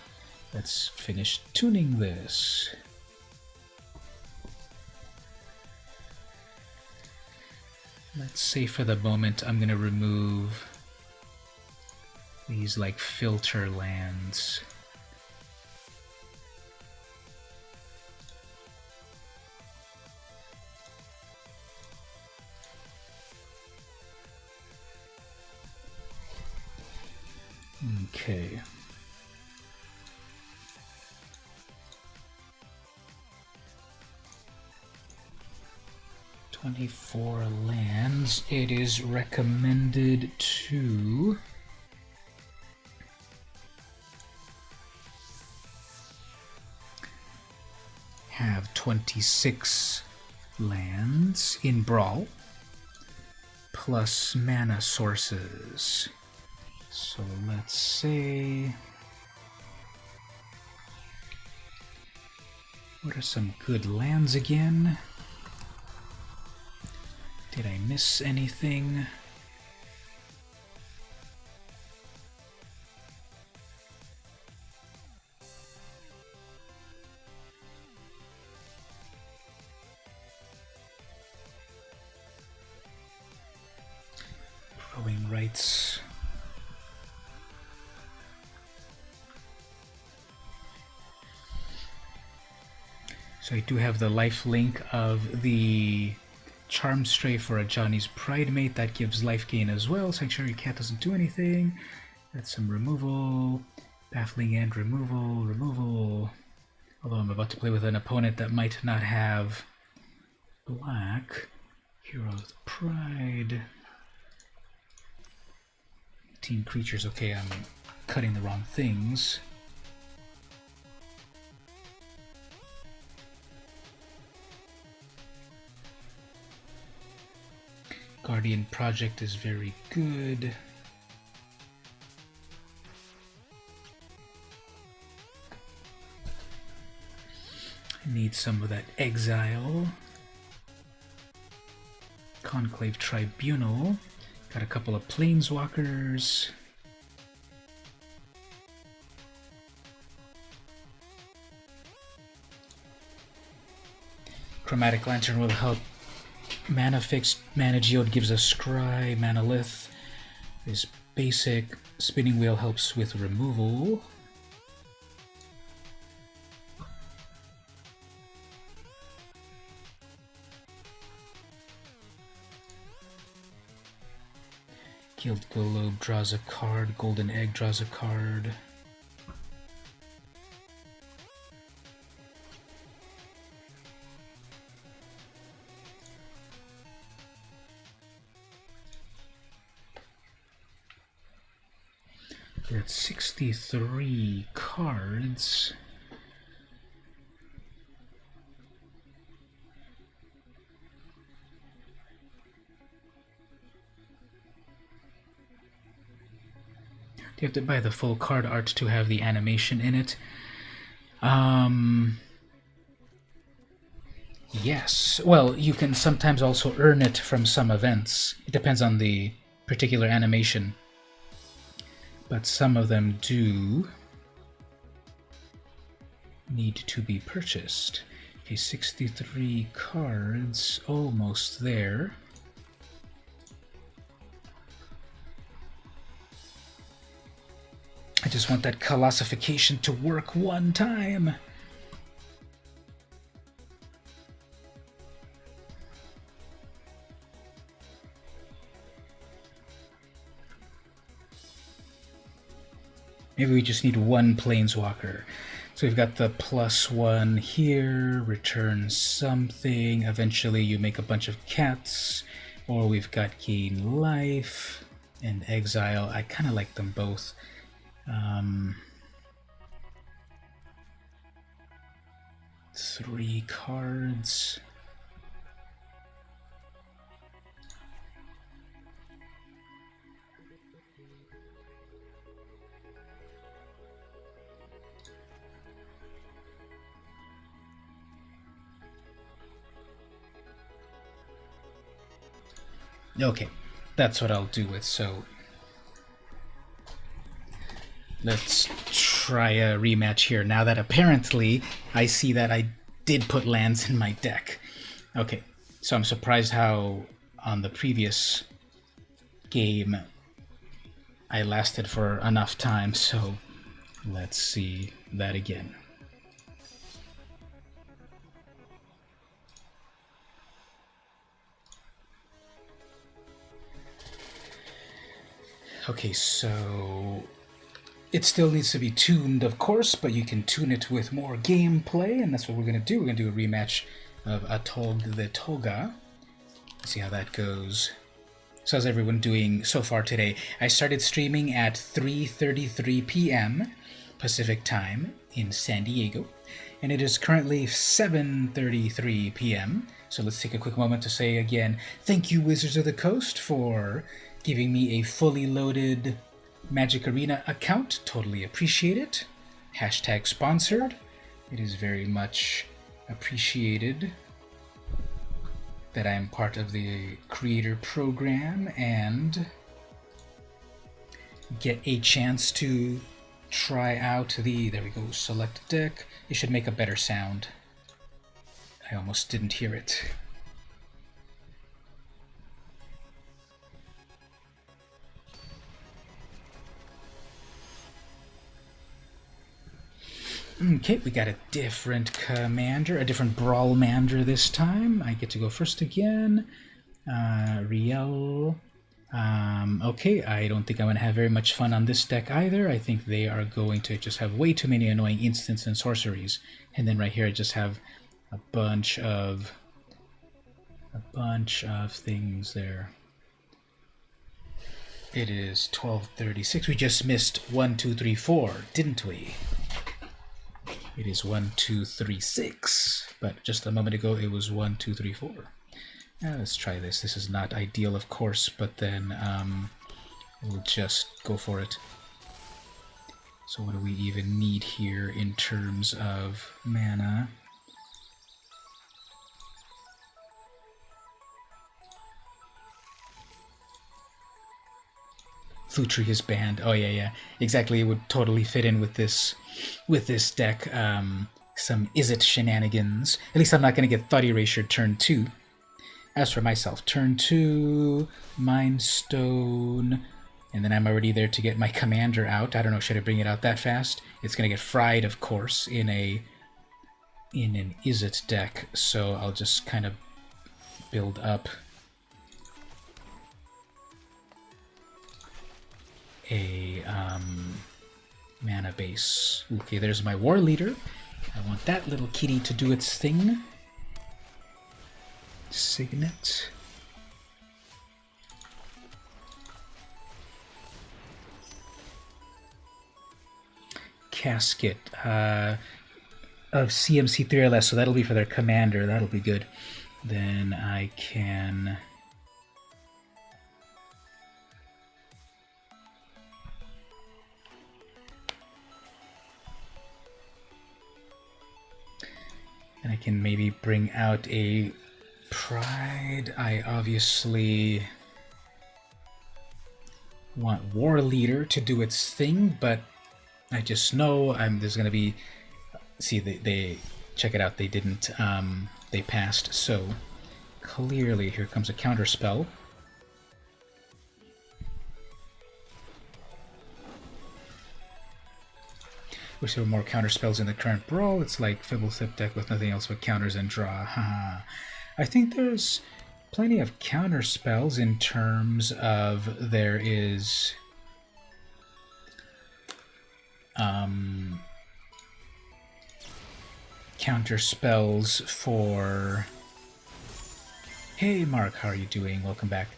let's finish tuning this. Let's say for the moment I'm gonna remove these like filter lands. Okay. "24 lands. It is recommended to have 26 lands in Brawl plus mana sources. So let's say, what are some good lands again? Did I miss anything? Growing Rights. So I do have the life link of the Charm Stray for a Johnny's Pride Mate. That gives life gain as well. Sanctuary Cat doesn't do anything. That's some removal. Baffling End, removal. Although I'm about to play with an opponent that might not have black. Hero of the Pride. 18 creatures. Okay, I'm cutting the wrong things. Guardian Project is very good. I need some of that exile. Conclave Tribunal. Got a couple of Planeswalkers. Chromatic Lantern will help. Mana Fix, Mana Geode gives us Scry, Mana Lith is basic. Spinning Wheel helps with removal. Guild Globe draws a card. Golden Egg draws a card. We're at 63 cards. You have to buy the full card art to have the animation in it. Yes. Well, you can sometimes also earn it from some events. It depends on the particular animation. But some of them do need to be purchased. Okay, 63 cards, almost there. I just want that colossification to work one time. Maybe we just need one Planeswalker. So we've got the +1 here, return something, eventually you make a bunch of cats, or we've got gain life and exile. I kind of like them both. 3 cards. Okay, that's what I'll do with, so let's try a rematch here, now that apparently I see that I did put lands in my deck. Okay, so I'm surprised how on the previous game I lasted for enough time, so let's see that again. Okay, so it still needs to be tuned, of course, but you can tune it with more gameplay, and that's what we're going to do. We're going to do a rematch of Atog the Toga. Let's see how that goes. So how's everyone doing so far today? I started streaming at 3:33 p.m. Pacific Time in San Diego, and it is currently 7:33 p.m. So let's take a quick moment to say again, thank you, Wizards of the Coast, for giving me a fully loaded Magic Arena account. Totally appreciate it. Hashtag sponsored. It is very much appreciated that I am part of the creator program and get a chance to try out the, there we go, select deck. It should make a better sound. I almost didn't hear it. Okay, we got a different commander, a different Brawlmander this time. I get to go first again. Riel. Okay, I don't think I'm going to have very much fun on this deck either. I think they are going to just have way too many annoying instants and sorceries. And then right here I just have a bunch of things there. It is 12:36. We just missed 1, 2, 3, 4, didn't we? It is 1, 2, 3, 6, but just a moment ago it was 1, 2, 3, 4. Now let's try this. This is not ideal, of course, but then we'll just go for it. So what do we even need here in terms of mana? Flutry is banned. Oh yeah, exactly. It would totally fit in with this deck. Some is it shenanigans. At least I'm not going to get Thought Erasure turn 2. As for myself, turn 2, Mind Stone, and then I'm already there to get my commander out. I don't know, should I bring it out that fast? It's going to get fried, of course, in an is it deck. So I'll just kind of build up a mana base. Okay, there's my war leader. I want that little kitty to do its thing. Signet. Casket of CMC3 or less, so that'll be for their commander. That'll be good. Then I can maybe bring out a Pride. I obviously want War Leader to do its thing, but I just know there's gonna be. See, they check it out. They didn't. They passed. So clearly, here comes a counter spell. Wish there were more counter spells in the current brawl. It's like Fibblethip deck with nothing else but counters and draw. Haha. I think there's plenty of counter spells in terms of there is counter spells for. Hey Mark, how are you doing? Welcome back.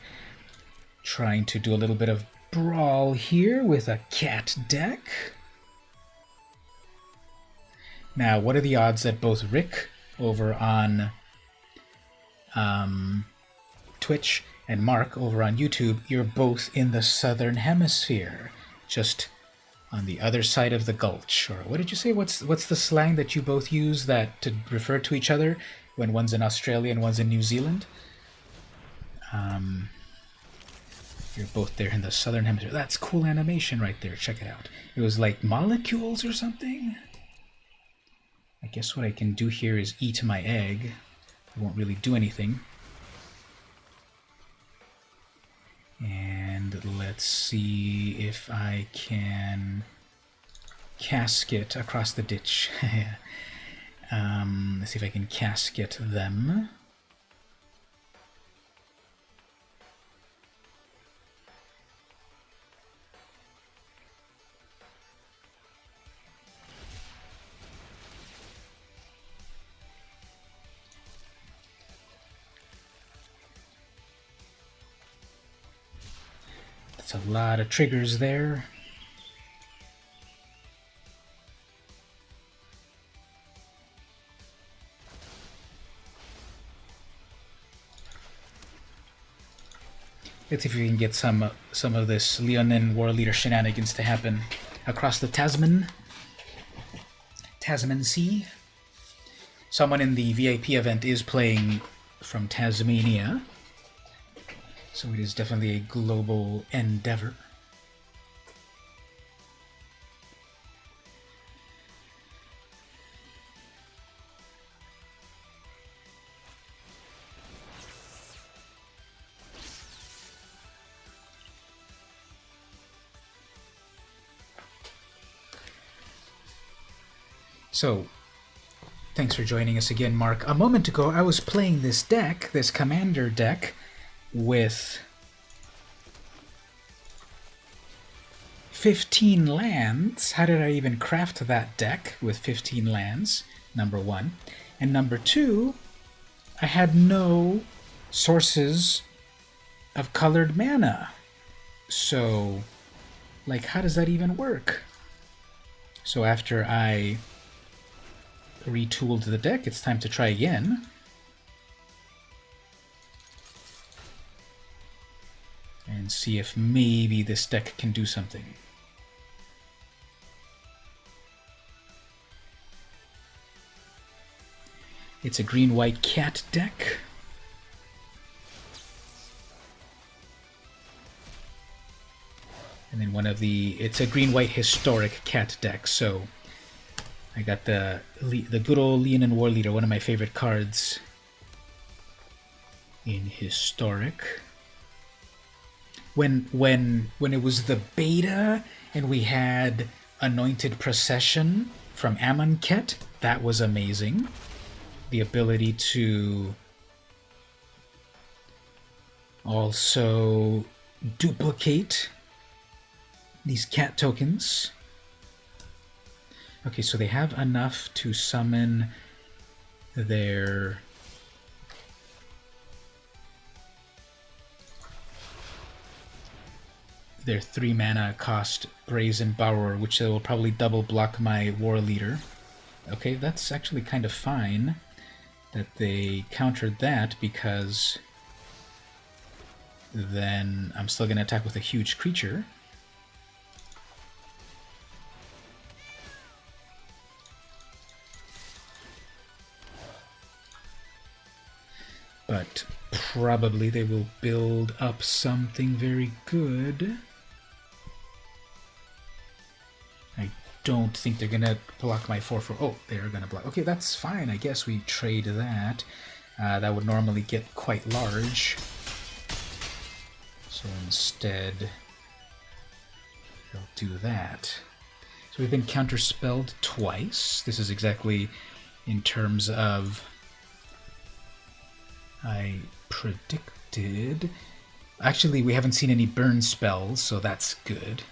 Trying to do a little bit of brawl here with a cat deck. Now, what are the odds that both Rick over on Twitch and Mark over on YouTube, you're both in the southern hemisphere, just on the other side of the gulch? Or what did you say? What's the slang that you both use that to refer to each other when one's in Australia and one's in New Zealand? You're both there in the southern hemisphere. That's cool animation right there. Check it out. It was like molecules or something. I guess what I can do here is eat my egg. It won't really do anything. And let's see if I can casket across the ditch. Let's see if I can casket them. That's a lot of triggers there. Let's see if we can get some of this Leonin War Leader shenanigans to happen across the Tasman Sea. Someone in the VIP event is playing from Tasmania, so it is definitely a global endeavor. So, thanks for joining us again, Mark. A moment ago, I was playing this deck, this commander deck, with 15 lands. How did I even craft that deck with 15 lands? Number one. And number two, I had no sources of colored mana. So, like, how does that even work? So after I retooled the deck, it's time to try again. And see if maybe this deck can do something. It's a green-white cat deck. And then it's a green-white historic cat deck, so I got the good old Leonin War Leader, one of my favorite cards in historic. When it was the beta and we had Anointed Procession from Amonkhet, that was amazing. The ability to also duplicate these cat tokens. Okay, so they have enough to summon their their 3 mana cost Brazen Borrower, which will probably double block my War Leader. Okay, that's actually kind of fine that they countered that, because then I'm still going to attack with a huge creature. But probably they will build up something very good. I don't think they're going to block my 4/4. Oh, they're going to block. Okay, that's fine. I guess we trade that. That would normally get quite large. So instead, they'll do that. So we've been counterspelled twice. This is exactly in terms of I predicted. Actually, we haven't seen any burn spells, so that's good.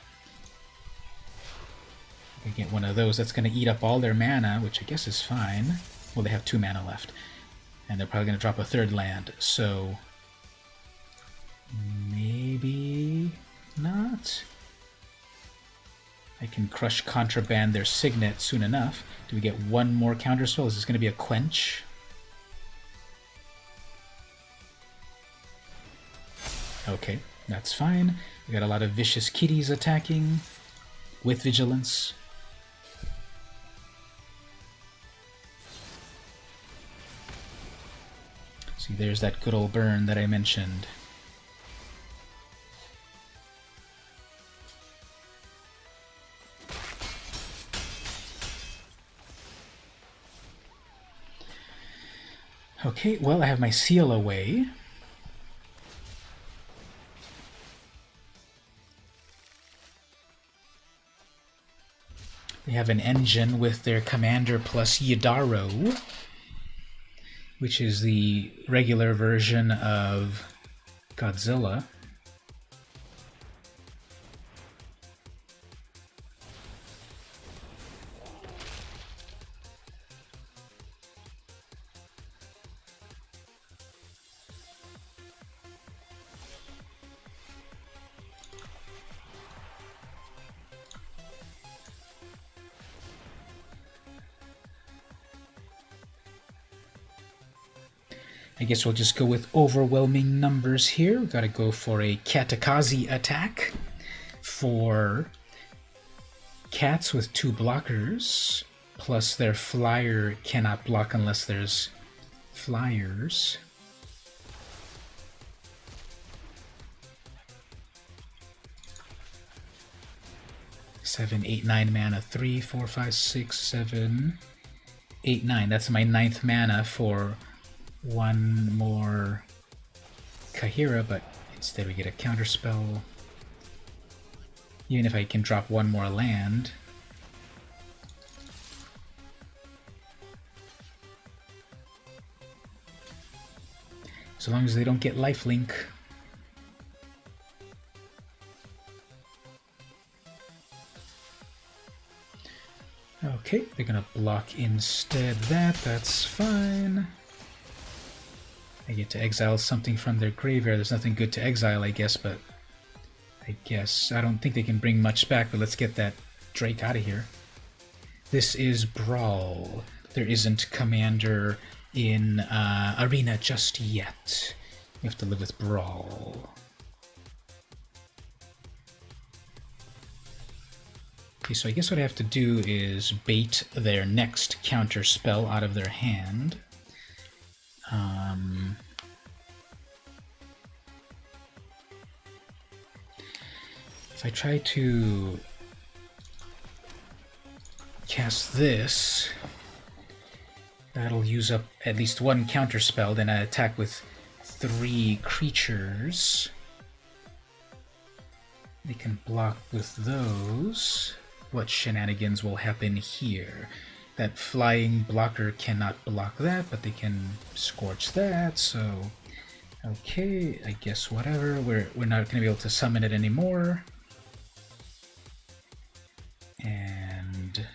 If I get one of those, that's going to eat up all their mana, which I guess is fine. Well, they have 2 mana left. And they're probably going to drop a 3rd land, so maybe not. I can crush contraband their signet soon enough. Do we get one more counterspell? Is this going to be a quench? Okay, that's fine. We got a lot of vicious kitties attacking with vigilance. See, there's that good old burn that I mentioned. Okay, well, I have my seal away. They have an engine with their commander plus Yidaro, which is the regular version of Godzilla. I guess we'll just go with overwhelming numbers here. We've got to go for a Katakazi attack for cats with 2 blockers, plus their flyer cannot block unless there's flyers. Seven, 8, 9 mana. 3, 4, 5, 6, 7, 8, 9. That's my 9th mana for one more Kahira, but instead we get a counterspell. Even if I can drop one more land. So long as they don't get lifelink. Okay, they're gonna block instead that's fine. I get to exile something from their graveyard. There's nothing good to exile, I guess, but I don't think they can bring much back, but let's get that Drake out of here. This is Brawl. There isn't Commander in Arena just yet. We have to live with Brawl. Okay, so I guess what I have to do is bait their next counter spell out of their hand. If I try to cast this, that'll use up at least one counter spell, then I attack with 3 creatures. They can block with those. What shenanigans will happen here? That flying blocker cannot block that, but they can scorch that, so okay, I guess whatever. We're not going to be able to summon it anymore. And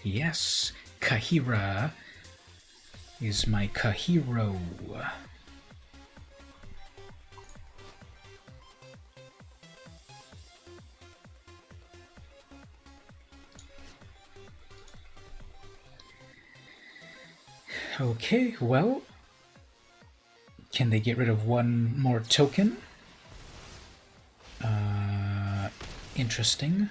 yes, Kahira is my Kahiro. Okay, well, can they get rid of one more token? Interesting.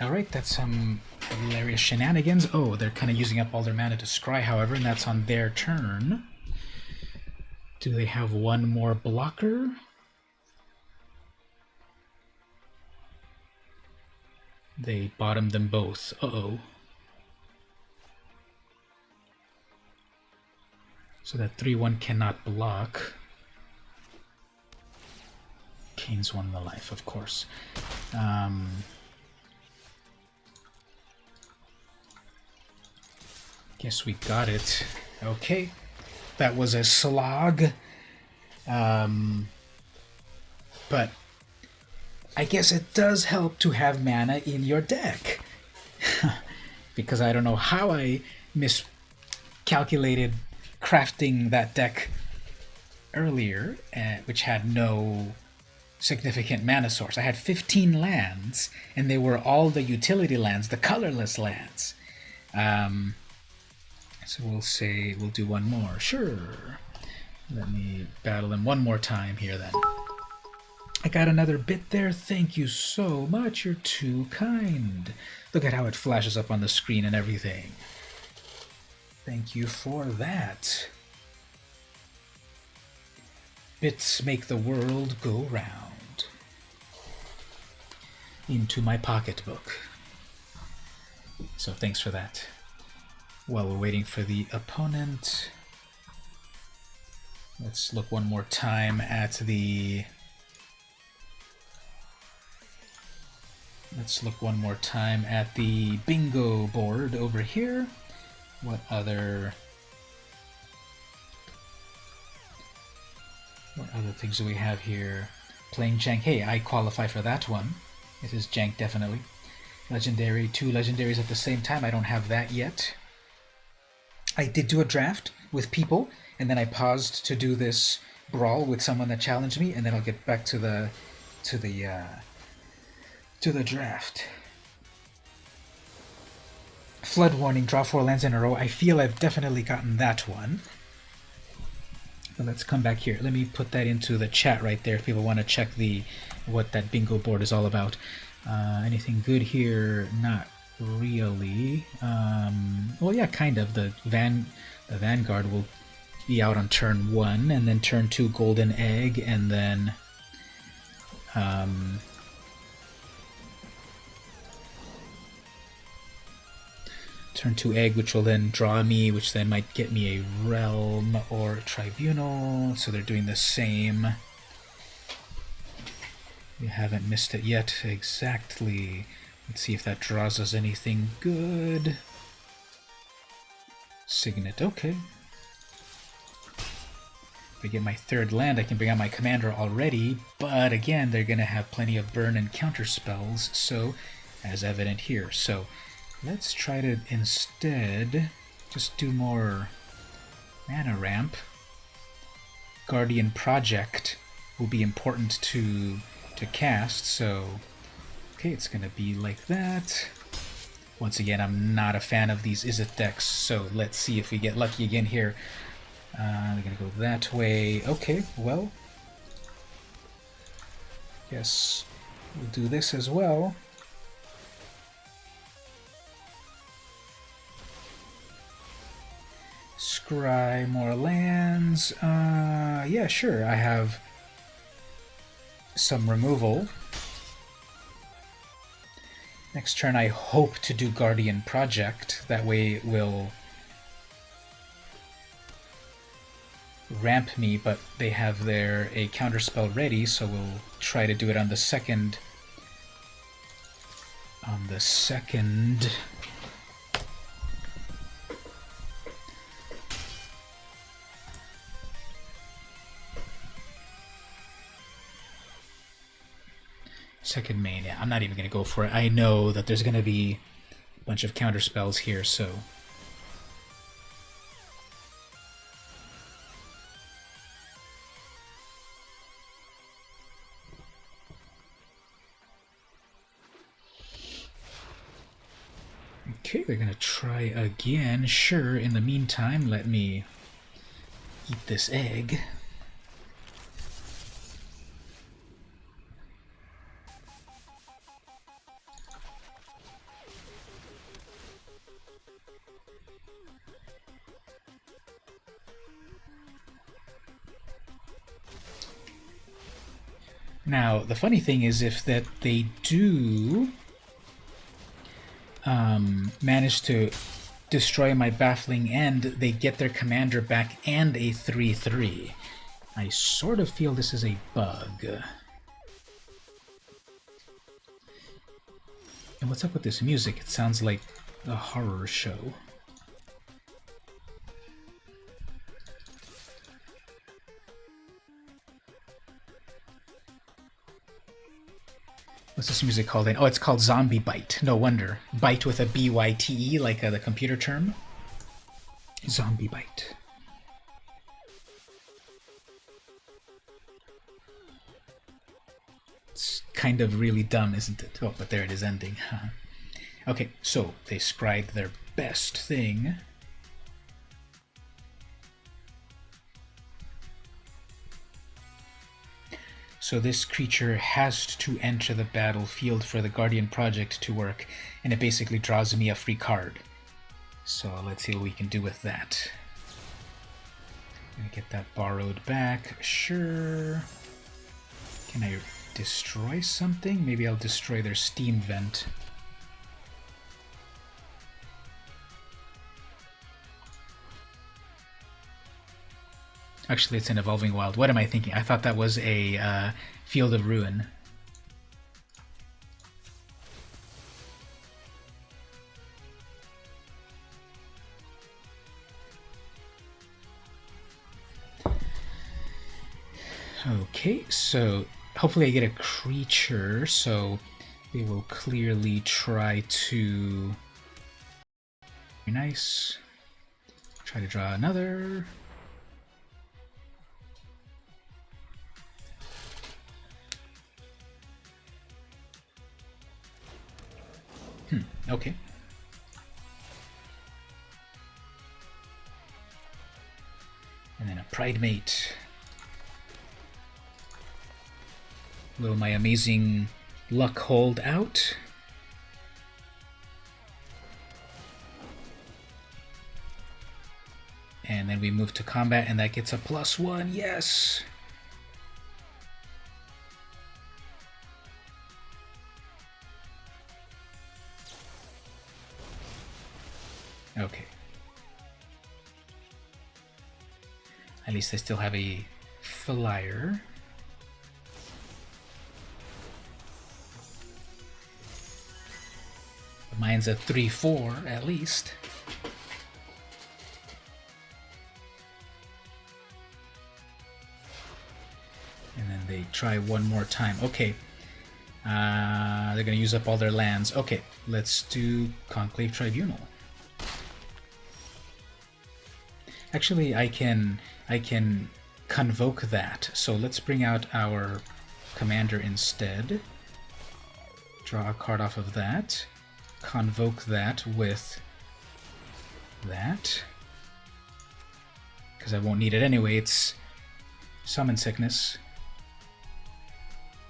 Alright, that's some hilarious shenanigans. Oh, they're kind of using up all their mana to scry, however, and that's on their turn. Do they have one more blocker? They bottomed them both. Uh-oh. So that 3/1 cannot block. Kane's won the life, of course. Guess we got it. Okay. That was a slog. but I guess it does help to have mana in your deck. Because I don't know how I miscalculated crafting that deck earlier, which had no significant mana source. I had 15 lands, and they were all the utility lands, the colorless lands. So we'll do one more. Sure. Let me battle him one more time here then. I got another bit there. Thank you so much. You're too kind. Look at how it flashes up on the screen and everything. Thank you for that. Bits make the world go round. Into my pocketbook. So thanks for that. While we're waiting for the opponent, let's look one more time at the... Let's look one more time at the bingo board over here. What other things do we have here? Playing jank. Hey, I qualify for that one. It is jank, definitely. Legendary, 2 legendaries at the same time. I don't have that yet. I did do a draft with people, and then I paused to do this brawl with someone that challenged me, and then I'll get back to the draft. Flood warning, draw 4 lands in a row. I feel I've definitely gotten that one. But let's come back here. Let me put that into the chat right there if people want to check what that bingo board is all about. Anything good here? Not really. Well, yeah, kind of. The Vanguard will be out on turn 1, and then turn 2 Golden Egg, and then turn 2 Egg, which will then draw me, which then might get me a Realm or a Tribunal. So they're doing the same. We haven't missed it yet. Exactly. Let's see if that draws us anything good. Signet, okay. If I get my 3rd land, I can bring out my commander already, but again, they're going to have plenty of burn and counter spells, so, as evident here. So, let's try to instead just do more mana ramp. Guardian Project will be important to cast, so okay, it's gonna be like that. Once again, I'm not a fan of these Izzet decks, so let's see if we get lucky again here. We're gonna go that way. Okay, well, guess we'll do this as well. Scry more lands. Yeah, sure, I have some removal. Next turn I hope to do Guardian Project. That way it will ramp me, but they have a counterspell ready, so we'll try to do it on the second. Second main, yeah, I'm not even going to go for it. I know that there's going to be a bunch of counter spells here, so... Okay, they're going to try again. Sure, in the meantime, let me eat this egg. Now, the funny thing is if that they do manage to destroy my Baffling End, they get their commander back and a 3/3. I sort of feel this is a bug. And what's up with this music? It sounds like a horror show. What's this music called? Oh, it's called Zombie Bite. No wonder. Bite with a B-Y-T-E, like the computer term. Zombie Bite. It's kind of really dumb, isn't it? Oh, but there it is ending. Okay, so they scribed their best thing. So this creature has to enter the battlefield for the Guardian Project to work, and it basically draws me a free card. So let's see what we can do with that. I'm gonna get that borrowed back. Sure. Can I destroy something? Maybe I'll destroy their steam vent. Actually, it's an Evolving Wild. What am I thinking? I thought that was a Field of Ruin. Okay, so hopefully I get a creature, so they will clearly try to... Very nice. Try to draw another... Okay. And then a Pride Mate. Will my amazing luck hold out? And then we move to combat, and that gets a +1. Yes! Okay. At least I still have a flyer. Mine's a 3/4 at least. And then they try one more time. Okay. They're gonna use up all their lands. Okay, let's do Conclave Tribunal. Actually, I can convoke that. So let's bring out our commander instead. Draw a card off of that. Convoke that with that. Because I won't need it anyway. It's Summon Sickness.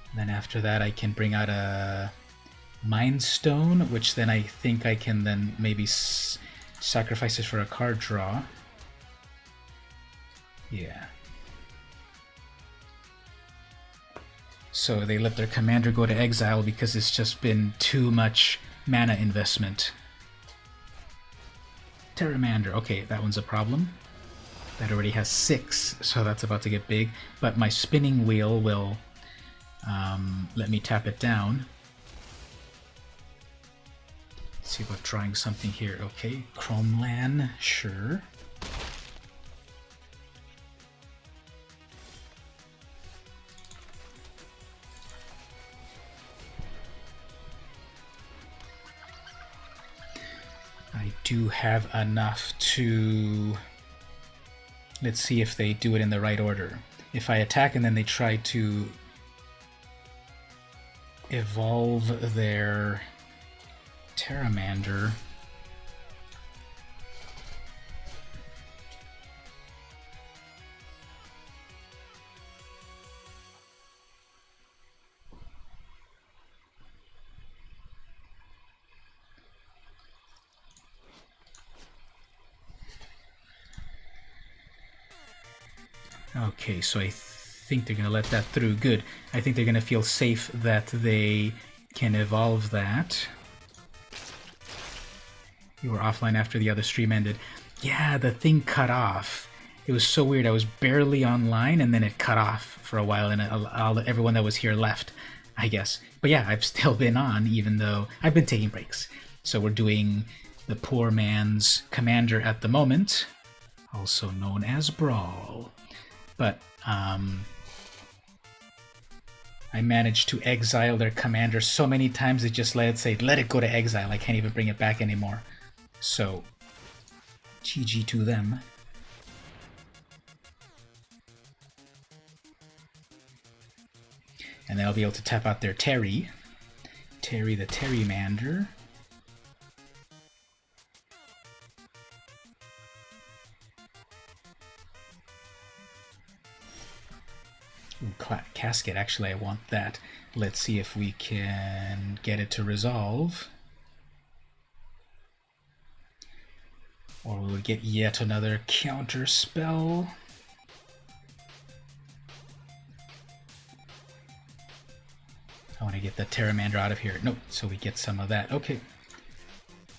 And then after that, I can bring out a Mind Stone, which then I think I can then maybe sacrifice it for a card draw. Yeah. So they let their commander go to exile because it's just been too much mana investment. Terramander. Okay, that one's a problem. That already has 6, so that's about to get big. But my spinning wheel will let me tap it down. Let's see about drawing something here. Okay, Chromeland. Sure. I do have enough to... Let's see if they do it in the right order. If I attack and then they try to evolve their Terramander... Okay, so I think they're going to let that through. Good. I think they're going to feel safe that they can evolve that. You were offline after the other stream ended. Yeah, the thing cut off. It was so weird. I was barely online, and then it cut off for a while, and everyone that was here left, I guess. But yeah, I've still been on, even though I've been taking breaks. So we're doing the poor man's commander at the moment, also known as Brawl. But I managed to exile their commander so many times it just let it go to exile. I can't even bring it back anymore. So, GG to them. And then I'll be able to tap out their Terry the Terrymander. Ooh, casket, actually I want that. Let's see if we can get it to resolve. Or we would get yet another counter spell. I want to get the Terramander out of here. Nope, so we get some of that. Okay.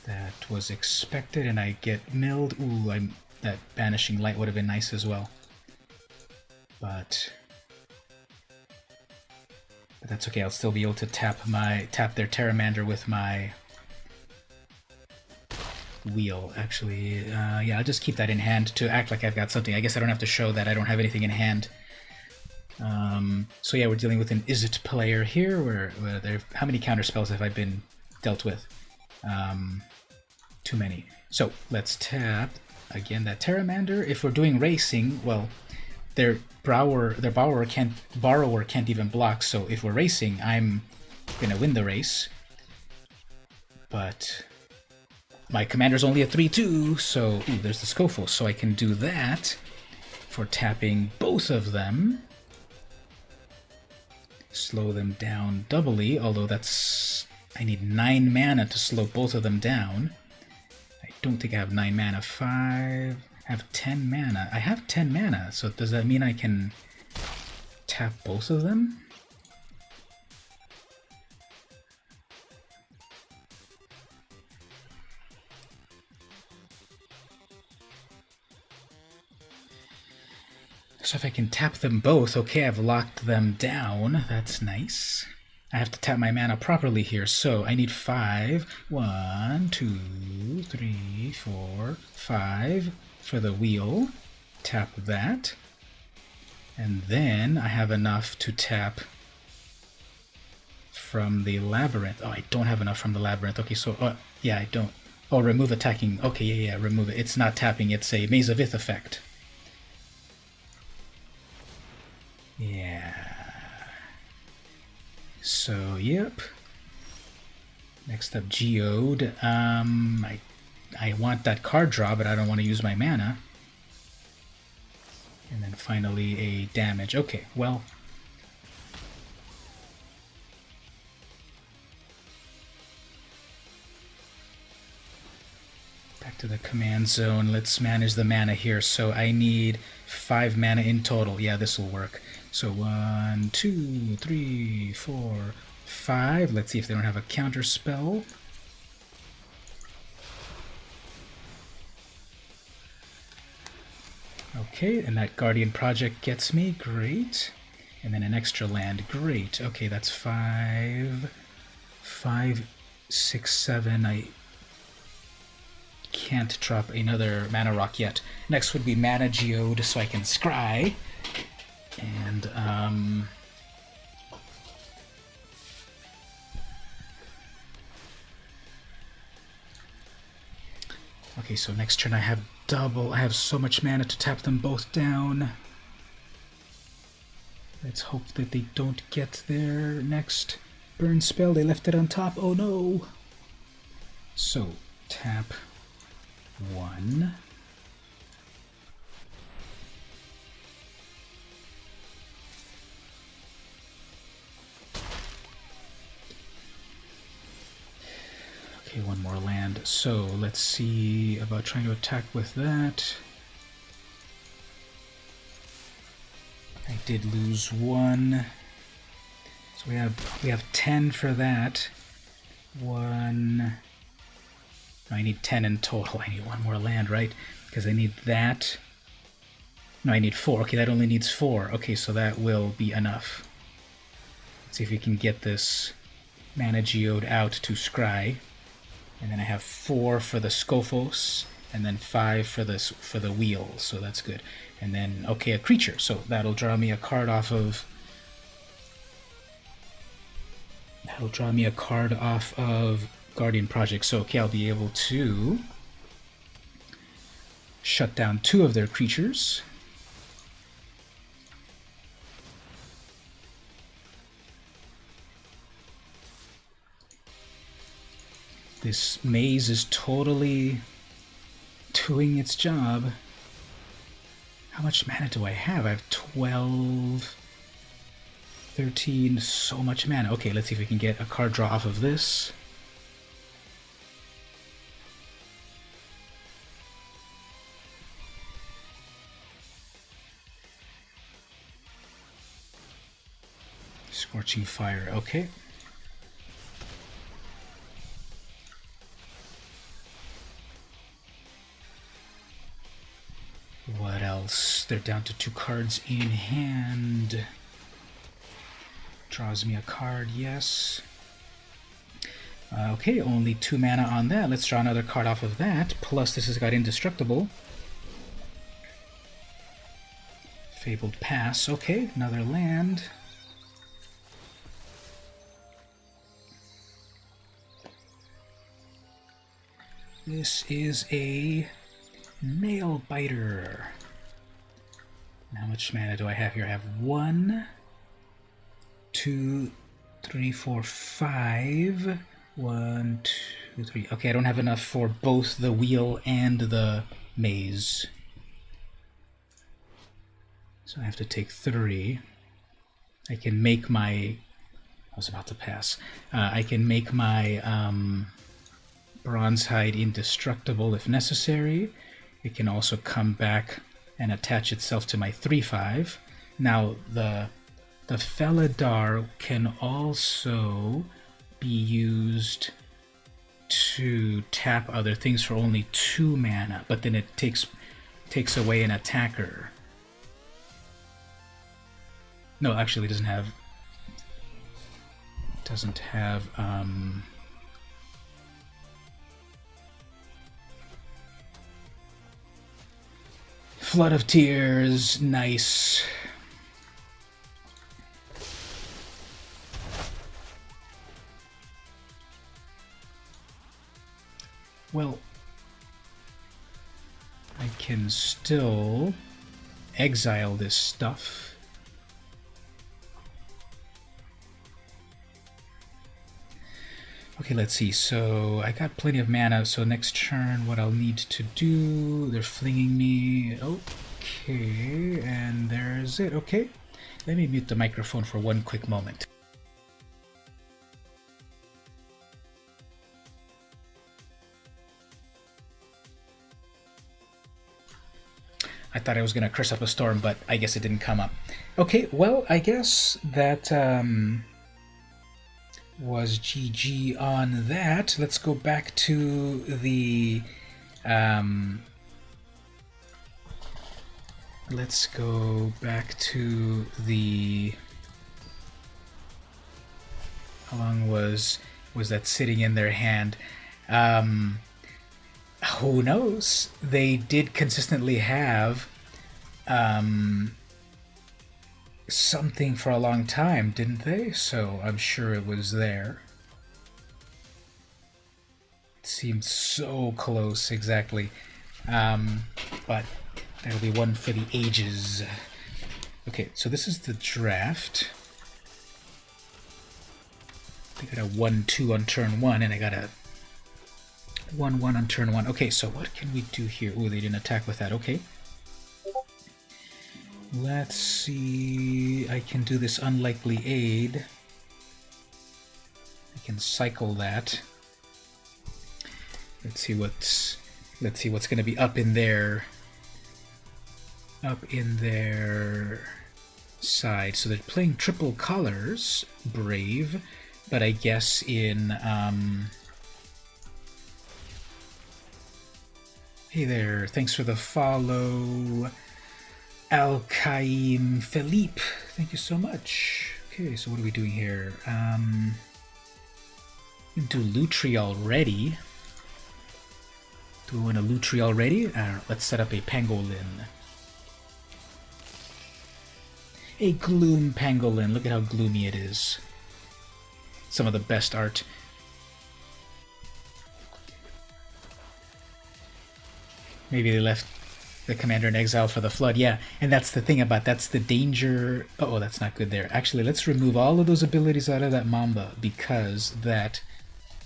That was expected, and I get milled. Ooh, that Banishing Light would have been nice as well. But that's okay, I'll still be able to tap their Terramander with my wheel. Actually, yeah, I'll just keep that in hand to act like I've got something. I guess I don't have to show that I don't have anything in hand. So yeah, we're dealing with an Is It player here, where how many counter spells have I been dealt with? Too many. So let's tap again that Terramander. If we're doing racing, well, their borrower can't even block. So if we're racing, I'm gonna win the race. But my commander's only a 3/2, so there's the Scofo, so I can do that for tapping both of them. Slow them down doubly, although I need 9 mana to slow both of them down. I don't think I have 9 mana. 5... I have 10 mana. I have 10 mana, so does that mean I can tap both of them? So if I can tap them both, okay, I've locked them down. That's nice. I have to tap my mana properly here, so I need 5. 1, 2, 3, 4, 5 for the wheel. Tap that. And then I have enough to tap from the Labyrinth. Oh, I don't have enough from the Labyrinth. Okay, so, yeah, I don't. Oh, remove attacking. Okay, yeah, remove it. It's not tapping, it's a Maze of Ith effect. Yeah. So, yep. Next up, Geode. I want that card draw, but I don't want to use my mana. And then finally a damage. Okay, well. Back to the command zone. Let's manage the mana here. So I need 5 mana in total. Yeah, this will work. So 1, 2, 3, 4, 5. Let's see if they don't have a counter spell. Okay, and that Guardian Project gets me. Great. And then an extra land. Great. Okay, that's 5. 5, 6, 7. I can't drop another mana rock yet. Next would be Mana Geode, so I can scry. And, okay, so next turn I have double. I have so much mana to tap them both down. Let's hope that they don't get their next burn spell. They left it on top. Oh no! So, tap 1. Okay, one more land. So let's see about trying to attack with that. I did lose 1. So we have 10 for that. 1. No, I need 10 in total. I need 1 more land, right? Because I need that. No, I need 4. Okay, that only needs 4. Okay, so that will be enough. Let's see if we can get this Mana Geode out to scry. And then I have 4 for the Scophos, and then 5 for the wheel, so that's good. And then, okay, a creature, so that'll draw me a card off of That'll draw me a card off of Guardian Project. So, okay, I'll be able to shut down 2 of their creatures. This maze is totally doing its job. How much mana do I have? I have 12, 13, so much mana. Okay, let's see if we can get a card draw off of this. Scorching Fire, okay. What else? They're down to 2 cards in hand. Draws me a card, yes. Okay, only 2 mana on that. Let's draw another card off of that. Plus, this has got Indestructible. Fabled Pass. Okay, another land. This is a Nail Biter. How much mana do I have here? I have 1, 2, 3, 4, 5. 1, 2, 3. Okay, I don't have enough for both the wheel and the maze. So I have to take 3. I can make my... I was about to pass. I can make my Bronze Hide indestructible if necessary. It can also come back and attach itself to my 3/5. Now, the Felidar can also be used to tap other things for only 2 mana, but then it takes away an attacker. No, actually, it doesn't have Flood of Tears, nice. Well, I can still exile this stuff. Okay, let's see. So I got plenty of mana, so next turn what I'll need to do... They're flinging me... Okay, and there's it. Okay, let me mute the microphone for one quick moment. I thought I was going to curse up a storm, but I guess it didn't come up. Okay, well, I guess that... was GG on that. Let's go back to the how long was that sitting in their hand? Who knows? They did consistently have something for a long time, didn't they? So I'm sure it was there. It seemed so close, exactly. But that'll be one for the ages. Okay, so this is the draft. I got a 1/2 on turn 1, and I got a 1/1 on turn 1. Okay, so what can we do here? Oh, they didn't attack with that. Okay. Let's see. I can do this Unlikely Aid. I can cycle that. Let's see what's going to be up in their side. So they're playing triple colors, Brave, but I guess in hey there, thanks for the follow. Al-Qaim Philippe, thank you so much. Okay, so what are we doing here? Do Lutri already. Do we want a Lutri already? Let's set up a Pangolin. A Gloom Pangolin. Look at how gloomy it is. some of the best art. Maybe they left the commander in exile for the flood. Yeah, and that's the thing about that's the danger. Oh, that's not good there. Actually, let's remove all of those abilities out of that Mamba, because that,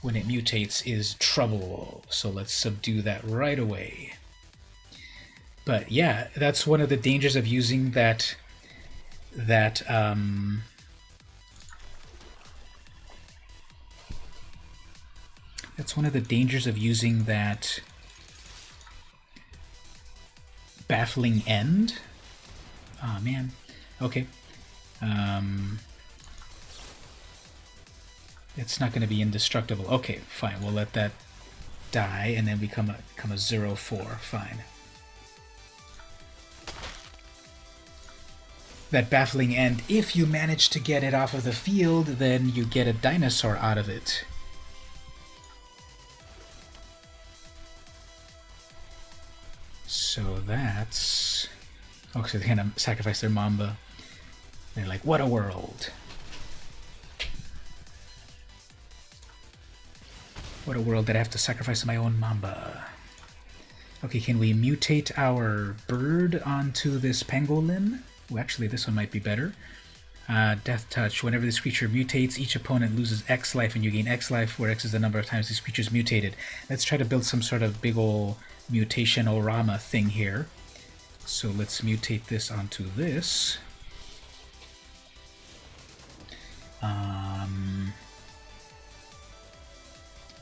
when it mutates, is trouble. So let's subdue that right away. But yeah, that's one of the dangers of using that that's one of the dangers of using that baffling end. Oh man. Okay. It's not going to be indestructible. Okay, fine. We'll let that die and then become a 0/4. Fine. That baffling end, if you manage to get it off of the field, then you get a dinosaur out of it. So that's... Oh, so they're gonna sacrifice their Mamba. They're like, what a world. What a world that I have to sacrifice my own Mamba. Okay, can we mutate our bird onto this pangolin? Well, actually, this one might be better. Death Touch. Whenever this creature mutates, each opponent loses X life and you gain X life, where X is the number of times this creature's mutated. Let's try to build some sort of big ol' mutation-orama thing here. So let's mutate this onto this.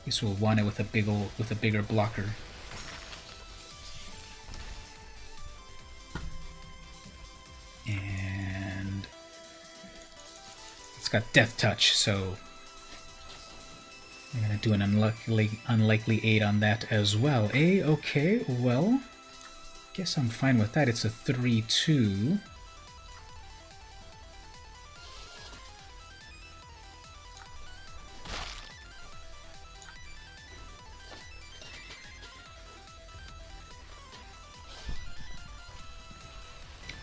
Guess we'll want it with a bigger blocker. And it's got Death Touch, so I'm gonna do an unlikely 8 on that as well. Okay, well, guess I'm fine with that. It's a 3/2.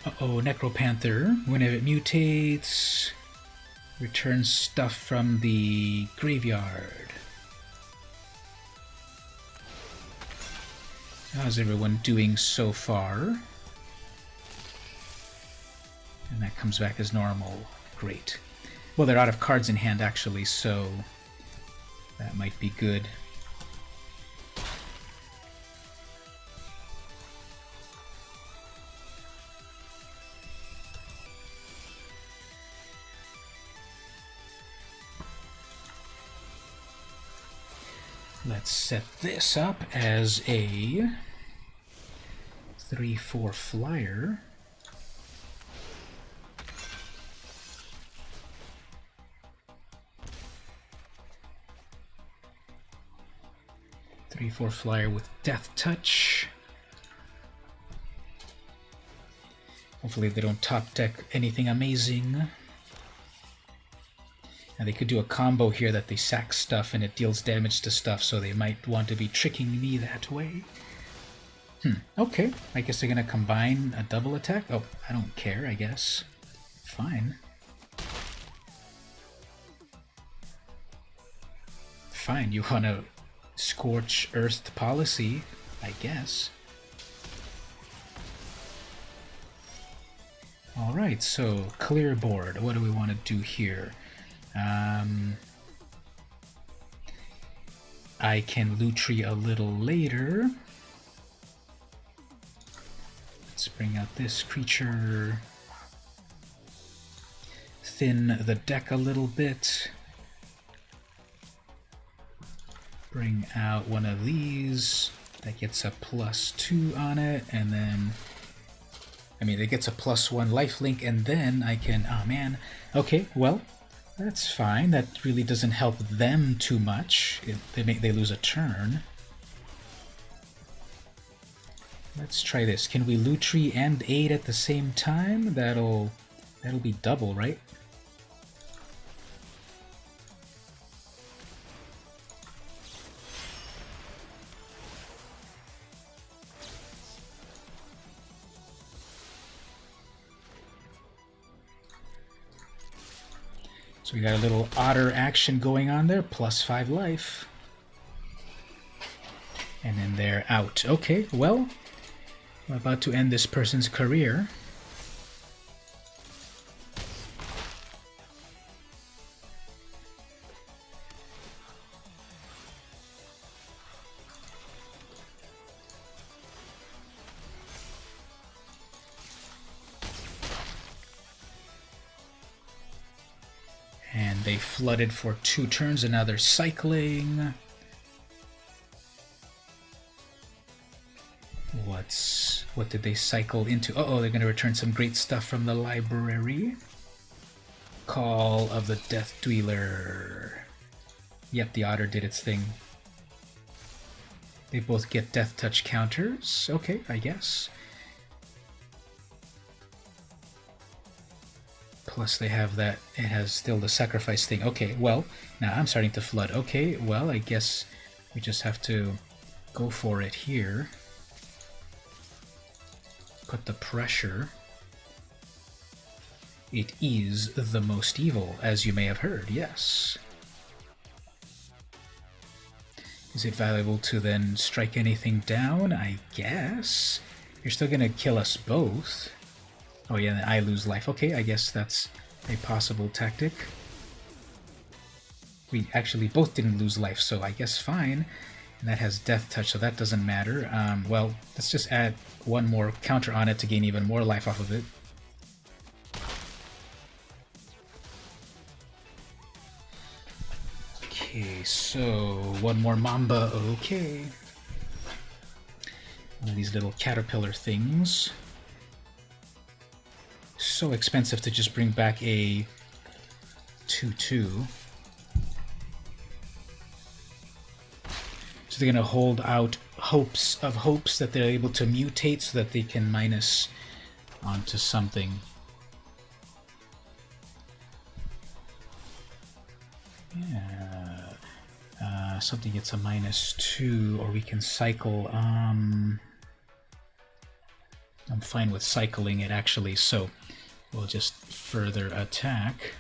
Uh-oh, Necropanther. Whenever it mutates, returns stuff from the graveyard. How's everyone doing so far? And that comes back as normal. Great. Well, they're out of cards in hand, actually, so that might be good. Let's set this up as a 3/4 flyer. Three-four flyer with Death Touch. Hopefully they don't top deck anything amazing. And they could do a combo here that they sack stuff and it deals damage to stuff, so they might want to be tricking me that way. Okay, I guess they're gonna combine a double attack? Oh, I don't care, I guess. Fine. Fine, you wanna scorch earth policy, I guess. Alright, so clear board. What do we want to do here? I can Lutri a little later. Let's bring out this creature. Thin the deck a little bit. Bring out one of these. That gets a +2 on it, and then... I mean, it gets a +1 lifelink, and then I can... Oh, man. Okay, well, that's fine. That really doesn't help them too much. They lose a turn. Let's try this. Can we Lutri and aid at the same time? That'll be double, right? So we got a little otter action going on there, +5 life. And then they're out. Okay, well, I'm about to end this person's career. And they flooded for 2 turns, and now they're cycling. What did they cycle into? Uh-oh, they're going to return some great stuff from the library. Call of the Death Dweller. Yep, the otter did its thing. They both get death touch counters. Okay, I guess. Plus they have that, it has still the sacrifice thing. Okay, well, now I'm starting to flood. Okay, well, I guess we just have to go for it here. Put the pressure. It is the most evil, as you may have heard, yes. Is it valuable to then strike anything down? I guess. You're still gonna kill us both. Oh yeah, and I lose life. Okay, I guess that's a possible tactic. We actually both didn't lose life, so I guess fine. And that has death touch, so that doesn't matter. Well, let's just add one more counter on it to gain even more life off of it. Okay, so one more Mamba, okay. One of these little caterpillar things. So expensive to just bring back a 2/2. So they're going to hold out hopes that they're able to mutate so that they can minus onto something. Yeah. Something gets a -2, or we can cycle. I'm fine with cycling it, actually, so we'll just further attack.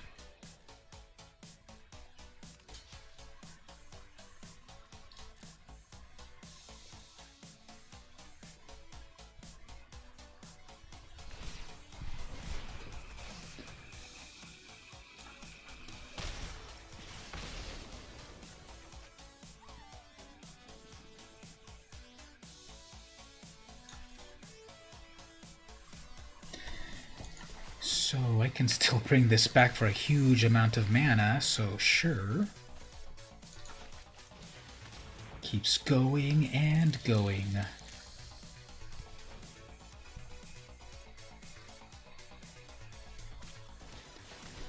So I can still bring this back for a huge amount of mana, so sure. Keeps going and going.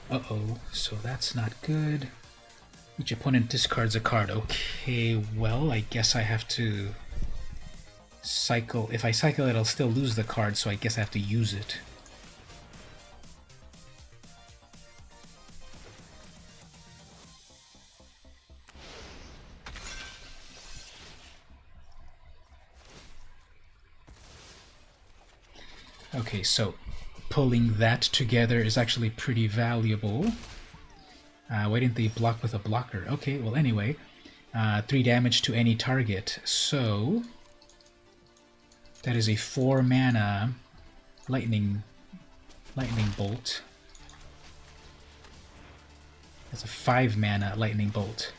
Uh-oh, so that's not good. Each opponent discards a card. Okay, well, I guess I have to cycle. If I cycle it, I'll still lose the card, so I guess I have to use it. Okay, so pulling that together is actually pretty valuable. Why didn't they block with a blocker? Okay, well anyway, 3 damage to any target. So that is a 4 mana lightning bolt. That's a 5 mana lightning bolt.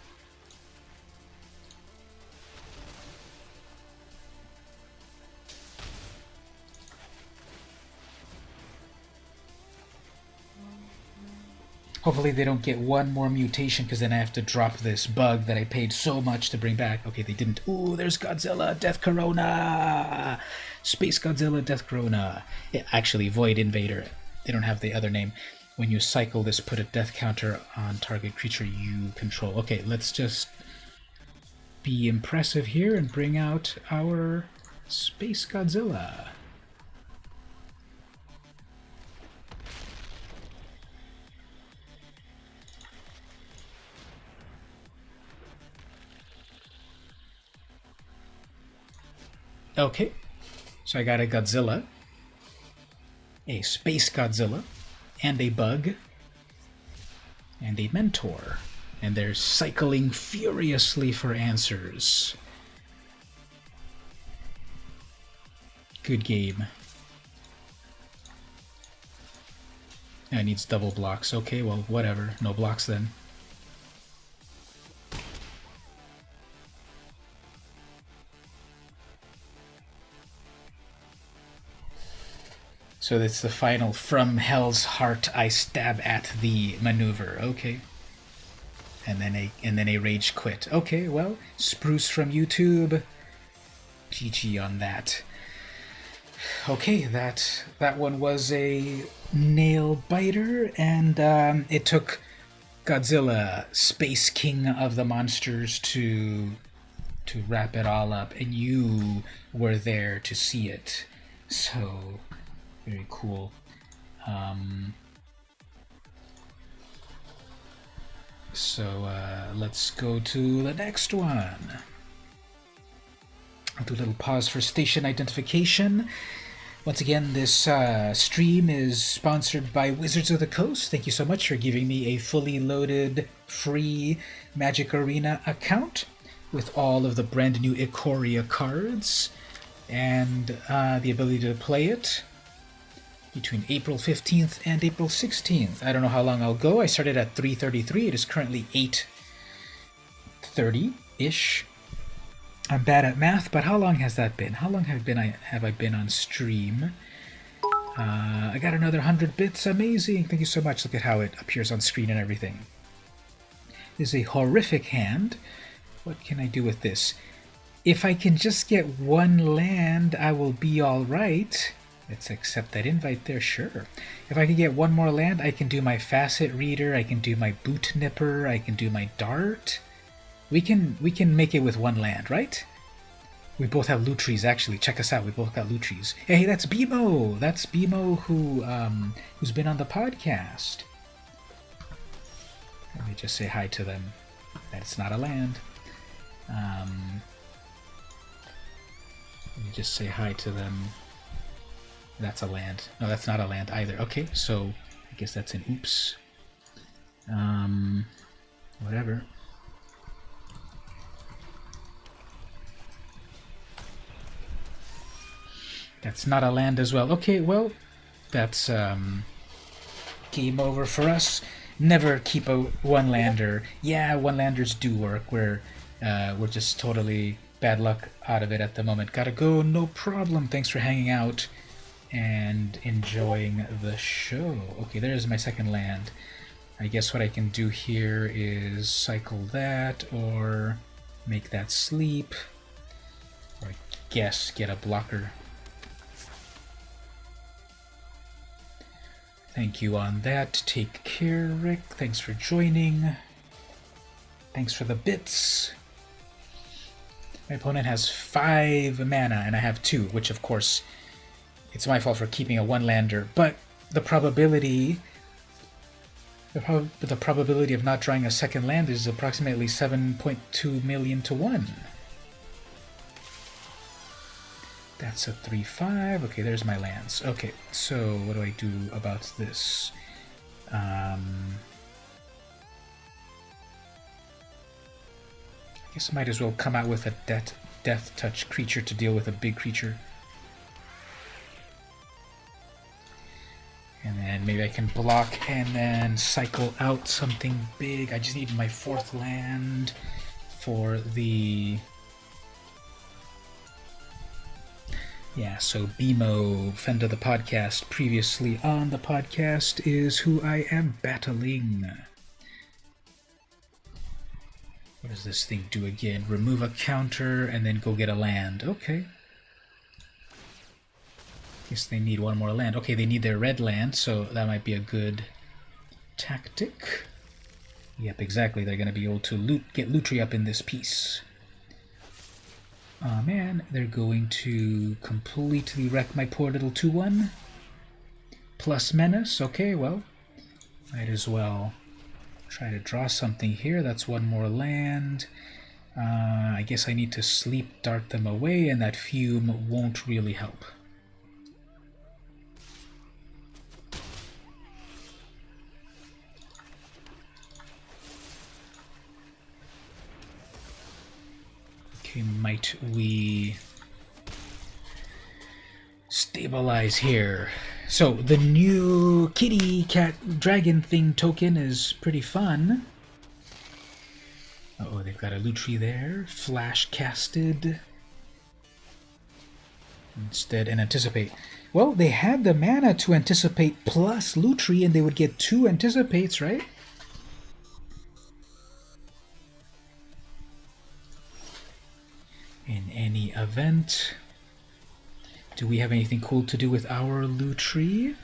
Hopefully they don't get one more mutation, because then I have to drop this bug that I paid so much to bring back. Okay, they didn't. Ooh, there's Godzilla, Death Corona! Space Godzilla, Death Corona. Yeah, actually, Void Invader. They don't have the other name. When you cycle this, put a death counter on target creature you control. Okay, let's just be impressive here and bring out our Space Godzilla. Okay, so I got a Godzilla, a Space Godzilla, and a bug. and a mentor. And they're cycling furiously for answers. Good game. It needs double blocks. Okay, well, whatever. No blocks then. So that's the final from Hell's Heart I stab at the maneuver. Okay. And then a rage quit. Okay, well, Spruce from YouTube. GG on that. Okay, that one was a nail biter, and it took Godzilla, Space King of the Monsters, to wrap it all up, and you were there to see it. So very cool. So let's go to the next one. I'll do a little pause for station identification. Once again, this stream is sponsored by Wizards of the Coast. Thank you so much for giving me a fully loaded, free Magic Arena account with all of the brand new Ikoria cards and the ability to play it between April 15th and April 16th. I don't know how long I'll go. I started at 3:33. It is currently 8:30-ish. I'm bad at math, but how long has that been? How long have I been on stream? I got another 100 bits. Amazing. Thank you so much. Look at how it appears on screen and everything. This is a horrific hand. What can I do with this? If I can just get one land, I will be all right. Let's accept that invite there, sure. If I can get one more land, I can do my Facet Reader, I can do my Boot Nipper, I can do my Dart. We can make it with one land, right? We both have loot trees, actually. Check us out, we both got loot trees. Hey, that's BMO! That's BMO who's been on the podcast. Let me just say hi to them. That's not a land. Let me just say hi to them. That's a land. No, that's not a land either. Okay, so I guess that's an oops. Whatever. That's not a land as well. Okay, well, that's game over for us. Never keep a one-lander. Yeah, one-landers do work. We're just totally bad luck out of it at the moment. Gotta go, no problem. Thanks for hanging out and enjoying the show. Okay, there's my second land. I guess what I can do here is cycle that or make that sleep. Or I guess get a blocker. Thank you on that. Take care, Rick. Thanks for joining. Thanks for the bits. My opponent has 5 mana and I have 2, which of course it's my fault for keeping a one-lander, but the probability of not drawing a second land is approximately 7.2 million to 1. That's a 3/5. Okay, there's my lands. Okay, so what do I do about this? I guess I might as well come out with a death touch creature to deal with a big creature. And then maybe I can block and then cycle out something big. I just need my 4th land for the... Yeah, so BMO, friend of the podcast, previously on the podcast, is who I am battling. What does this thing do again? Remove a counter and then go get a land. Okay. Guess they need one more land. Okay, they need their red land, so that might be a good tactic. Yep, exactly. They're going to be able to get loot tree up in this piece. Oh man, they're going to completely wreck my poor little 2/1. Plus menace. Okay, well, might as well try to draw something here. That's one more land. I guess I need to sleep dart them away, and that fume won't really help. might we stabilize here? So the new kitty cat dragon thing token is pretty fun. Uh-oh, they've got a Lutri there. Flash casted. Instead, and anticipate. Well, they had the mana to anticipate plus Lutri, and they would get 2 anticipates, right? In any event, do we have anything cool to do with our Lutri?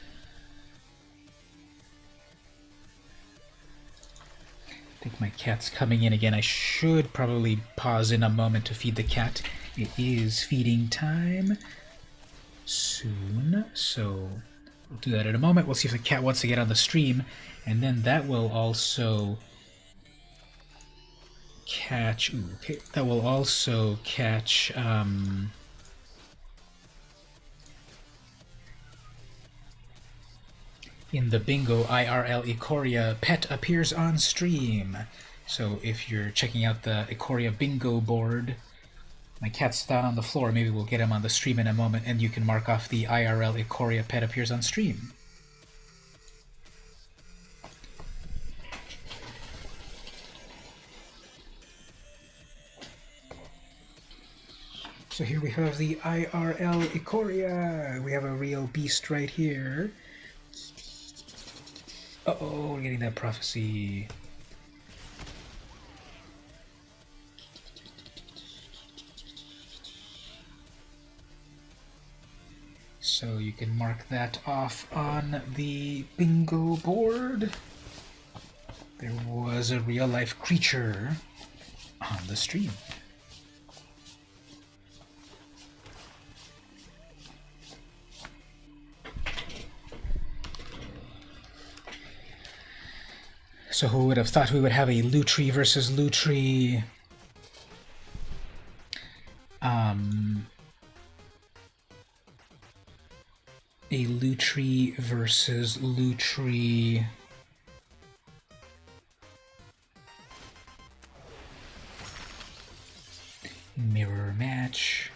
I think my cat's coming in again. I should probably pause in a moment to feed the cat. It is feeding time soon, so we'll do that in a moment. We'll see if the cat wants to get on the stream, and then that will also catch... Ooh, okay, that will also catch... in the bingo IRL Ikoria, pet appears on stream. So if you're checking out the Ikoria bingo board, my cat's down on the floor. Maybe we'll get him on the stream in a moment, and you can mark off the IRL Ikoria pet appears on stream. So here we have the IRL Ikoria. We have a real beast right here. Uh-oh, we're getting that prophecy. So you can mark that off on the bingo board. There was a real-life creature on the stream. So who would have thought we would have a Lutri versus Lutri a Lutri versus Lutri mirror match.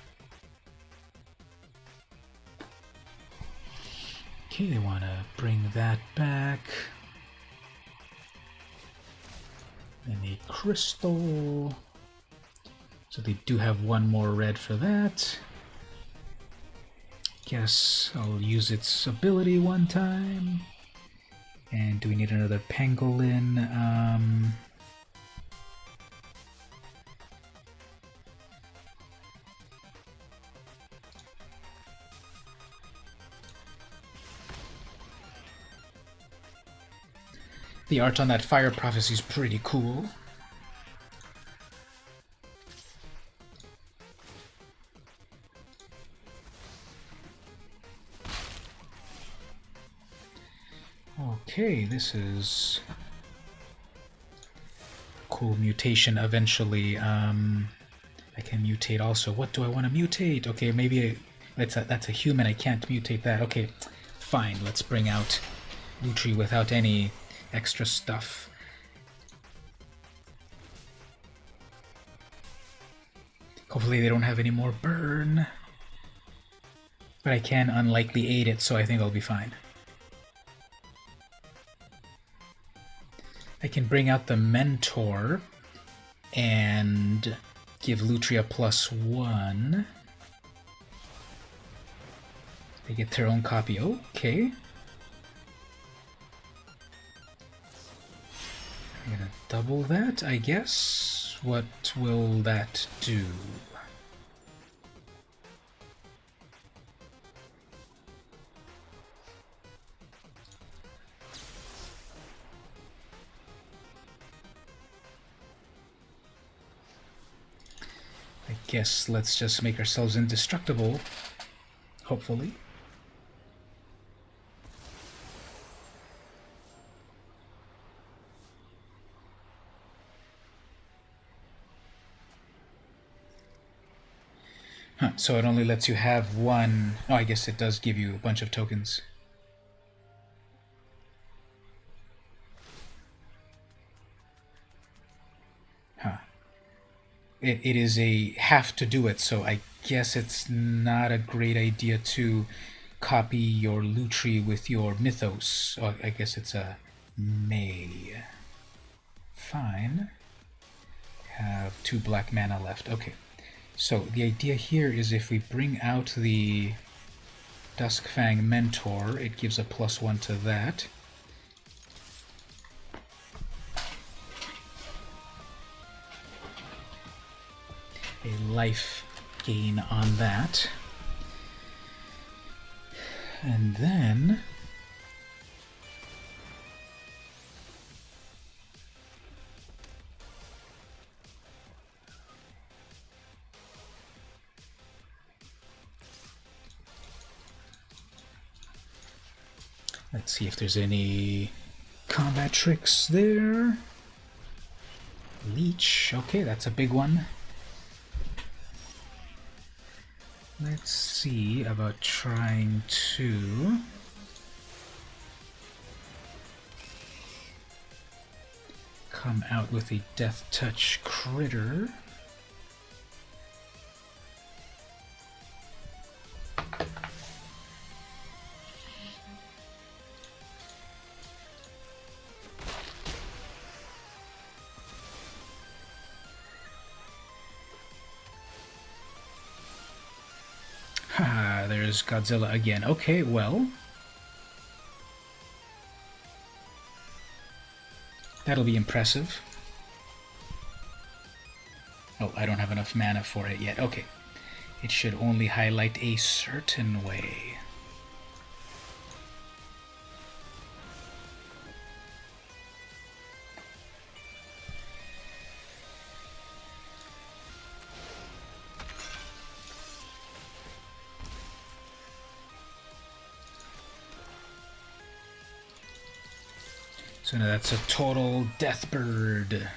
Okay, they want to bring that back. And a crystal. So they do have one more red for that. Guess I'll use its ability one time. And do we need another pangolin? The art on that fire prophecy is pretty cool. Okay, this is a cool mutation eventually. I can mutate also. What do I want to mutate? Okay, maybe that's a human. I can't mutate that. Okay, fine. Let's bring out Lutri without any extra stuff. Hopefully they don't have any more burn. But I can unlikely aid it, so I think I'll be fine. I can bring out the Mentor and give Lutri a +1. They get their own copy. Okay. I'm gonna double that, I guess. What will that do? I guess let's just make ourselves indestructible, hopefully. Huh, so it only lets you have one... Oh, I guess it does give you a bunch of tokens. Huh. it is a have to do it, so I guess it's not a great idea to copy your Lutri with your Mythos. Oh, I guess it's a may. Fine. Have 2 black mana left. Okay. So the idea here is if we bring out the Duskfang Mentor, it gives a +1 to that. A life gain on that. And then let's see if there's any combat tricks there. Leech, okay, that's a big one. Let's see about trying to come out with a Death Touch critter. Haha, there's Godzilla again. Okay, well, that'll be impressive. Oh, I don't have enough mana for it yet. Okay. It should only highlight a certain way. So now that's a total death bird.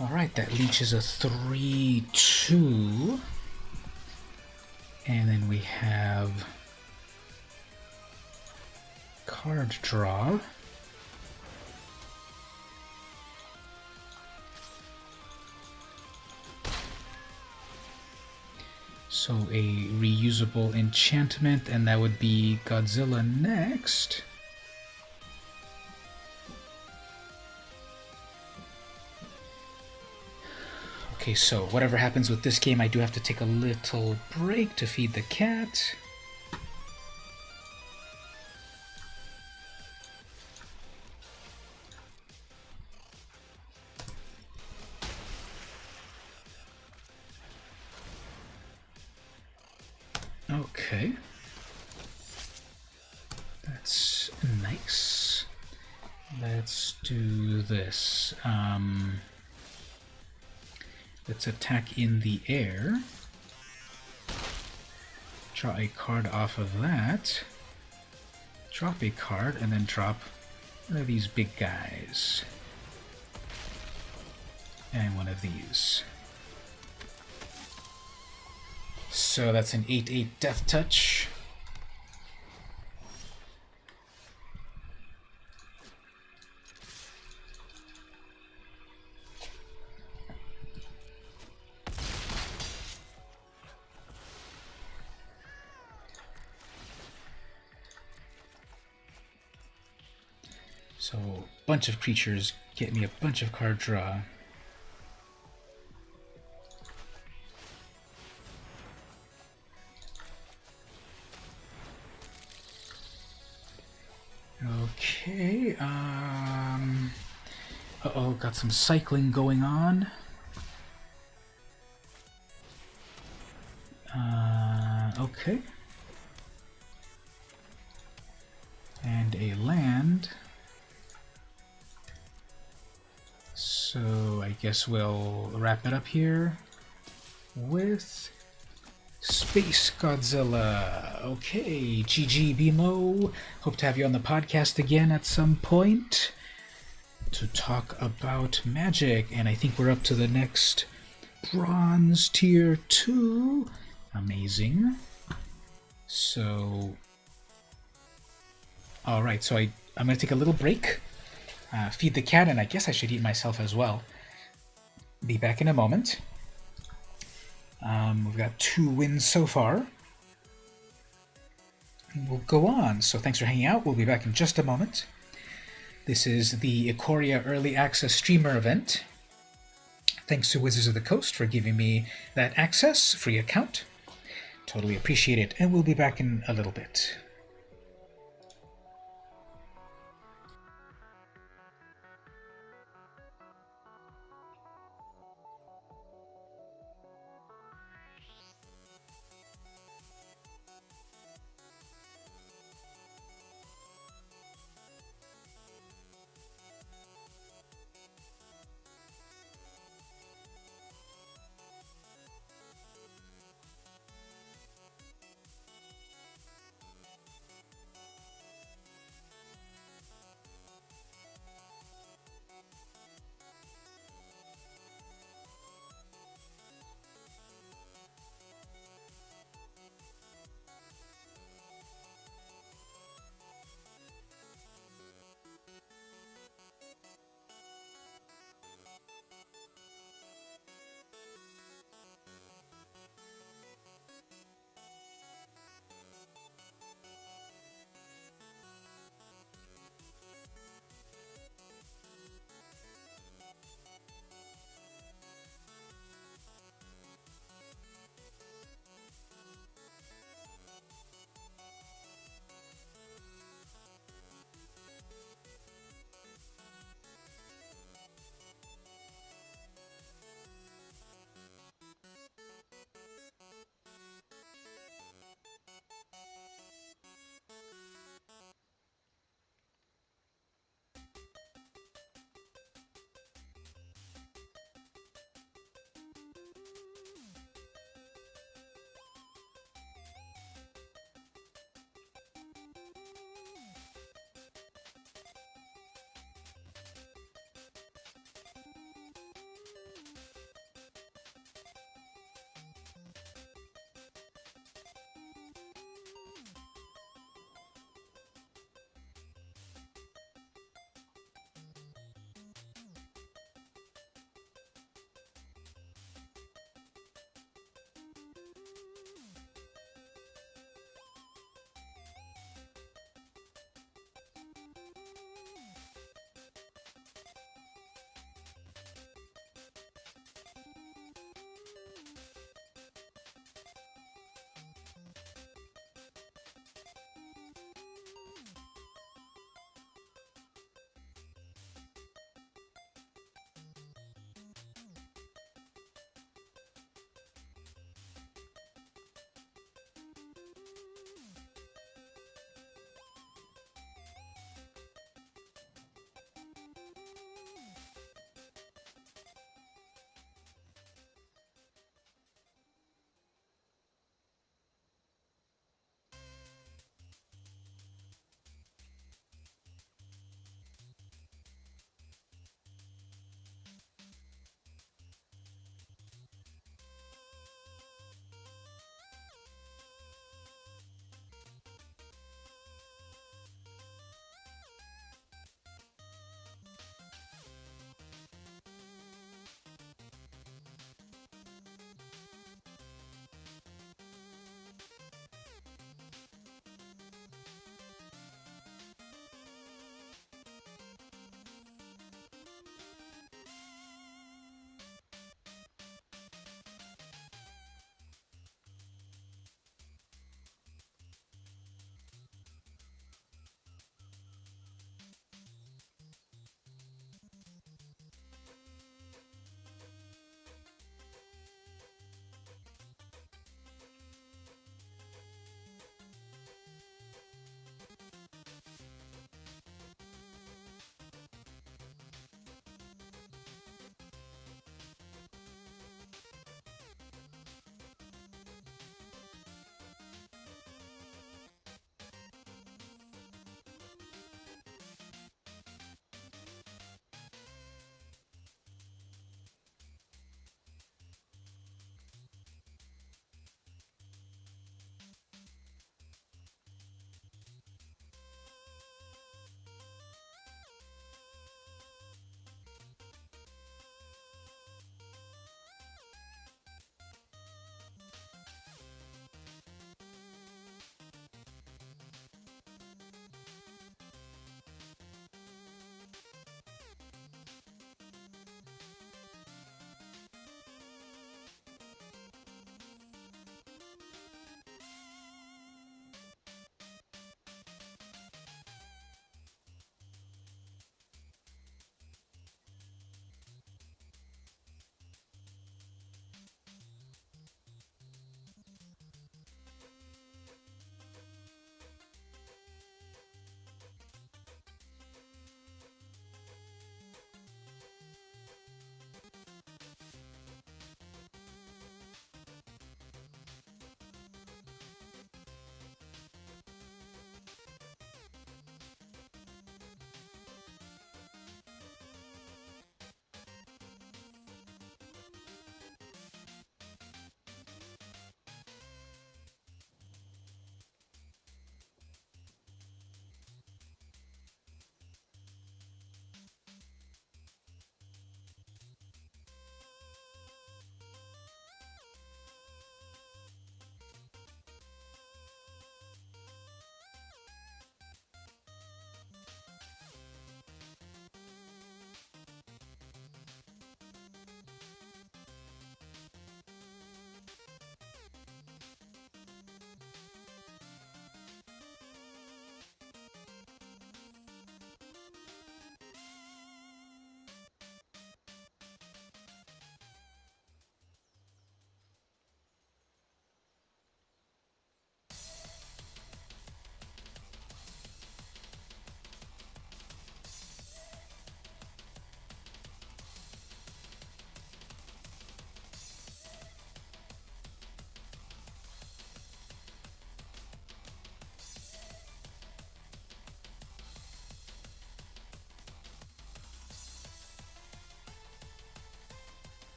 Alright, that Leech is a 3/2. And then we have card draw. So a reusable enchantment, and that would be Godzilla next. Okay, so whatever happens with this game, I do have to take a little break to feed the cat. Okay. That's nice. Let's do this. Let's attack in the air. Draw a card off of that. Drop a card, and then drop one of these big guys. And one of these. So that's an 8/8 Death Touch. So, a bunch of creatures get me a bunch of card draw. Okay, uh-oh, got some cycling going on. Okay. And a land. So I guess we'll wrap it up here with Space Godzilla. Okay, GG BMO. Hope to have you on the podcast again at some point to talk about magic. And I think we're up to the next bronze tier 2. Amazing. So, alright, so I'm going to take a little break, feed the cat, and I guess I should eat myself as well. Be back in a moment. We've got 2 wins so far. We'll go on. So thanks for hanging out. We'll be back in just a moment. This is the Ikoria Early Access Streamer event. Thanks to Wizards of the Coast for giving me that access, free account. Totally appreciate it. And we'll be back in a little bit.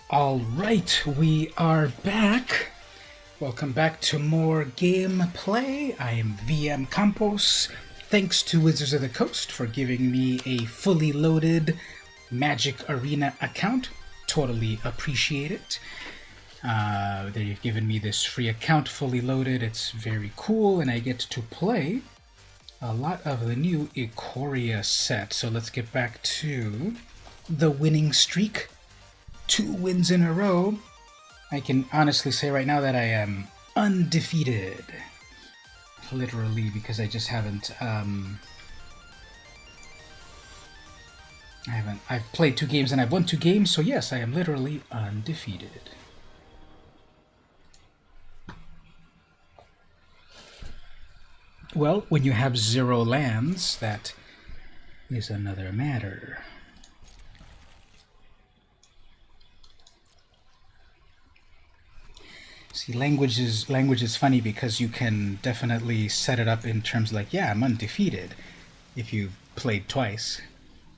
All right, we are back. Welcome back to more gameplay. I am VM Campos. Thanks to Wizards of the Coast for giving me a fully loaded Magic Arena account. Totally appreciate it. They've given me this free account fully loaded. It's very cool, and I get to play a lot of the new Ikoria set. So let's get back to the winning streak. 2 wins in a row. I can honestly say right now that I am undefeated. Literally, because I just haven't, I've played 2 games and I've won 2 games, so yes, I am literally undefeated. Well, when you have 0 lands, that is another matter. See, language is funny because you can definitely set it up in terms like, yeah, I'm undefeated if you've played twice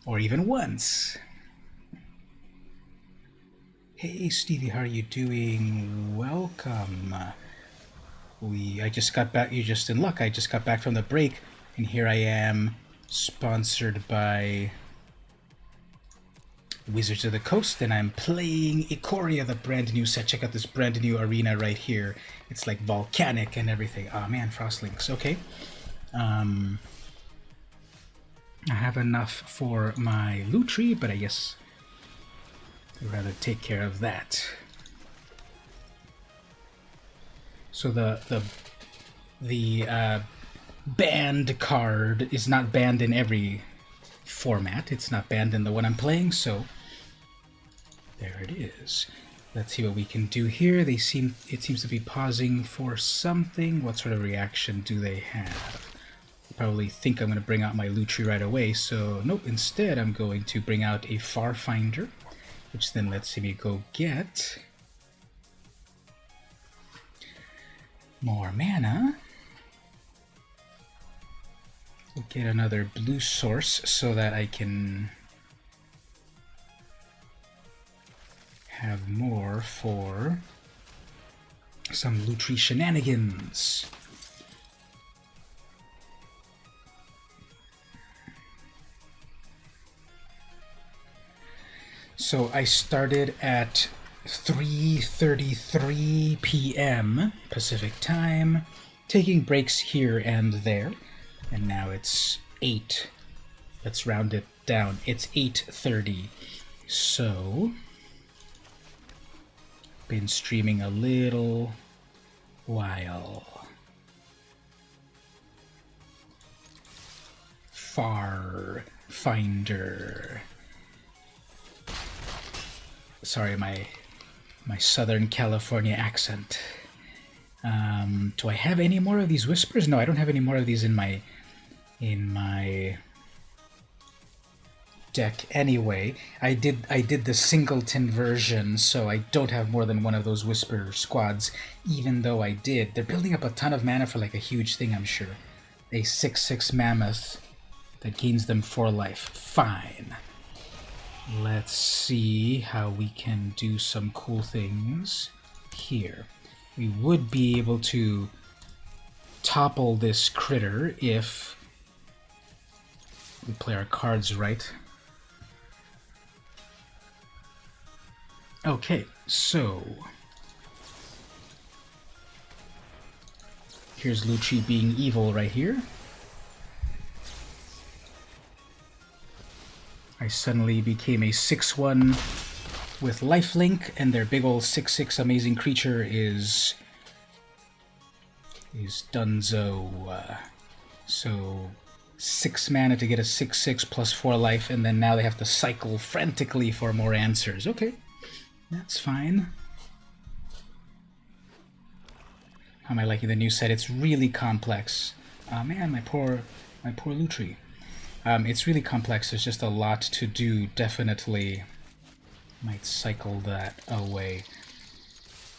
or even once. Hey Stevie, how are you doing? Welcome. I just got back. You're just in luck. I just got back from the break, and here I am, sponsored by Wizards of the Coast, and I'm playing Ikoria, the brand new set. Check out this brand new arena right here. It's like volcanic and everything. Oh man, Frostlinks. Okay. I have enough for my loot tree, but I guess I'd rather take care of that. So the banned card is not banned in every format. It's not banned in the one I'm playing, so there it is. Let's see what we can do here. It seems to be pausing for something. What sort of reaction do they have? They probably think I'm going to bring out my loot tree right away, so nope. Instead, I'm going to bring out a Farfinder, which then lets me go get more mana. We'll get another blue source so that I can have more for some loot tree shenanigans. So I started at 3:33 p.m. Pacific time, taking breaks here and there, and now it's 8. Let's round it down. It's 8:30. So been streaming a little while. Farfinder. Sorry, my Southern California accent. Do I have any more of these whispers? No, I don't have any more of these in my deck anyway. I did the singleton version, so I don't have more than one of those whisper squads, even though I did. They're building up a ton of mana for like a huge thing, I'm sure. A 6/6 mammoth that gains them 4 life. Fine. Let's see how we can do some cool things here. We would be able to topple this critter if we play our cards right. Okay, so here's Lucci being evil right here. I suddenly became a 6/1 with lifelink, and their big ol' 6/6 amazing creature is Dunzo. So 6 mana to get a 6/6 plus 4 life, and then now they have to cycle frantically for more answers. Okay, that's fine. How am I liking the new set? It's really complex. Man, my poor Lutri. It's really complex. There's just a lot to do. Definitely might cycle that away.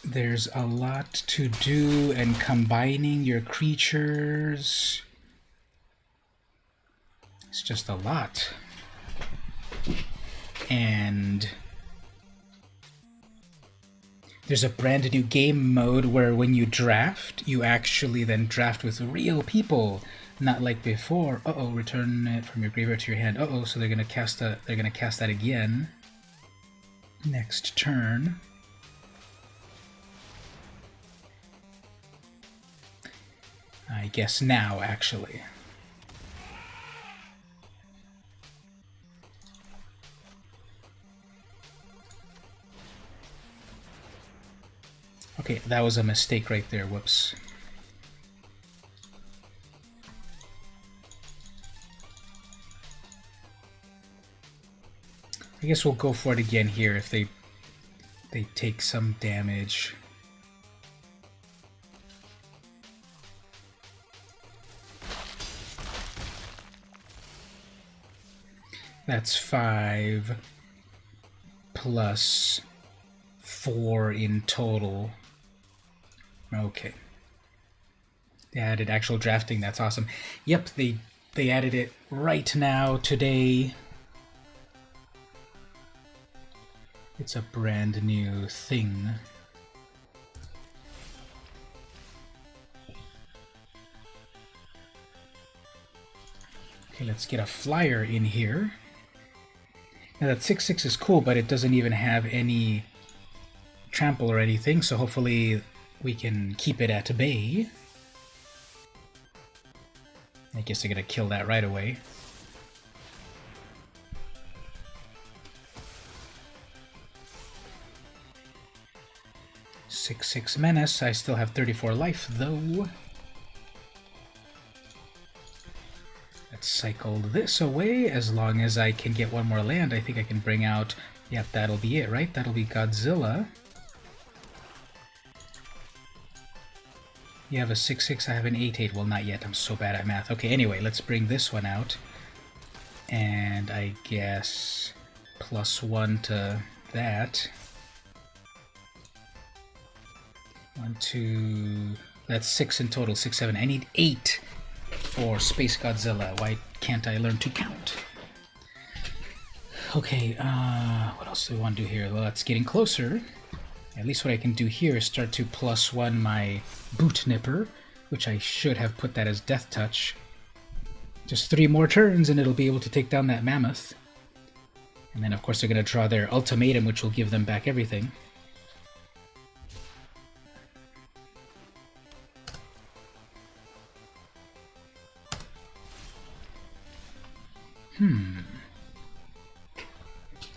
There's a lot to do, and combining your creatures, it's just a lot. And There's a brand new game mode where when you draft, you actually then draft with real people, not like before. Uh-oh, return it from your graveyard to your hand. Uh-oh, so they're gonna cast that again. Next turn. I guess now, actually. Okay, that was a mistake right there. Whoops. I guess we'll go for it again here if they take some damage. That's 5 plus 4 in total. Okay. They added actual drafting. That's awesome. Yep, they added it right now, today. It's a brand new thing. Okay, let's get a flyer in here. Now that 6/6 is cool, but it doesn't even have any trample or anything, so hopefully we can keep it at bay. I guess they're gonna kill that right away. Six menace. I still have 34 life though. Let's cycle this away. As long as I can get one more land, I think I can bring out... Yep, that'll be it, right? That'll be Godzilla. You have a 6/6, I have an 8/8. Well, not yet. I'm so bad at math. Okay, anyway, let's bring this one out. And I guess +1 to that. 1, 2... That's 6 in total. 6, 7. I need 8 for Space Godzilla. Why can't I learn to count? Okay, what else do we want to do here? Well, it's getting closer. At least what I can do here is start to +1 my Boot Nipper, which I should have put that as Death Touch. Just 3 more turns and it'll be able to take down that mammoth. And then of course they're going to draw their ultimatum, which will give them back everything.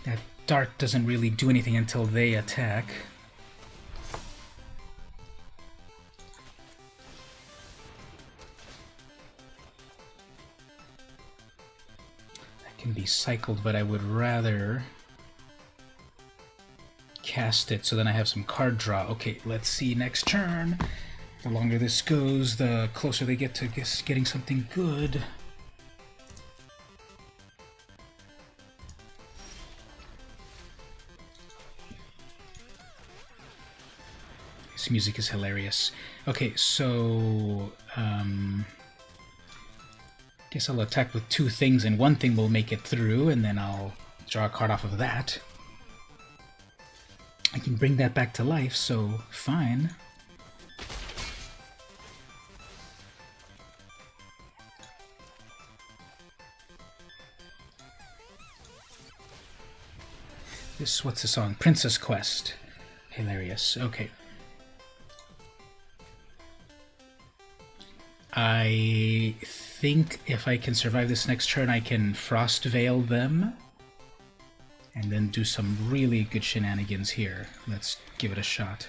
That dart doesn't really do anything until they attack. That can be cycled, but I would rather cast it so then I have some card draw. Okay, let's see next turn. The longer this goes, the closer they get to getting something good. This music is hilarious. Okay, so guess I'll attack with 2 things, and one thing will make it through, and then I'll draw a card off of that. I can bring that back to life, so fine. This, what's the song? Princess Quest. Hilarious. Okay. I think if I can survive this next turn, I can Frost Veil them and then do some really good shenanigans here. Let's give it a shot.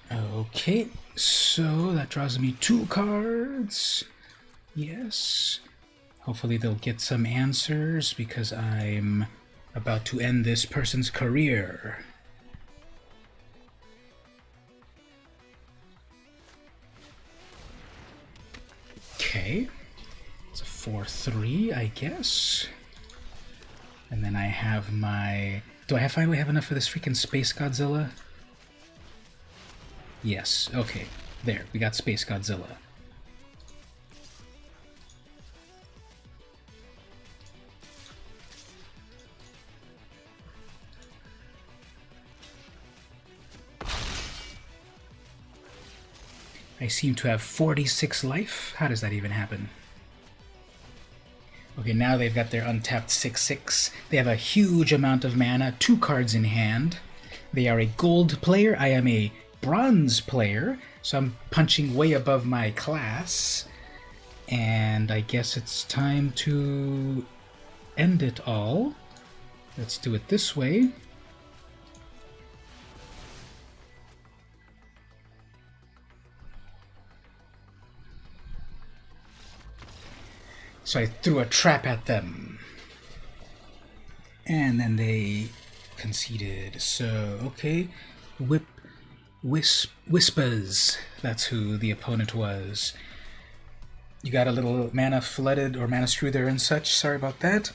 Okay, so that draws me 2 cards. Yes. Hopefully they'll get some answers because I'm about to end this person's career. for 3, I guess. And then I have my... Do I finally have enough for this freaking Space Godzilla? Yes, okay. There, we got Space Godzilla. I seem to have 46 life. How does that even happen? Okay, now they've got their untapped 6/6. They have a huge amount of mana, 2 cards in hand. They are a gold player. I am a bronze player, so I'm punching way above my class. And I guess it's time to end it all. Let's do it this way. So I threw a trap at them. And then they conceded. So, okay. Whispers. That's who the opponent was. You got a little mana flooded or mana screw there and such. Sorry about that.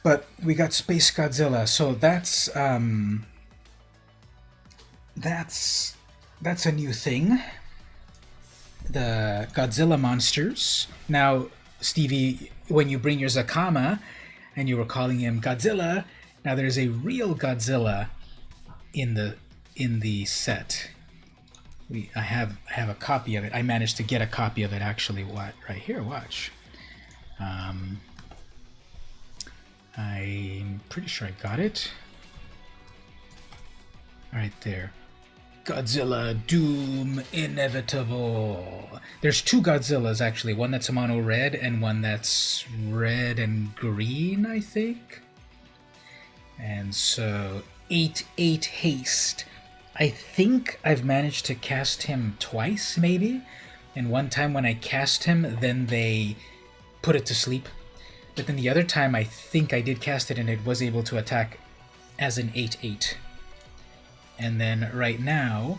But we got Space Godzilla. So that's a new thing. The Godzilla monsters. Now, Stevie, when you bring your Zakama and you were calling him Godzilla, now there's a real Godzilla in the set. I have a copy of it. I managed to get a copy of it actually. What right here? Watch. I'm pretty sure I got it. Right there. Godzilla Doom Inevitable. There's 2 Godzillas actually, one that's mono red and one that's red and green, I think. And so 8/8 haste. I think I've managed to cast him twice, maybe. And one time when I cast him, then they put it to sleep. But then the other time I think I did cast it and it was able to attack as an 8/8. And then right now,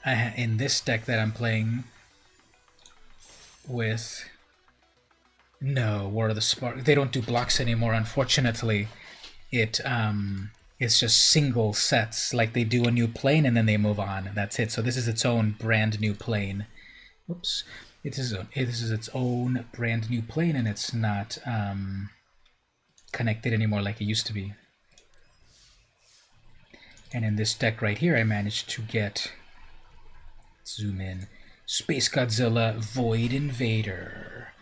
in this deck that I'm playing with, no, War of the Spark. They don't do blocks anymore, unfortunately. It's just single sets, like they do a new plane and then they move on. That's it. So this is its own brand new plane. Oops. This is its own brand new plane, and it's not connected anymore like it used to be. And in this deck right here, I managed to get, zoom in, Space Godzilla Void Invader.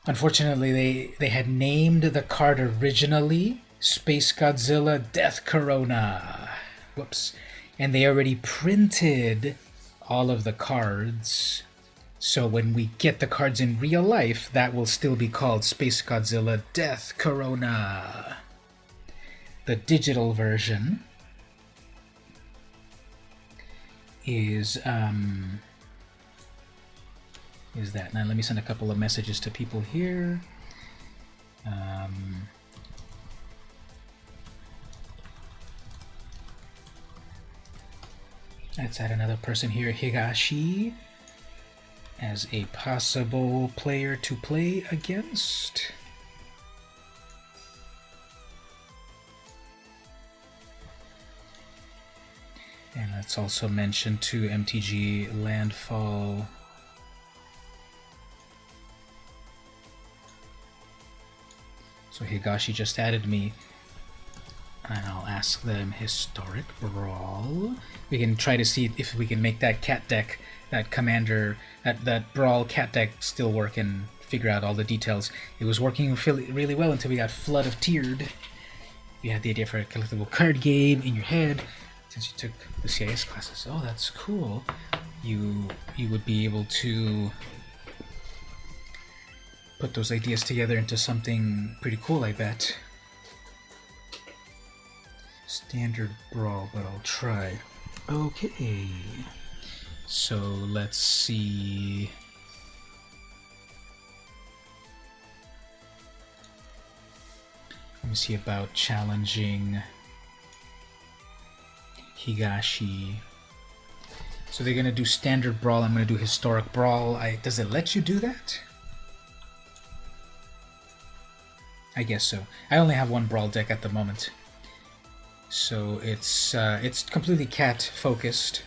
Unfortunately, they had named the card originally Space Godzilla Death Corona. Whoops. And they already printed all of the cards. So when we get the cards in real life, that will still be called Space Godzilla Death Corona. The digital version is that. Now let me send a couple of messages to people here. Let's add another person here, Higashi, as a possible player to play against. And let's also mention to MTG Landfall. So Higashi just added me, and I'll ask them Historic Brawl. We can try to see if we can make that cat deck, that commander, that Brawl cat deck still work and figure out all the details. It was working really well until we got Flood of Tiered. You had the idea for a collectible card game in your head. Since you took the CIS classes, oh, that's cool. You would be able to put those ideas together into something pretty cool, I bet. Standard Brawl, but I'll try. Okay. So let's see. Let me see about challenging Higashi. So they're gonna do Standard Brawl. I'm gonna do Historic Brawl. Does it let you do that? I guess so. I only have one Brawl deck at the moment. So it's completely cat focused.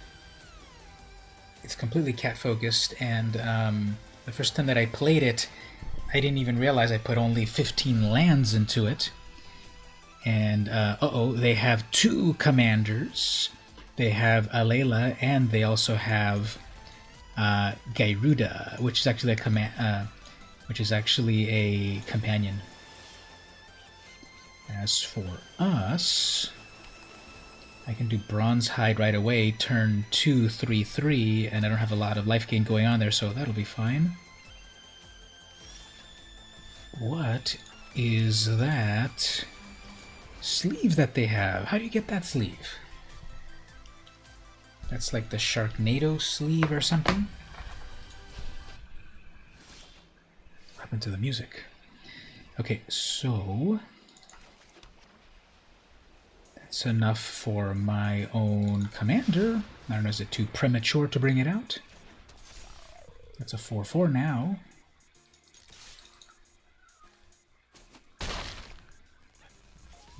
It's completely cat focused, and the first time that I played it, I didn't even realize I put only 15 lands into it. And uh-oh, they have 2 commanders. They have Alayla, and they also have Gyruda, which is actually a companion. As for us, I can do Bronze Hide right away, turn 2, 3, 3, and I don't have a lot of life gain going on there, so that'll be fine. What is that sleeve that they have? How do you get that sleeve? That's like the Sharknado sleeve or something? What happened to the music? Okay, so that's enough for my own commander. I don't know, is it too premature to bring it out? That's a 4/4 now.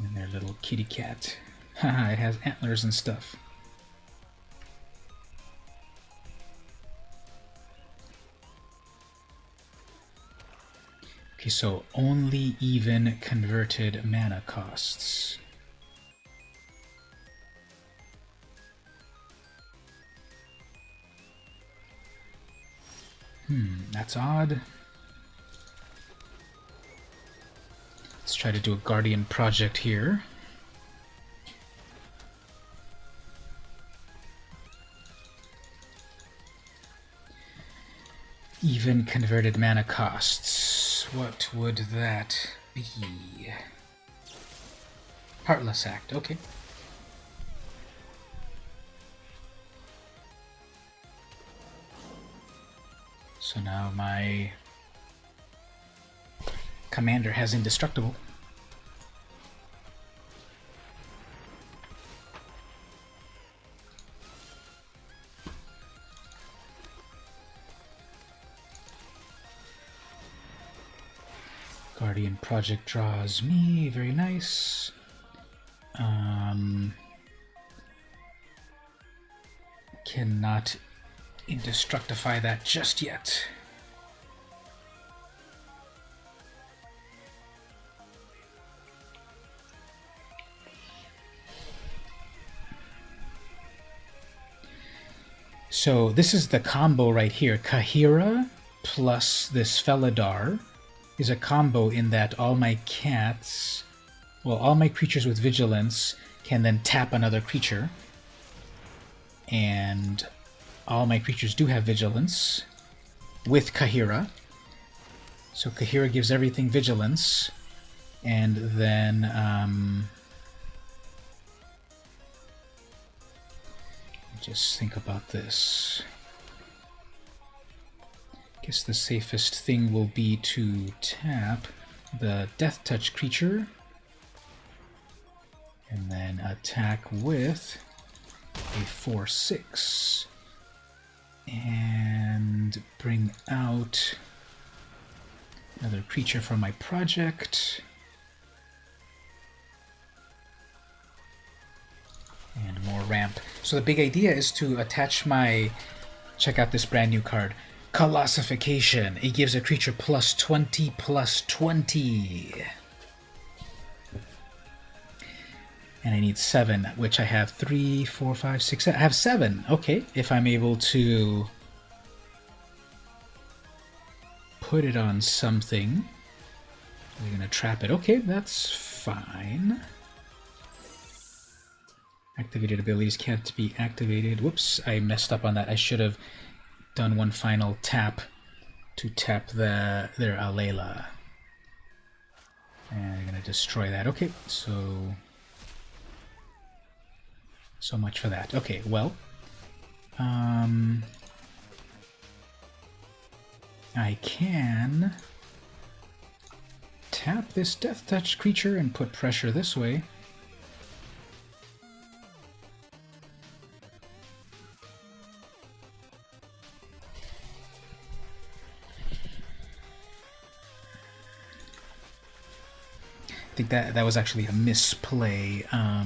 And their little kitty cat. Haha, it has antlers and stuff. Okay, so only even converted mana costs. That's odd. Let's try to do a Guardian project here. Even converted mana costs. What would that be? Heartless Act, okay. So now my commander has Indestructible. Guardian Project draws me, very nice. Cannot Indestructify that just yet. So this is the combo right here. Kahira plus this Felidar is a combo in that all my cats, well, all my creatures with vigilance can then tap another creature. And all my creatures do have vigilance with Kahira. So Kahira gives everything vigilance. And then just think about this. I guess the safest thing will be to tap the Death Touch creature and then attack with a 4/6 and bring out another creature from my project. And more ramp. So the big idea is to attach my... Check out this brand new card. Colossification. It gives a creature +20/+20. And I need 7, which I have 3, 4, 5, 6, 7. I have 7. Okay, if I'm able to put it on something. We're going to trap it. Okay, that's fine. Activated abilities can't be activated. Whoops, I messed up on that. I should have done one final tap to tap their Alayla. And I'm going to destroy that. Okay, so much for that. Okay, well, I can tap this Death Touch creature and put pressure this way. think that was actually a misplay. I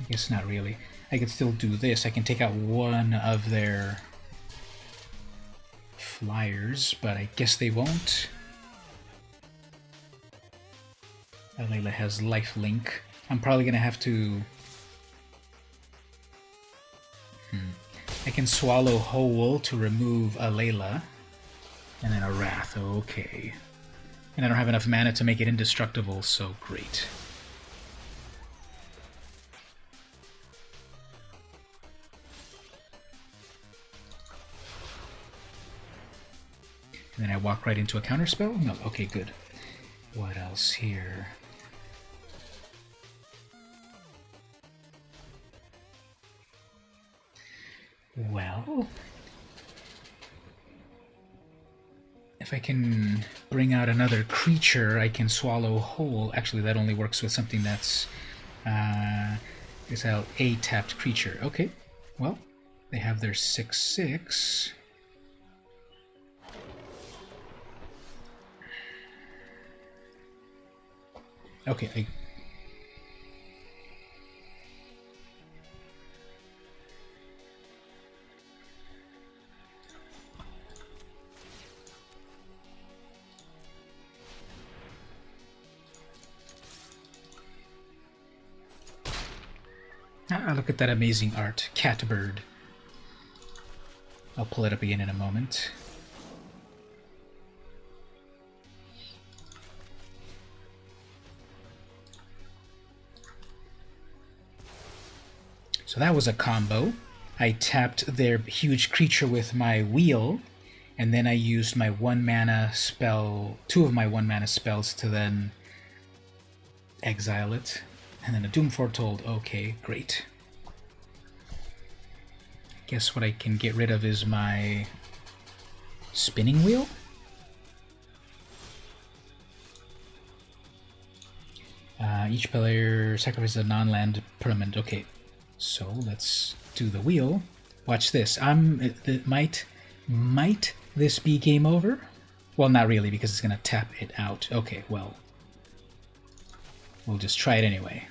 guess not really. I could still do this. I can take out one of their flyers, but I guess they won't. Layla has lifelink. I'm probably gonna have to... I can swallow whole to remove a Layla, and then a Wrath. Okay. And I don't have enough mana to make it indestructible, so great. And then I walk right into a counterspell? No, okay, good. What else here? Well, if I can bring out another creature, I can swallow whole. Actually, that only works with something that's is a tapped creature. Okay, well, they have their 6/6. Okay, look at that amazing art. Catbird. I'll pull it up again in a moment. So that was a combo. I tapped their huge creature with my wheel, and then I used my 1 mana spell, 2 of my 1 mana spells to then exile it. And then a Doom Foretold. Okay, great. Guess what I can get rid of is my spinning wheel? Each player sacrifices a non-land permanent. Okay, so let's do the wheel. Watch this. Might this be game over? Well, not really, because it's gonna tap it out. Okay, well, we'll just try it anyway.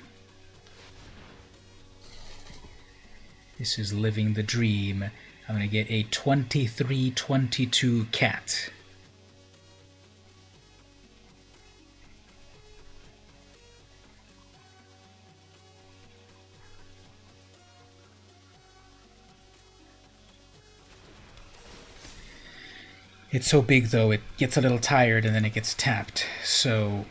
This is living the dream. I'm gonna get a 23/22 cat. It's so big, though, it gets a little tired and then it gets tapped, so...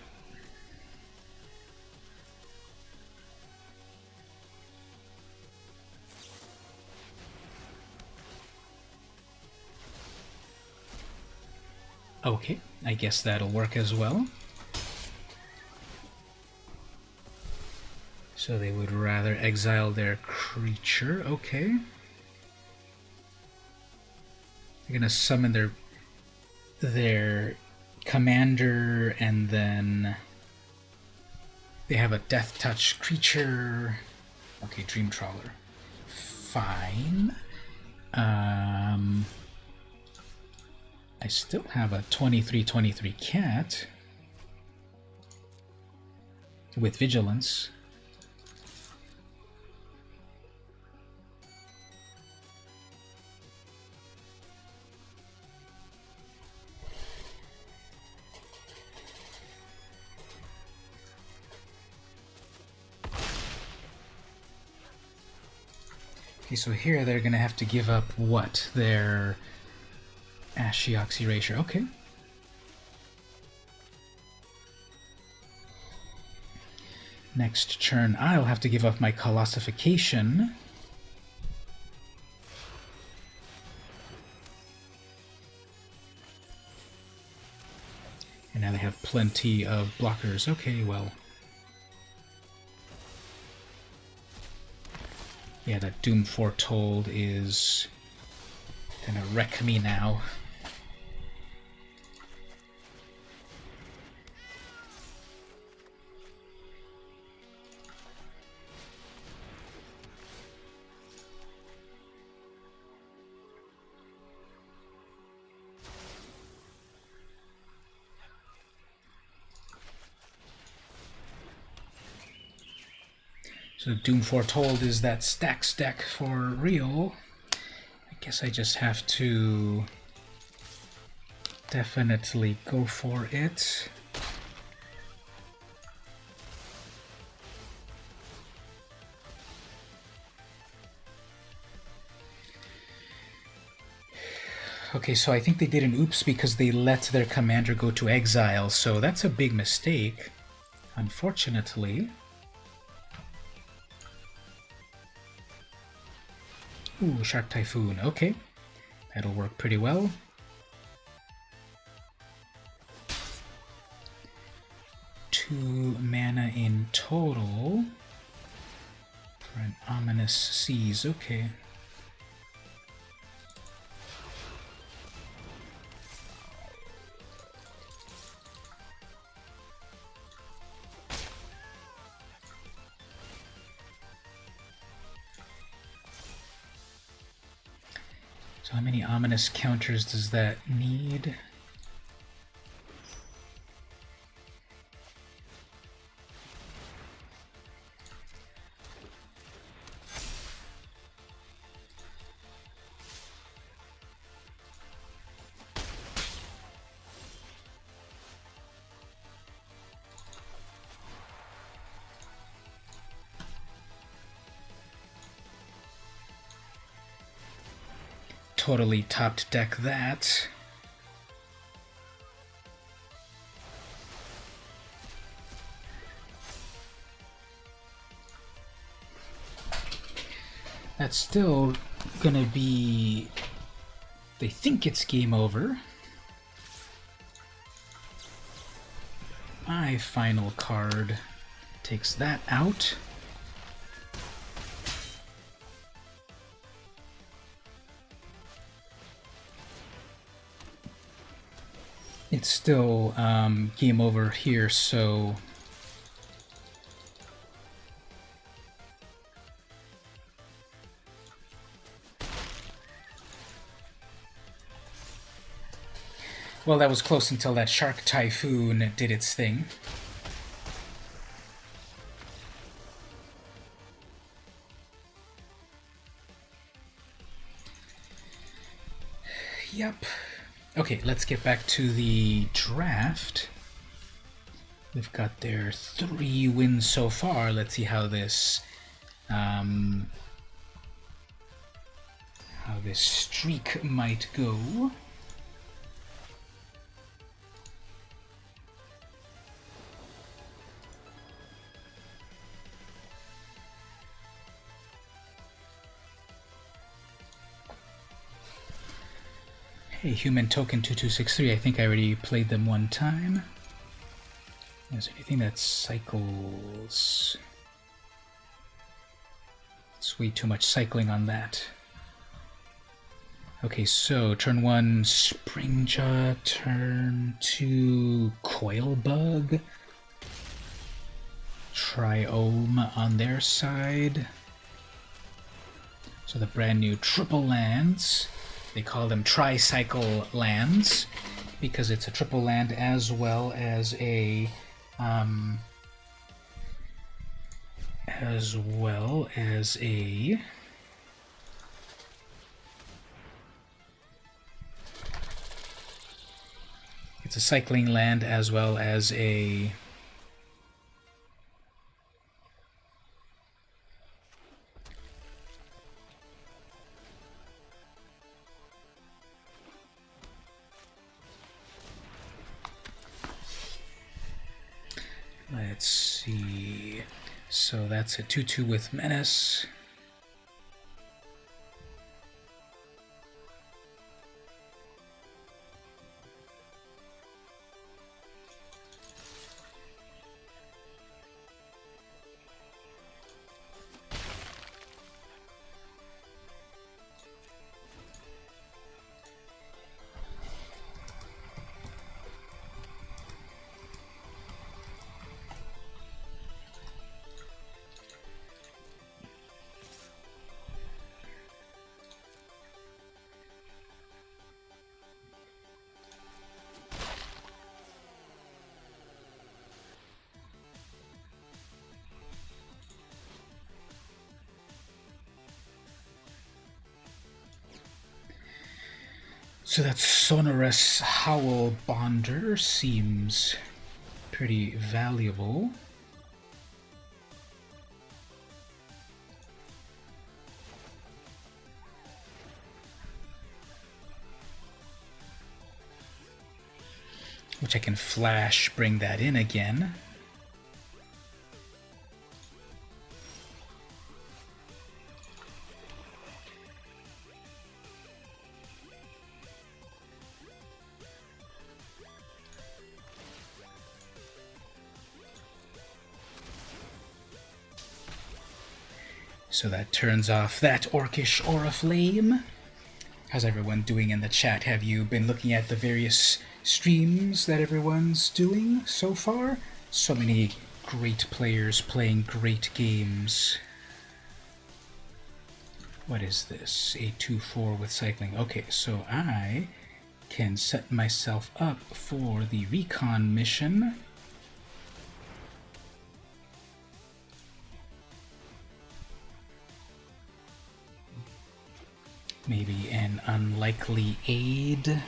Okay, I guess that'll work as well. So they would rather exile their creature, okay. They're gonna summon their commander, and then they have a death touch creature. Okay, Dream Trawler. Fine. I still have a 23/23 cat with vigilance. Okay, so here they're gonna have to give up what? Their Ashiok's Erasure. Okay. Next turn, I'll have to give up my Colossification. And now they have plenty of blockers. Okay, well... Yeah, that Doom Foretold is gonna wreck me now. So Doom Foretold is that stacks deck for real. I guess I just have to definitely go for it. Okay, so I think they did an oops because they let their commander go to exile, so that's a big mistake, unfortunately. Ooh, Shark Typhoon, okay. That'll work pretty well. Two mana in total for an Ominous Seas, okay. So how many ominous counters does that need? Totally topped deck that. That's still gonna be... They think it's game over. My final card takes that out. It's still game over here, so... Well, that was close until that Shark Typhoon did its thing. Yep. Okay, let's get back to the draft. We've got their 3 wins so far. Let's see how this streak might go. Hey, Human Token 2263, I think I already played them one time. Is there anything that cycles? It's way too much cycling on that. Okay, so turn 1, Springjaw, turn 2, Coilbug, Triome on their side. So the brand new triple lands. They call them tricycle lands because it's a triple land as well as a it's a cycling land as well as a let's see. So that's a 2/2 with Menace. So that sonorous howl bonder seems pretty valuable. Which I can flash, bring that in again. So that turns off that orcish aura flame. How's everyone doing in the chat? Have you been looking at the various streams that everyone's doing so far? So many great players playing great games. What is this? A 2-4 with cycling. Okay, so I can set myself up for the recon mission. Maybe an unlikely aid. A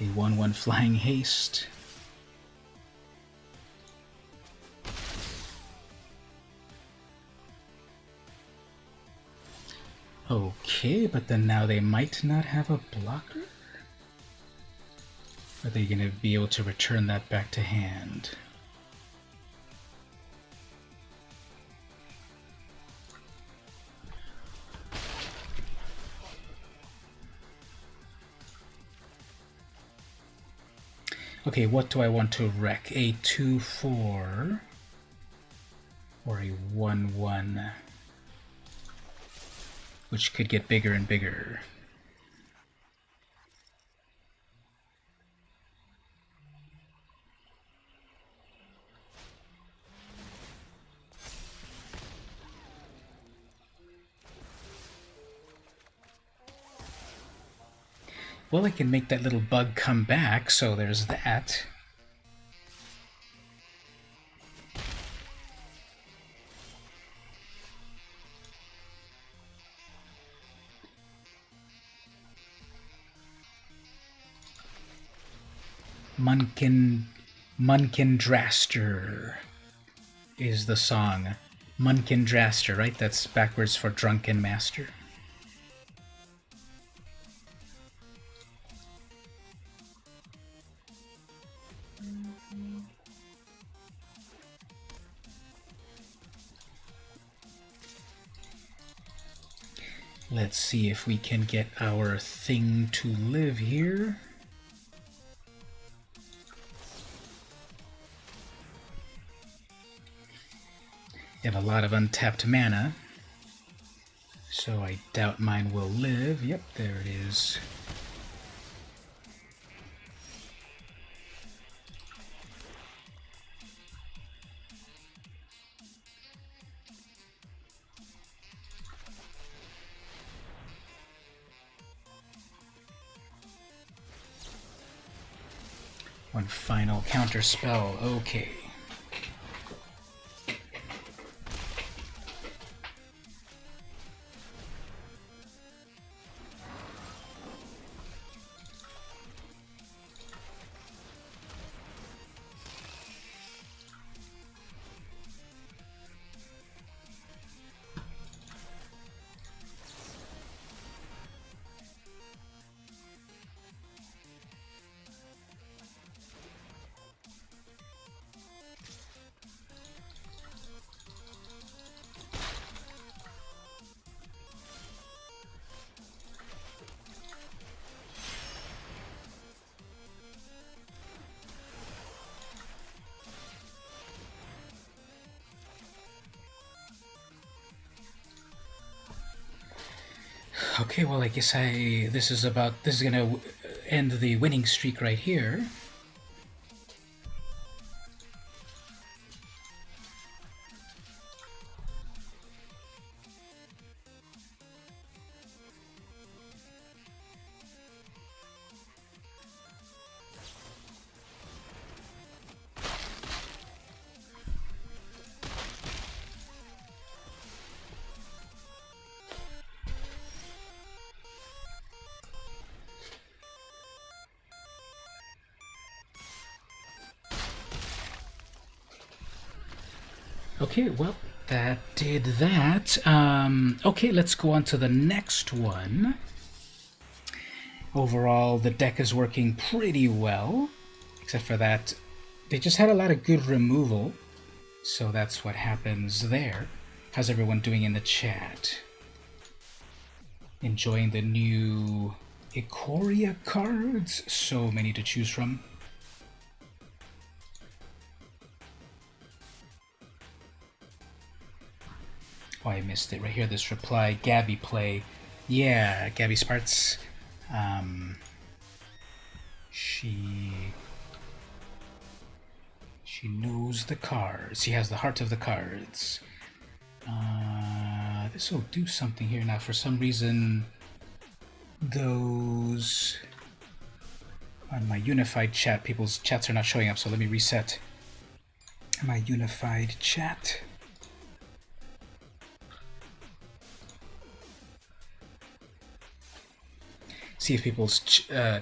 1-1 flying haste. Okay, but then now they might not have a blocker? Are they going to be able to return that back to hand? Okay, what do I want to wreck? A 2-4 or a 1-1, which could get bigger and bigger. Well, I can make that little bug come back, so there's that. Munkindraster is the song. Munkindraster, right? That's backwards for Drunken Master. Let's see if we can get our thing to live here. You have a lot of untapped mana, so I doubt mine will live. Yep, there it is. One final counter spell. Okay. Okay, well, I guess this is gonna end the winning streak right here. Okay, well, that did that. Okay, let's go on to the next one. Overall, the deck is working pretty well, except for that they just had a lot of good removal, so that's what happens there. How's everyone doing in the chat? Enjoying the new Ikoria cards? So many to choose from. Oh, I missed it. Right here, this reply, Gabby play. Yeah, Gabby Sparts. She knows the cards. She has the heart of the cards. This will do something here now. For some reason, those on my unified chat, people's chats are not showing up. So let me reset my unified chat. See if people's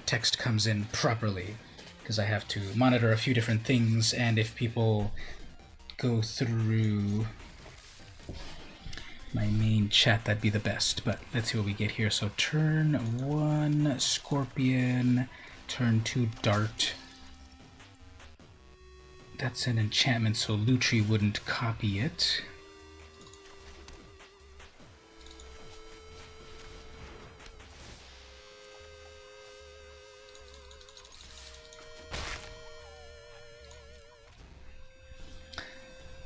text comes in properly, because I have to monitor a few different things, and if people go through my main chat, that'd be the best. But let's see what we get here. So turn 1 Scorpion, turn 2 Dart. That's an enchantment, so Lutri wouldn't copy it.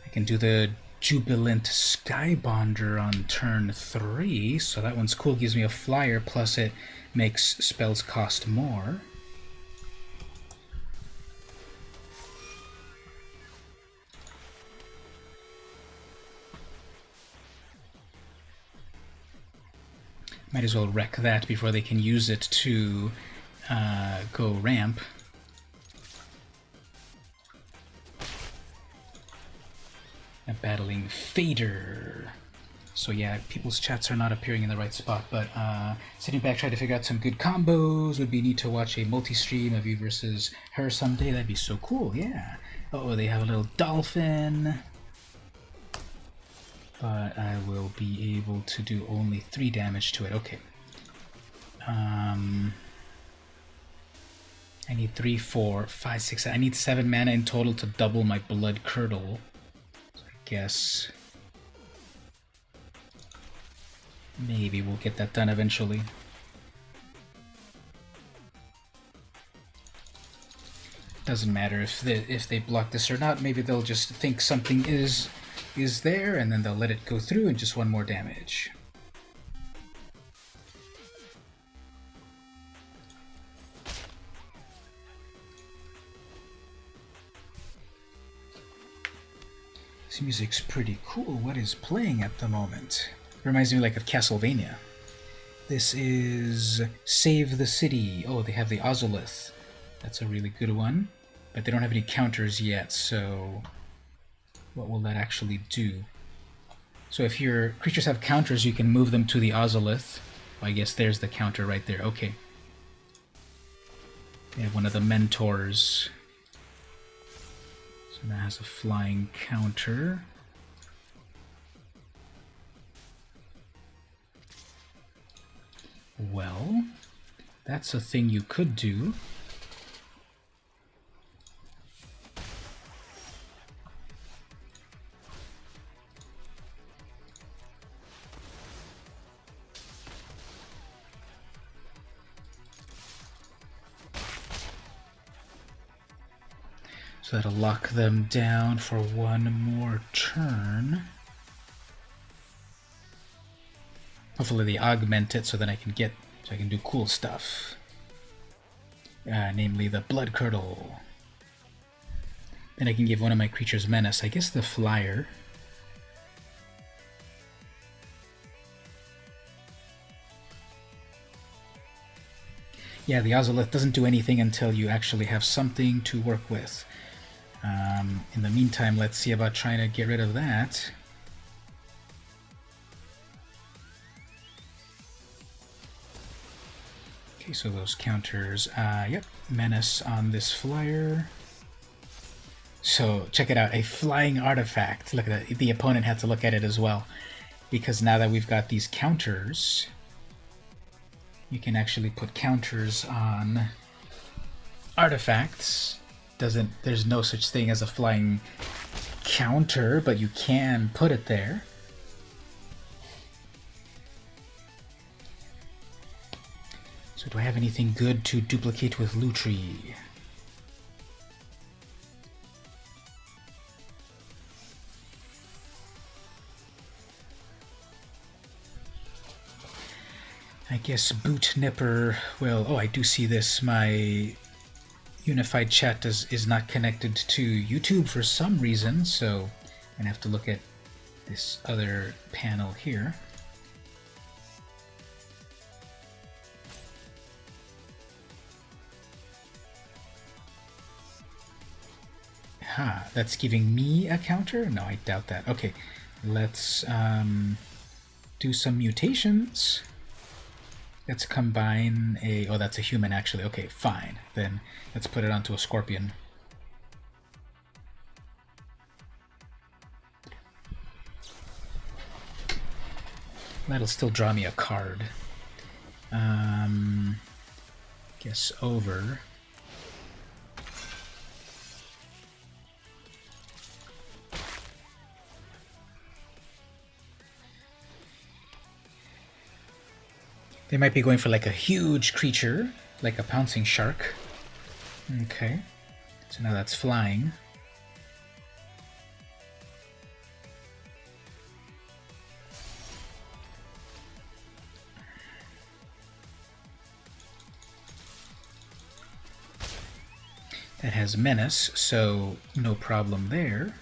I can do the Jubilant Skybonder on turn 3, so that one's cool. Gives me a flyer, plus it makes spells cost more. Might as well wreck that before they can use it to go ramp. Battling Fader. So yeah, people's chats are not appearing in the right spot, but sitting back trying to figure out some good combos. Would be neat to watch a multi-stream of you versus her someday. That'd be so cool, yeah. Uh-oh, they have a little dolphin. But I will be able to do only 3 damage to it. Okay. I need 3, 4, 5, 6. I need 7 mana in total to double my Blood Curdle. Guess maybe we'll get that done eventually. Doesn't matter if they block this or not. Maybe they'll just think something is there, and then they'll let it go through and just 1 more damage. This music's pretty cool. What is playing at the moment? Reminds me like of Castlevania. This is Save the City. Oh, they have the Ozolith. That's a really good one. But they don't have any counters yet, so what will that actually do? So if your creatures have counters, you can move them to the Ozolith. Well, I guess there's the counter right there. Okay. They have one of the mentors. So that has a flying counter. Well, that's a thing you could do. So that'll lock them down for 1 more turn. Hopefully they augment it so that I can do cool stuff. Namely the Blood Curdle. Then I can give one of my creatures Menace. I guess the Flyer. Yeah, the Ozolith doesn't do anything until you actually have something to work with. In the meantime, let's see about trying to get rid of that. Okay, so those counters, yep, Menace on this Flyer. So check it out, a flying artifact. Look at that. The opponent had to look at it as well, because now that we've got these counters, you can actually put counters on artifacts. There's no such thing as a flying counter, but you can put it there. So do I have anything good to duplicate with Lutri? I guess Boot Nipper will... Oh, I do see this. My unified chat is not connected to YouTube for some reason, so I'm going to have to look at this other panel here. That's giving me a counter? No, I doubt that. Okay, let's do some mutations. Let's combine a... Oh, that's a human, actually. Okay, fine. Then let's put it onto a scorpion. That'll still draw me a card. Guess over. They might be going for like a huge creature, like a pouncing shark. Okay, so now that's flying. That has menace, so no problem there.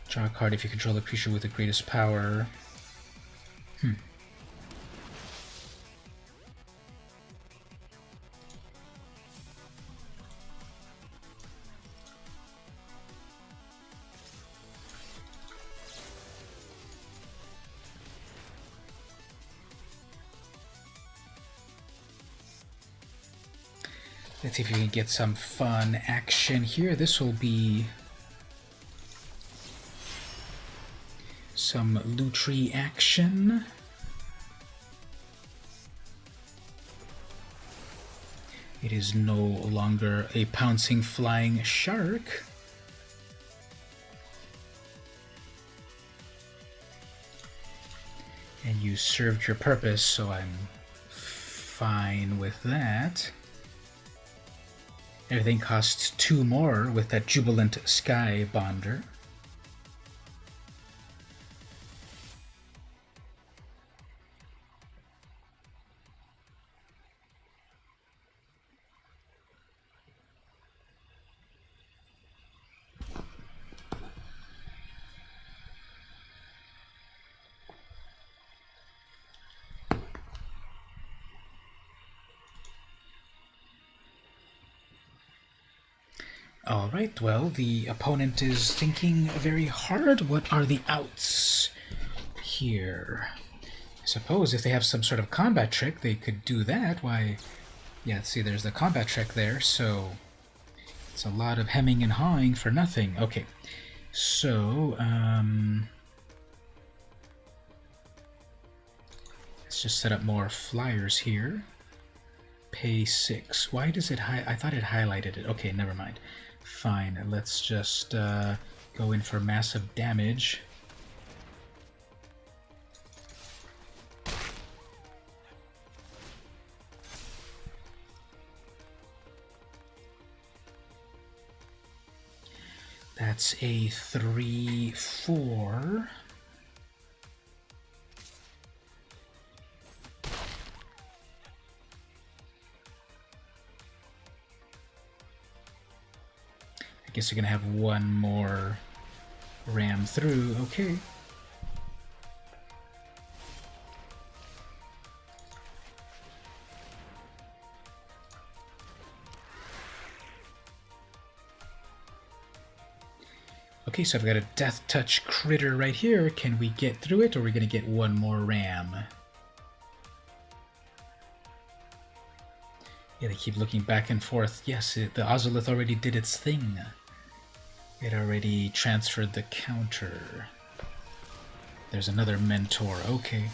Draw a card if you control the creature with the greatest power. Let's see if we can get some fun action here. This will be some Lutri action. It is no longer a pouncing flying shark. And you served your purpose, so I'm fine with that. Everything costs 2 more with that Jubilant Sky Bonder. Alright, well, the opponent is thinking very hard. What are the outs here? I suppose if they have some sort of combat trick, they could do that. Why, yeah, see, there's the combat trick there, so it's a lot of hemming and hawing for nothing. Okay, so, let's just set up more flyers here. Pay 6. Why does it I thought it highlighted it. Okay, never mind. Fine, let's just go in for massive damage. That's a 3/4. I guess you're gonna have one more ram through. Okay. Okay, so I've got a Death Touch critter right here. Can we get through it, or are we gonna get one more ram? Yeah, they keep looking back and forth. Yes, the Ozolith already did its thing. It already transferred the counter. There's another mentor. Okay.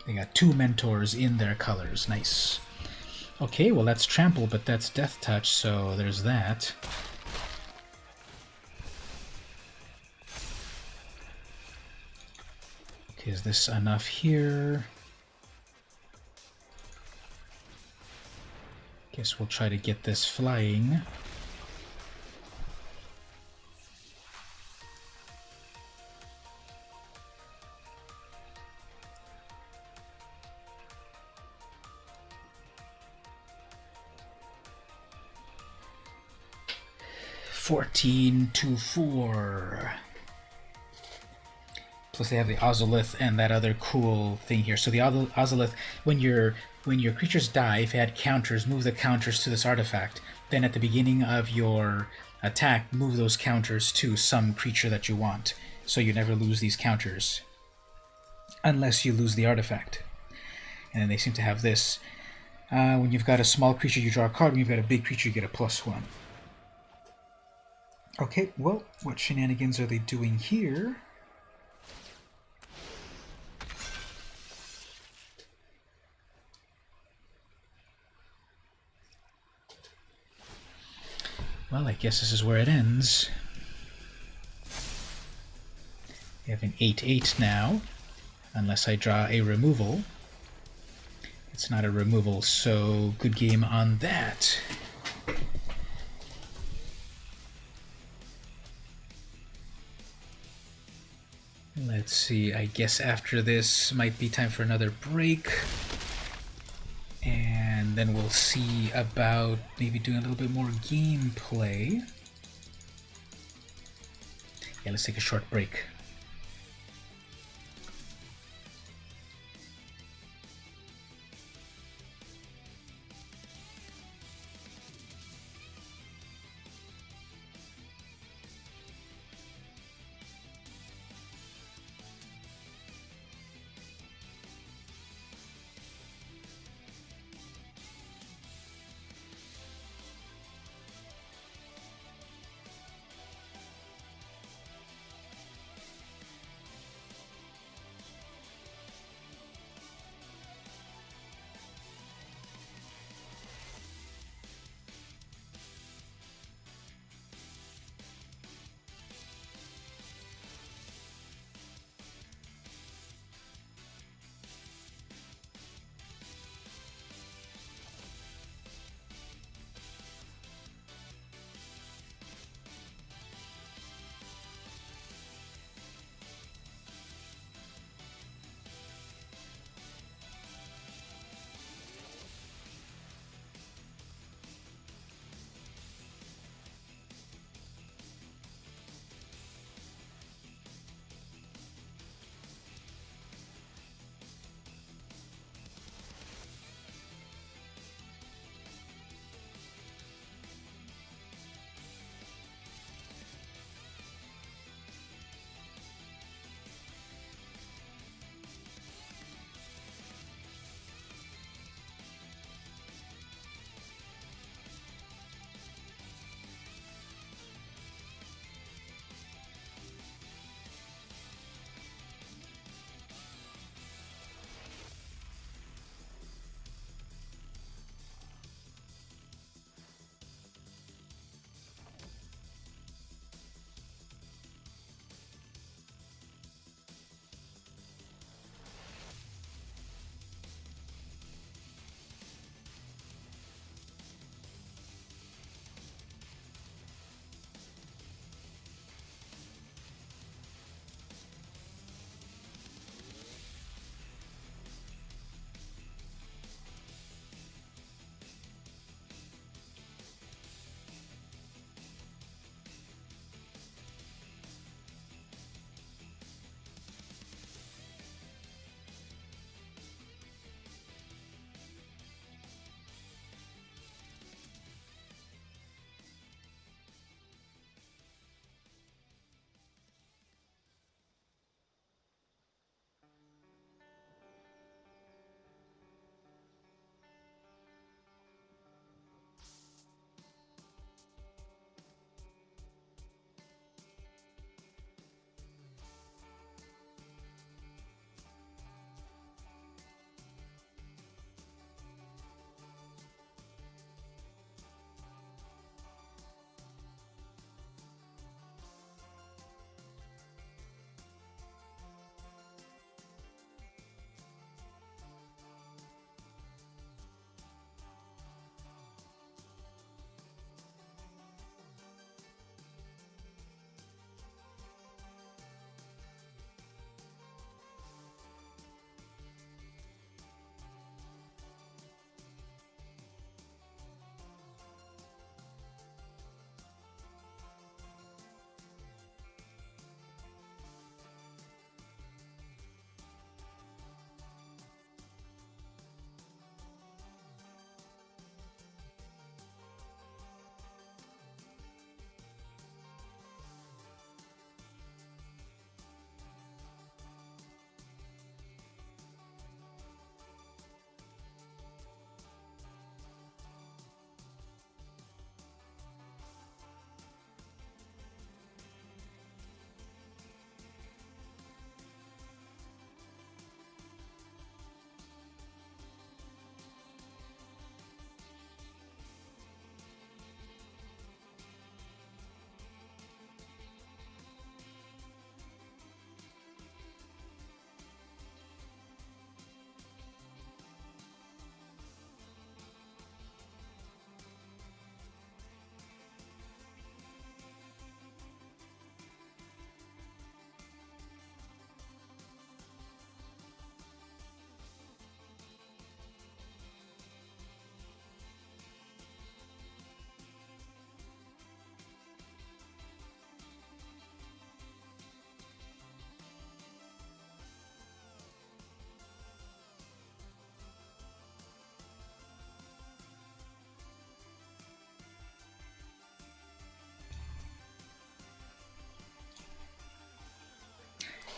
They got 2 mentors in their colors. Nice. Okay, well that's trample, but that's death touch, so there's that. Okay, is this enough here? Guess we'll try to get this flying. $14-4. Plus they have the Ozolith and that other cool thing here. So the Ozolith, when your creatures die, if it had counters, move the counters to this artifact. Then at the beginning of your attack, move those counters to some creature that you want. So you never lose these counters. Unless you lose the artifact. And then they seem to have this. When you've got a small creature, you draw a card. When you've got a big creature, you get a +1. Okay, well, what shenanigans are they doing here? Well, I guess this is where it ends. We have an 8/8 now, unless I draw a removal. It's not a removal, so good game on that. Let's see, I guess after this might be time for another break. And then we'll see about maybe doing a little bit more gameplay. Yeah, let's take a short break.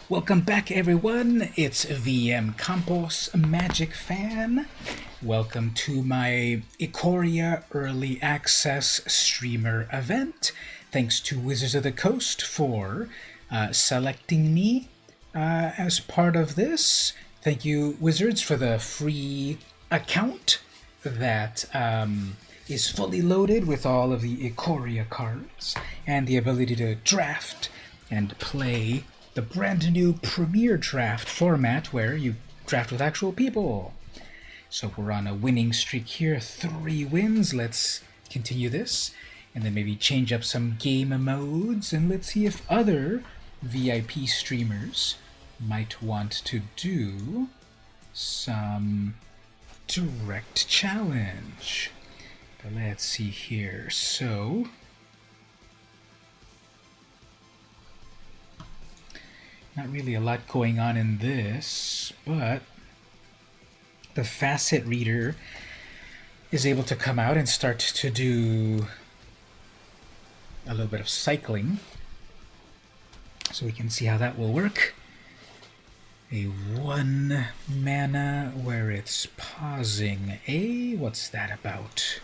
Welcome back, everyone. It's VM Campos Magic Fan. Welcome to my Ikoria Early Access Streamer event. Thanks to Wizards of the Coast for selecting me as part of this. Thank you, Wizards, for the free account that is fully loaded with all of the Ikoria cards and the ability to draft and play the brand new Premier Draft format where you draft with actual people. So we're on a winning streak here, 3 wins. Let's continue this and then maybe change up some game modes, and let's see if other VIP streamers might want to do some direct challenge. But let's see here. So not really a lot going on in this, but the facet reader is able to come out and start to do a little bit of cycling. So we can see how that will work. A 1 mana where it's pausing. What's that about?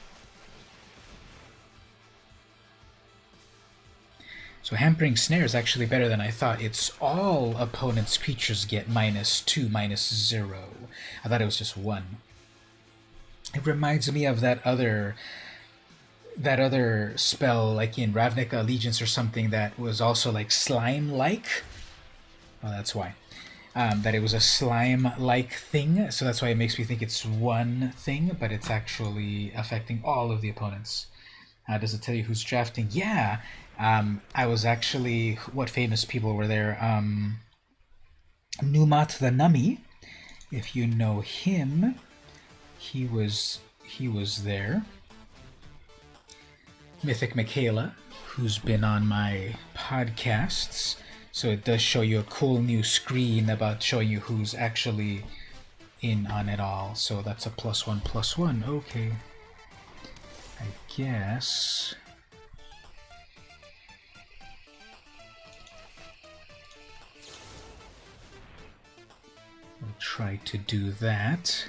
So Hampering Snare is actually better than I thought. It's all opponents' creatures get -2, -0. I thought it was just 1. It reminds me of that other spell, like in Ravnica Allegiance or something, that was also like slime-like. Well, that's why. That it was a slime-like thing, so that's why it makes me think it's 1 thing, but it's actually affecting all of the opponents. Does it tell you who's drafting? Yeah! I was actually... What famous people were there? Numat the Nummy, if you know him, he was there. Mythic Michaela, who's been on my podcasts, so it does show you a cool new screen about showing you who's actually in on it all. So that's a +1/+1. Okay. I guess... We'll try to do that.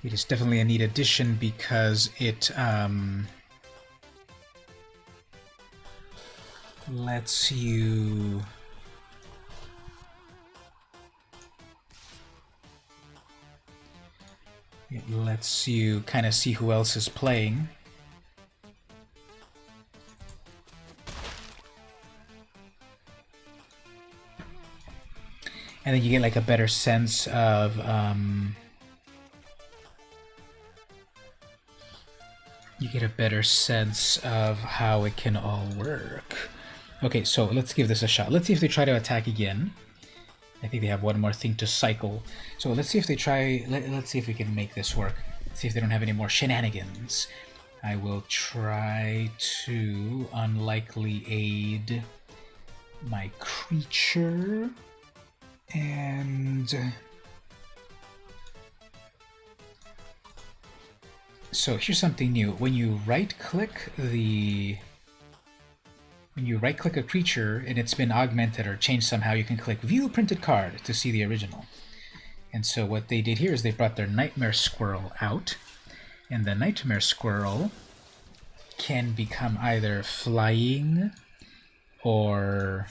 It is definitely a neat addition because it lets you kind of see who else is playing. And then you get like a better sense of how it can all work. Okay, so let's give this a shot. Let's see if they try to attack again. I think they have one more thing to cycle. So let's see if they try. Let's see if we can make this work. Let's see if they don't have any more shenanigans. I will try to unlikely aid my creature. And so here's something new. When you right-click a creature and it's been augmented or changed somehow, you can click View Printed Card to see the original. And so what they did here is they brought their Nightmare Squirrel out, and the Nightmare Squirrel can become either flying or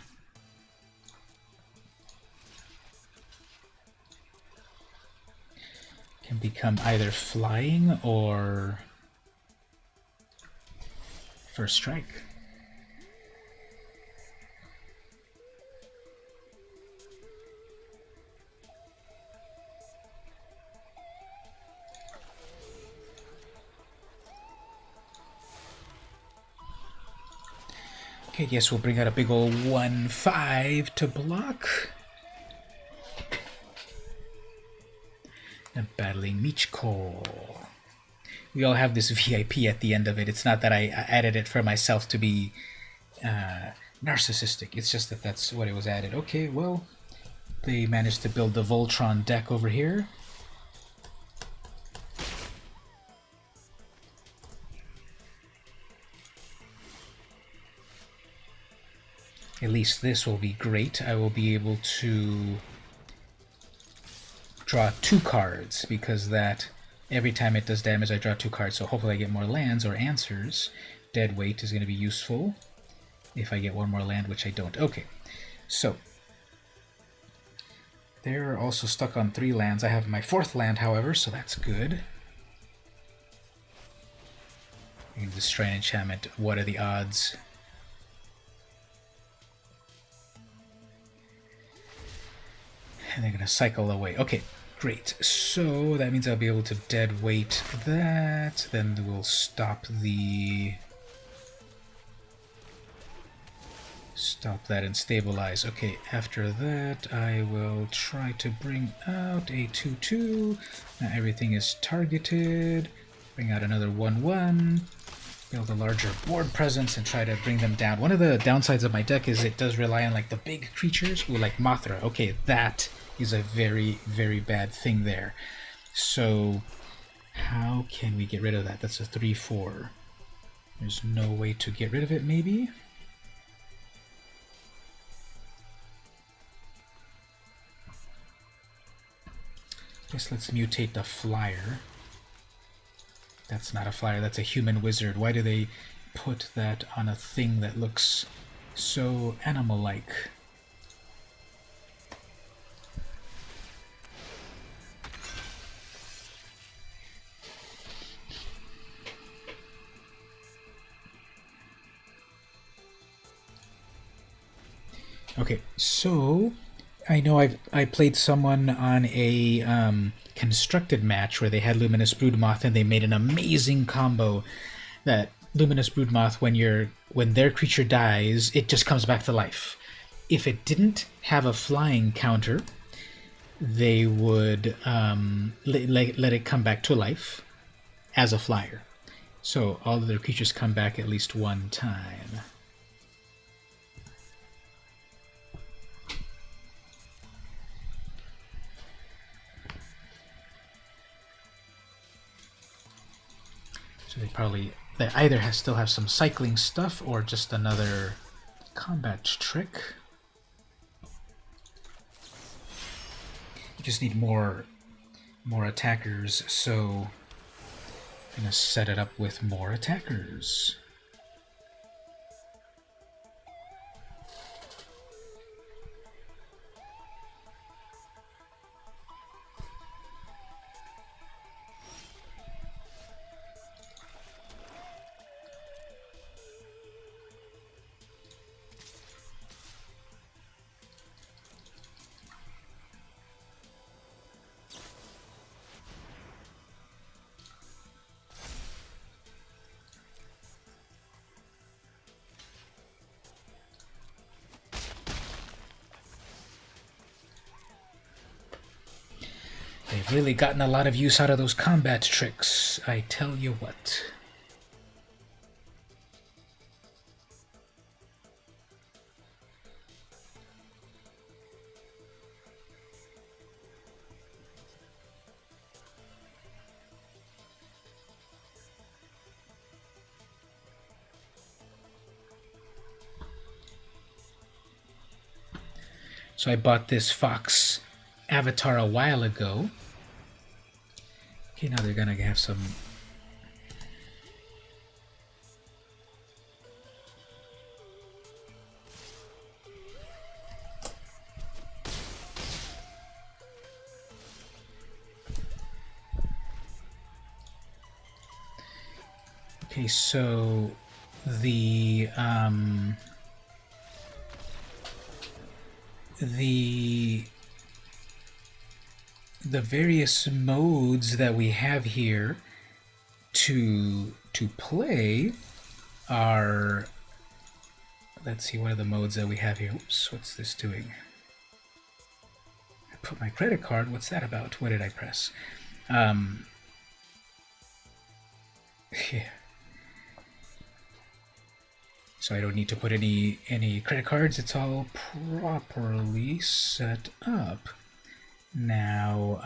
First Strike. Okay, yes, we'll bring out a big old 1/5 to block. And battling Michiko. We all have this VIP at the end of it. It's not that I added it for myself to be narcissistic. It's just that that's what it was added. Okay, well, they managed to build the Voltron deck over here. At least this will be great. I will be able to draw 2 cards, because that every time it does damage I draw 2 cards, so hopefully I get more lands or answers. Dead weight is going to be useful if I get one more land, which I don't. Okay, so they're also stuck on 3 lands. I have my 4th land, however, so that's good. I can destroy an enchantment. What are the odds? And they're going to cycle away. Okay, great. So that means I'll be able to dead weight that. Then we'll stop that and stabilize. Okay, after that I will try to bring out a 2/2. Now everything is targeted. Bring out another 1/1. Build a larger board presence and try to bring them down. One of the downsides of my deck is it does rely on like the big creatures. Ooh, like Mothra. Okay, that is a very, very bad thing there. So how can we get rid of that? That's a 3/4. There's no way to get rid of it, maybe? Guess let's mutate the flyer. That's not a flyer, that's a human wizard. Why do they put that on a thing that looks so animal-like? Okay, so I know I played someone on a constructed match where they had Luminous Broodmoth and they made an amazing combo. That Luminous Broodmoth, when their creature dies, it just comes back to life. If it didn't have a flying counter, they would let it come back to life as a flyer. So all of their creatures come back at least one time. So they either still have some cycling stuff or just another combat trick. You just need more attackers, so I'm going to set it up with more attackers. They've really gotten a lot of use out of those combat tricks, I tell you what. So I bought this fox avatar a while ago. Okay, now they're gonna have some... Okay, so the various modes that we have here to play are... Let's see, what are the modes that we have here? Oops, what's this doing? I put my credit card. What's that about? What did I press? Yeah. So I don't need to put any credit cards. It's all properly set up. Now,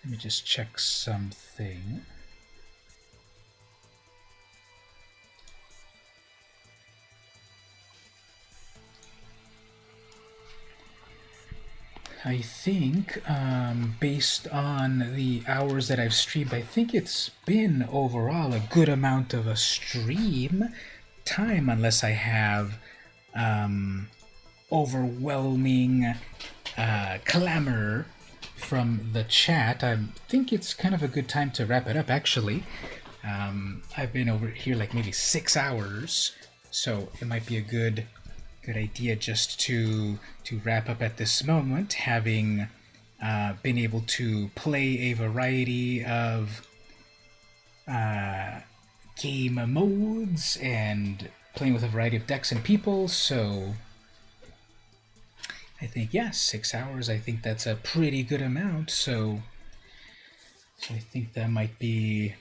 let me just check something. I think, based on the hours that I've streamed, I think it's been overall a good amount of a stream time, unless I have overwhelming clamor from the chat. I think it's kind of a good time to wrap it up, actually. I've been over here like maybe 6 hours, so it might be a good idea just to wrap up at this moment, having been able to play a variety of game modes and playing with a variety of decks and people. So I think, yeah, 6 hours, I think that's a pretty good amount. So I think that might be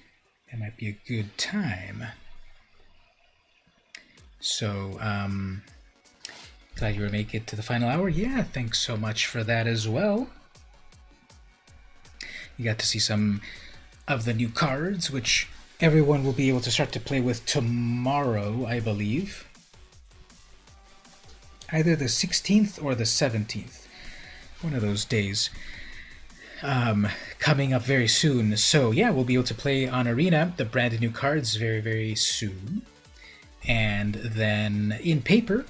a good time. So glad you were make it to the final hour. Yeah, thanks so much for that as well. You got to see some of the new cards, which everyone will be able to start to play with tomorrow, I believe. Either the 16th or the 17th. One of those days. Coming up very soon. So yeah, we'll be able to play on Arena, the brand new cards, very, very soon. And then in paper,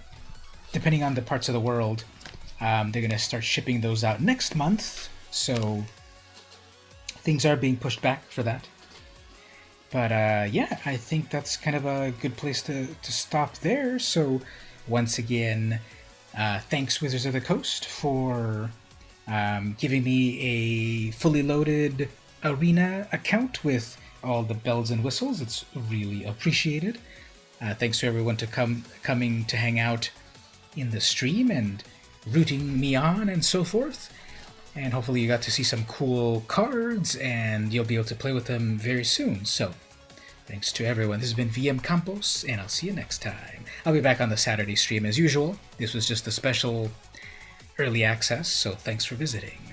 depending on the parts of the world, they're going to start shipping those out next month. So things are being pushed back for that. But yeah, I think that's kind of a good place to stop there. So once again, thanks Wizards of the Coast for giving me a fully loaded Arena account with all the bells and whistles. It's really appreciated. Thanks to everyone coming to hang out in the stream and rooting me on and so forth. And hopefully you got to see some cool cards and you'll be able to play with them very soon. So thanks to everyone. This has been VM Campos, and I'll see you next time. I'll be back on the Saturday stream as usual. This was just a special early access, so thanks for visiting.